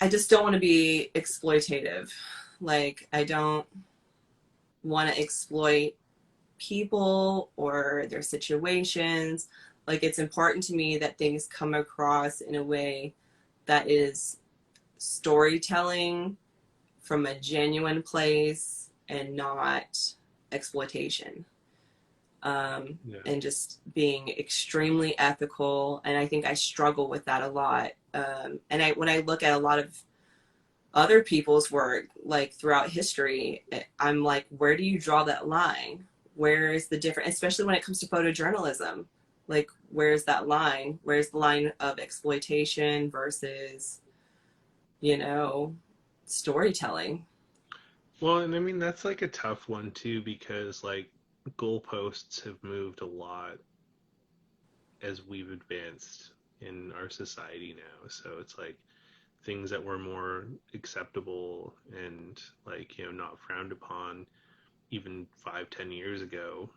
just don't want to be exploitative. Like, I don't want to exploit people or their situations. Like, it's important to me that things come across in a way that is storytelling from a genuine place and not exploitation. Yeah. And just being extremely ethical. And I think I struggle with that a lot. And when I look at a lot of other people's work, like throughout history, I'm like, where do you draw that line? Where is the difference, especially when it comes to photojournalism? Like, where's that line? Where's the line of exploitation versus, you know, storytelling? Well, and I mean that's like a tough one too because like goalposts have moved a lot as we've advanced in our society now. So it's like things that were more acceptable and like not frowned upon even 5, 10 years ago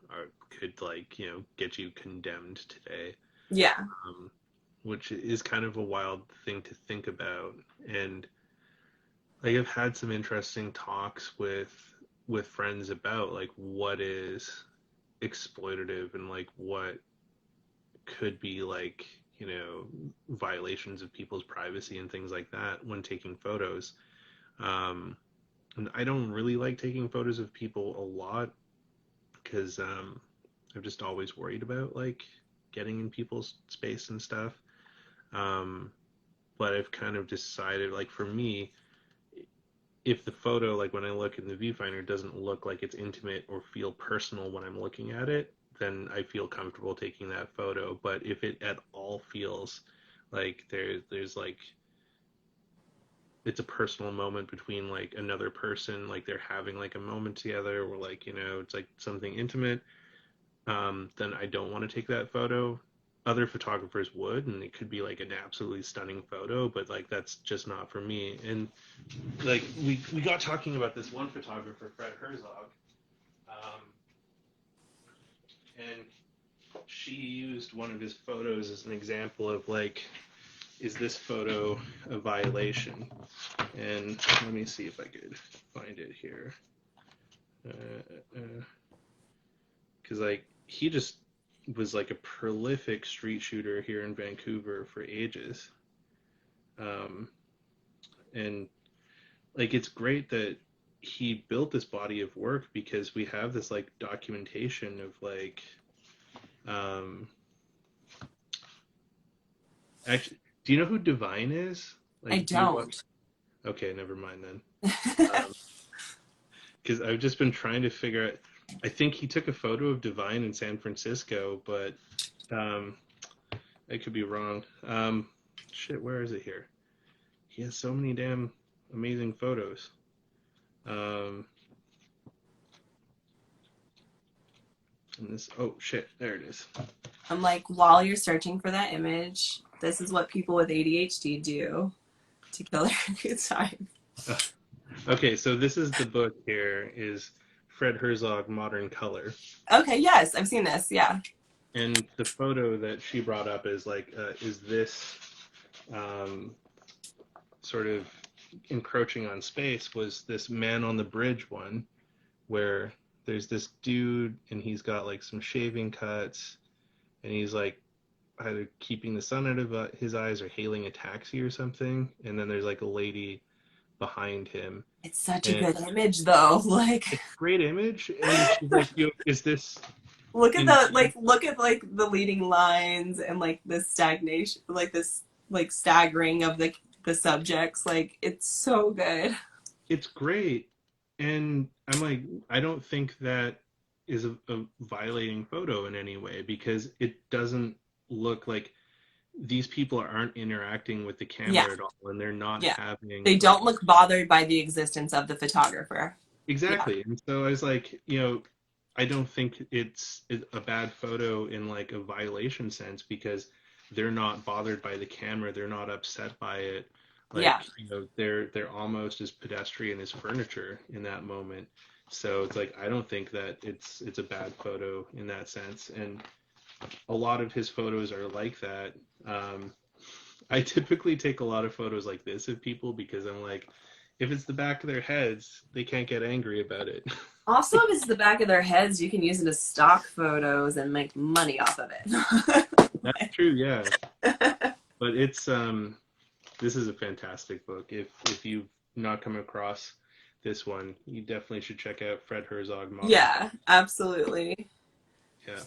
could like get you condemned today. Yeah. Um, which is kind of a wild thing to think about. And like I've had some interesting talks with friends about like what is exploitative and like what could be like, you know, violations of people's privacy and things like that when taking photos. Um, and I don't really like taking photos of people a lot because I'm just always worried about like getting in people's space and stuff. Um, but I've kind of decided, like for me, if the photo, like when I look in the viewfinder, doesn't look like it's intimate or feel personal when I'm looking at it, then I feel comfortable taking that photo. But if it at all feels like there's like it's a personal moment between like another person, like they're having like a moment together, or like, you know, it's like something intimate, then I don't want to take that photo. Other photographers would, and it could be like an absolutely stunning photo, but like that's just not for me. And like we got talking about this one photographer, Fred Herzog, um, and she used one of his photos as an example of like, is this photo a violation? And let me see if I could find it here, because like he just was like a prolific street shooter here in Vancouver for ages, um, and like it's great that he built this body of work because we have this like documentation of like um actually, do you know who Divine is? I Like, do you watch? don't. Okay, never mind then. Because I've just been trying to figure out. I think he took a photo of Divine in San Francisco, but um, I could be wrong. Shit, where is it here? He has so many damn amazing photos. Um, and this, oh shit, there it is. I'm like, while you're searching for that image, this is what people with ADHD do to kill their good time. Okay, so this is the book here, is Fred Herzog, Modern Color. Okay, yes, I've seen this. Yeah. And the photo that she brought up is like, is this um, sort of encroaching on space, was this Man on the Bridge one, where there's this dude and he's got like some shaving cuts and he's like either keeping the sun out of his eyes or hailing a taxi or something. And then there's like a lady behind him. It's such a And good image though. Like it's a great image. And she's like, yo, is this look at in the look at like the leading lines and like this stagnation, like this like staggering of the subjects. Like it's so good. it's great. And I'm like, I don't think that is a violating photo in any way because it doesn't look like these people aren't interacting with the Yeah, camera at all and they're not yeah. having They like don't look bothered by the existence of the photographer. Yeah, exactly. And so I was like, you know, I don't think it's a bad photo in like a violation sense because they're not bothered by the camera, they're not upset by it. yeah. Like, you know, they're almost as pedestrian as furniture in that moment. So it's like I don't think that it's a bad photo in that sense. And a lot of his photos are like that. Um, I typically take a lot of photos like this of people because I'm like, if it's the back of their heads, they can't get angry about it. Also, if it's the back of their heads, you can use it as stock photos and make money off of it. That's true, yeah. But it's this is a fantastic book. If you've not come across this one, you definitely should check out Fred Herzog Modern. Yeah, absolutely. Yeah,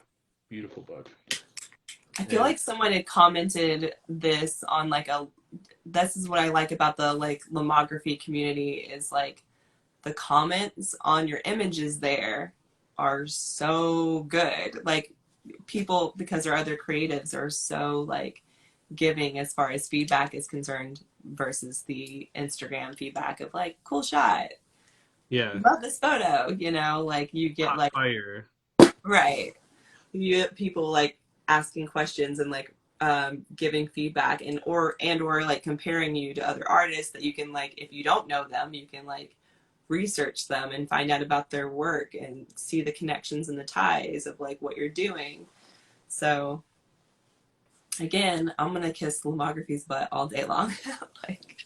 beautiful book. I feel And like someone had commented this on like a this is what I like about the like Lomography community is like the comments on your images there are so good. Like people because there are other creatives are so like giving as far as feedback is concerned versus the Instagram feedback of like cool shot. yeah, Love this photo, you know, like you get hot like fire. right. You get people like asking questions and like giving feedback and or like comparing you to other artists that you can like if you don't know them you can like research them and find out about their work and see the connections and the ties of like what you're doing. So Again, I'm gonna kiss Lomography's butt all day long. Like,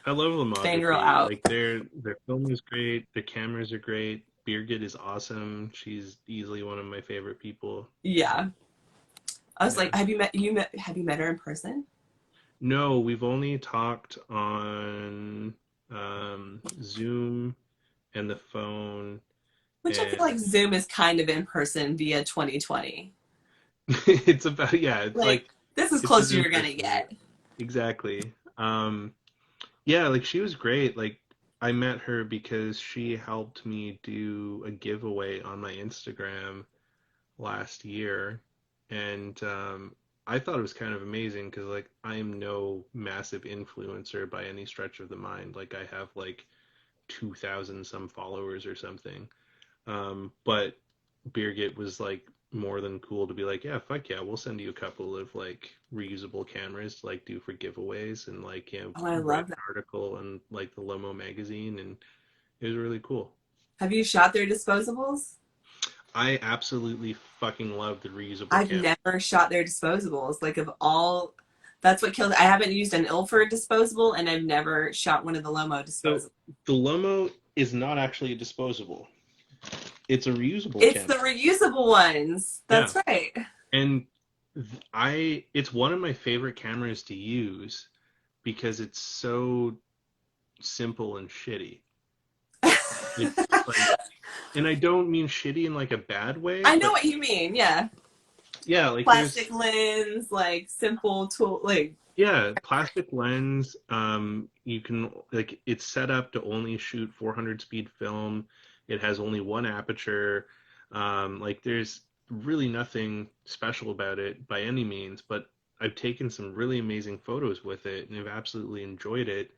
I love fangirl Lomography. out. Like their film is great, their cameras are great. Birgit is awesome. She's easily one of my favorite people. Yeah. I was Yeah. like, have you met her in person? No, we've only talked on Zoom and the phone, Which I feel and like Zoom is kind of in person via 2020. it's about yeah, it's Like, like this is it's close as to in you're gonna person. get. Exactly. Yeah, like she was great. Like I met her because she helped me do a giveaway on my Instagram last year, and I thought it was kind of amazing because like I am no massive influencer by any stretch of the mind. Like I have like 2,000 some followers or something. But Birgit was like more than cool to be like, yeah, fuck yeah, we'll send you a couple of like reusable cameras to like do for giveaways and like, Oh, I read love an that. article in like the Lomo magazine and it was really cool. Have you shot their disposables? I absolutely fucking love the reusable I've cam. never shot their disposables. Like, of all, that's what kills. I haven't used an Ilford disposable, and I've never shot one of the Lomo So disposables. the Lomo is not actually a disposable. It's a reusable It's the camera. reusable ones. Yeah. That's right. And it's one of my favorite cameras to use because it's so simple and shitty. It's like, and I don't mean shitty in like a bad way, I know but what you mean. Yeah. yeah, like Plastic there's lens, like simple tool, like, yeah, plastic lens. You can like it's set up to only shoot 400 speed film. It has only one aperture. Like there's really nothing special about it by any means, but I've taken some really amazing photos with it and I've absolutely enjoyed it.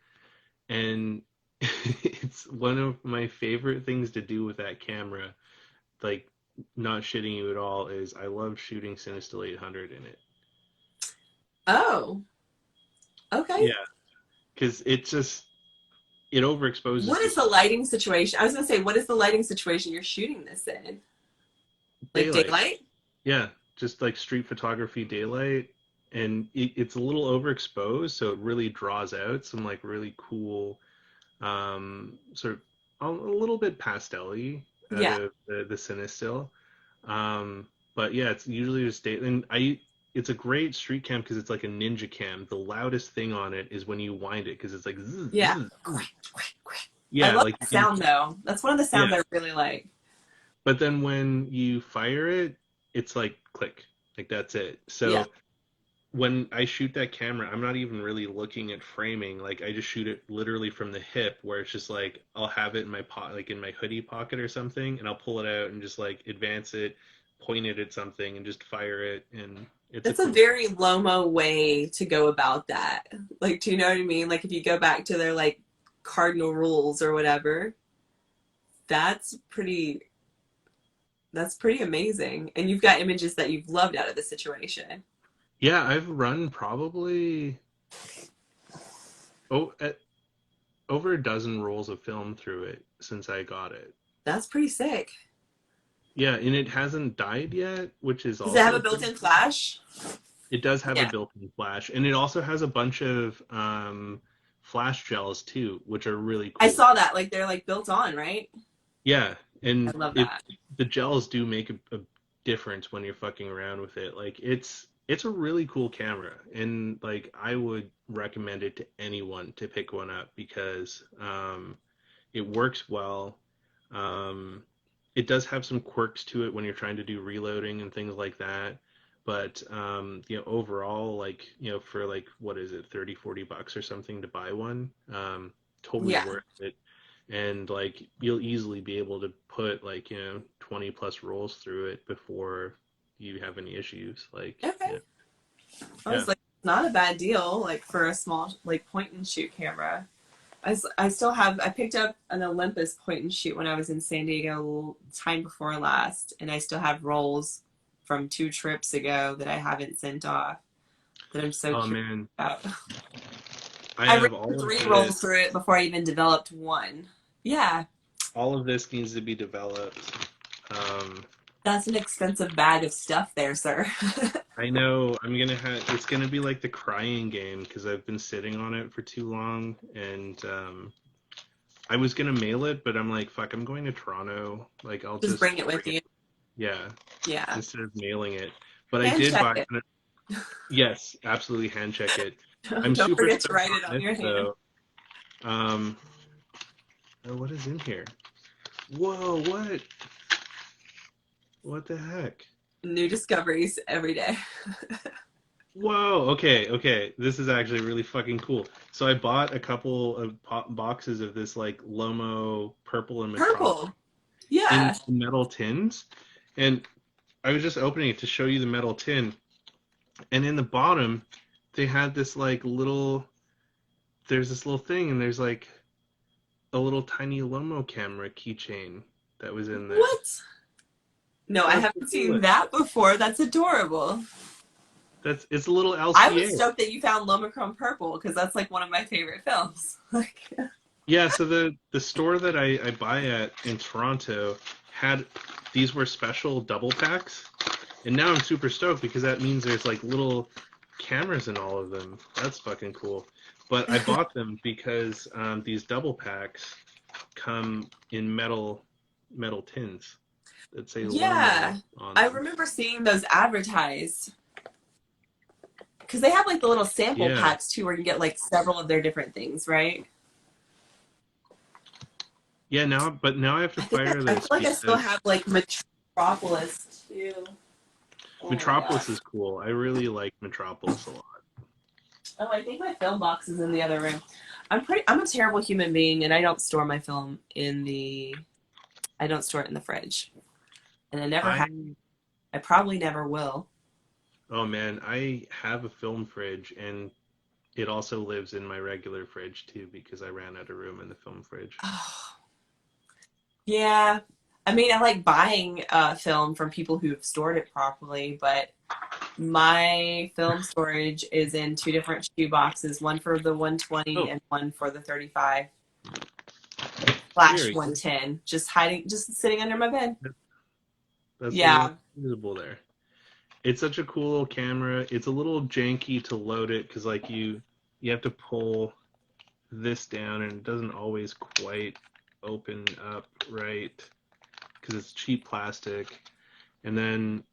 And it's one of my favorite things to do with that camera, like not shitting you at all, is I love shooting Cinestill 800 in it. oh, okay. Yeah, because it overexposes What to is the lighting situation? I was gonna say, what is the lighting situation you're shooting this in? Like daylight. daylight? Yeah, just like street photography daylight, and it's a little overexposed, so it really draws out some like really cool, sort of a little bit pastel-y out Yeah. of the Cinestill. But yeah, it's usually just day, and it's a great street cam because it's like a ninja cam. The loudest thing on it is when you wind it because it's like zzz, Yeah. zzz, zzz. I Yeah, love like that sound though. That's one of the yeah. sounds I really like. But then when you fire it, it's like click, like that's it. Yeah. So when I shoot that camera, I'm not even really looking at framing. Like I just shoot it literally from the hip, where it's just like I'll have it in my like in my hoodie pocket or something, and I'll pull it out and just like advance it, point it at something, and just fire it. And it's a It's a cool. very Lomo way to go about that. Like, do you know what I mean? Like, if you go back to their like cardinal rules or whatever, that's pretty that's pretty amazing. And you've got images that you've loved out of the situation. Yeah, I've run probably oh at, over a dozen rolls of film through it since I got it. That's pretty sick. Yeah, and it hasn't died yet, which is Does it have also a pretty built-in cool. flash? It does have a Yeah. built-in flash, and it also has a bunch of flash gels too, which are really I cool. saw that. Like, they're like built on, right? Yeah, I and love it that. the gels do make a difference when you're fucking around with it. Like it's a really cool camera, and like I would recommend it to anyone to pick one up because it works well. Um, it does have some quirks to it when you're trying to do reloading and things like that. But overall, like, for like what is it, 30, $40 or something to buy one, totally Yeah. worth it. And like you'll easily be able to put like, 20 plus rolls through it before you have any issues. Like, Okay. I yeah. was like, not a bad deal, like for a small like point and shoot camera. I still have, I picked up an Olympus point and shoot when I was in San Diego time before last, and I still have rolls from 2 trips ago that I haven't sent off that I'm so Oh curious man, about. I I have ran all of 3 rolls this. through it before I even developed one. Yeah, All of this needs to be developed. that's an expensive bag of stuff there, sir. I know I'm gonna have. It's gonna be like the crying game because I've been sitting on it for too long, and I was gonna mail it, but I'm like, fuck, I'm going to Toronto. Like, I'll Just just bring it bring with it. you. Yeah, Yeah. instead of mailing it. But I Hand did check buy. it. Yes, absolutely hand check it. I'm Don't super forget to stoked write it on on this your hand. though. Um, oh, what is in here? Whoa, what? What the heck? New discoveries every day. Whoa, okay, okay. This is actually really fucking cool. So I bought a couple of boxes of this like Lomo purple and metropolis Purple. in Yeah. metal tins, and I was just opening it to show you the metal tin, and in the bottom they had this like little there's this little thing, and there's like a little tiny Lomo camera keychain that was in there. What? No, I That's the haven't seen coolest. that before. That's adorable. It's a little I was LCA. stoked that you found Lomochrome Purple because that's like one of my favorite films. Like, Yeah, so the store that I buy at in Toronto had these were special double packs, and now I'm super stoked because that means there's like little cameras in all of them. That's fucking cool. But I bought them because these double packs come in metal tins that say Lomo yeah, on I them. remember seeing those advertised because they have like the little sample Yeah, packs too, where you get like several of their different things, right? yeah. Now I have to fire I feel this like I still because have like Metropolis too. Oh my Metropolis gosh. is cool. I really like Metropolis a lot. Oh, I think my film box is in the other room. I'm a terrible human being and I don't store my film in the I don't store it in the fridge. And I never have. I I probably never will. Oh man, I have a film fridge and it also lives in my regular fridge too because I ran out of room in the film fridge. Oh, yeah. I mean, I like buying film from people who've stored it properly, but my film storage is in two different shoe boxes, one for the 120 Oh, and one for the 35 slash very cool. 110, just hiding, just sitting under my bed. That's a little Yeah. visible there. It's such a cool little camera. It's a little janky to load it because like you have to pull this down and it doesn't always quite open up right because it's cheap plastic. And then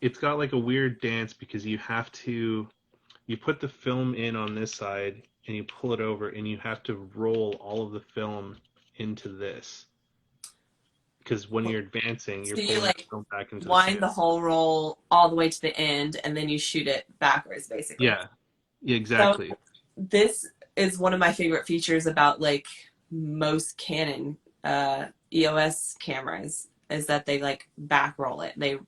it's got like a weird dance because you put the film in on this side and you pull it over and you have to roll all of the film into this because when you're advancing you're So you pulling the like film back into the wind pan. the whole roll all the way to the end and then you shoot it backwards, basically. Yeah, yeah, So exactly. this is one of my favorite features about like most Canon EOS cameras is that they like back roll it. They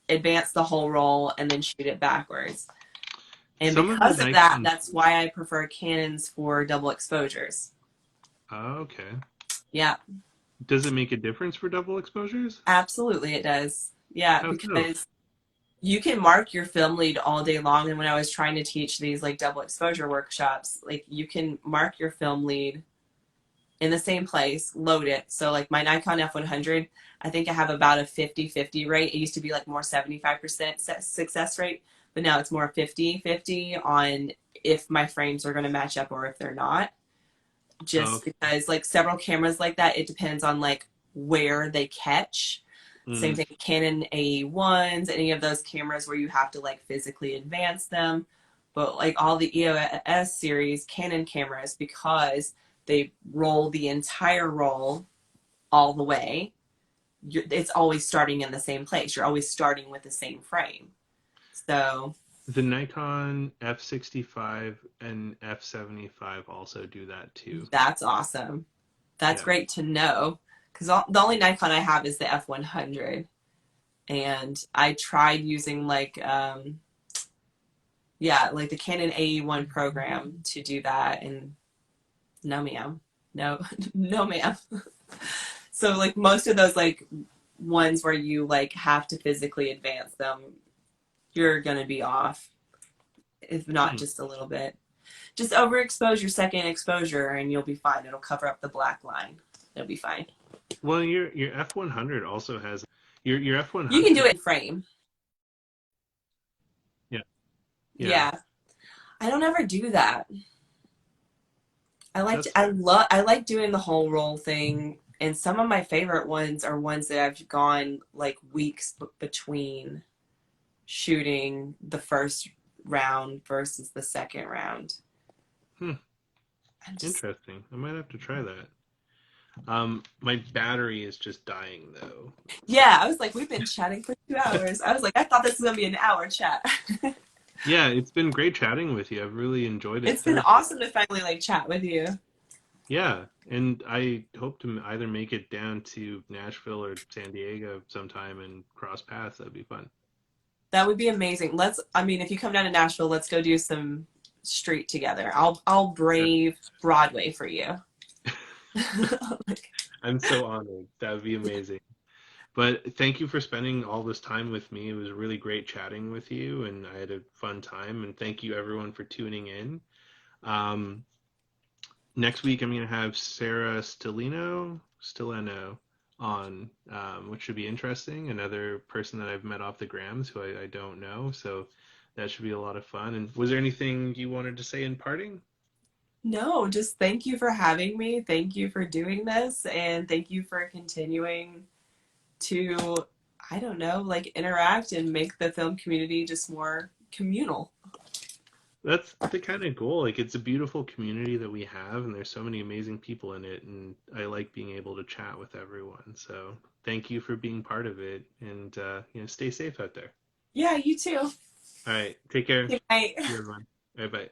advance the whole roll and then shoot it backwards. And Some of the because of that, Nikons. that's why I prefer Canons for double exposures. Oh, okay. Yeah, Does it make a difference for double exposures? absolutely it does. Yeah, How so? because you can mark your film lead all day long. And when I was trying to teach these like double exposure workshops, like you can mark your film lead in the same place, load it. So like my Nikon F100, I think I have about a 50-50 rate. It used to be like more 75% success rate, but now it's more 50-50 on if my frames are going to match up or if they're not. Oh, Just okay. because like several cameras like that, it depends on like where they catch. Same Mm. thing, Canon A1s, any of those cameras where you have to like physically advance them. But like all the EOS series Canon cameras, because they roll the entire roll all the way, it's always starting in the same place. You're always starting with the same frame. So The Nikon F65 and F75 also do that too. that's awesome. That's Yeah. great to know because the only Nikon I have is the F100. And I tried using like yeah, like the Canon AE1 program to do that, and no, ma'am, no, no, ma'am. So like most of those like ones where you like have to physically advance them, you're gonna be off, if not Hmm. just a little bit. Just overexpose your second exposure, and you'll be fine. It'll cover up the black line. It'll be fine. Well, your F100 also has your You can do F100. it in frame. Yeah, Yeah. I don't ever do that. that's fair. I like doing the whole roll thing, and some of my favorite ones are ones that I've gone like weeks between shooting the first round versus the second round. Hmm, I'm just interesting. I might have to try that. My battery is just dying though, so yeah, I was like, we've been chatting for 2 hours. I was like, I thought this was gonna be an hour chat. yeah, it's been great chatting with you. I've really enjoyed it It's been thoroughly. awesome to finally like chat with you. Yeah, and I hope to either make it down to Nashville or San Diego sometime and cross paths. That'd be fun. That would be amazing. I mean, if you come down to Nashville, let's go do some street together. I'll brave Broadway for you. I'm so honored. That would be amazing. But thank you for spending all this time with me. It was really great chatting with you, and I had a fun time. And thank you everyone for tuning in. Um, Next week, I'm going to have Sarah Stileno on, which should be interesting. Another person that I've met off the grams who I don't know. So that should be a lot of fun. And was there anything you wanted to say in parting? No, just thank you for having me. Thank you for doing this. And thank you for continuing to, I don't know, like interact and make the film community just more communal. That's the kind of goal. Like, it's a beautiful community that we have, and there's so many amazing people in it. And I like being able to chat with everyone. So thank you for being part of it. And, stay safe out there. Yeah, you too. All right. Take care. Good night. See you, everyone. Bye bye.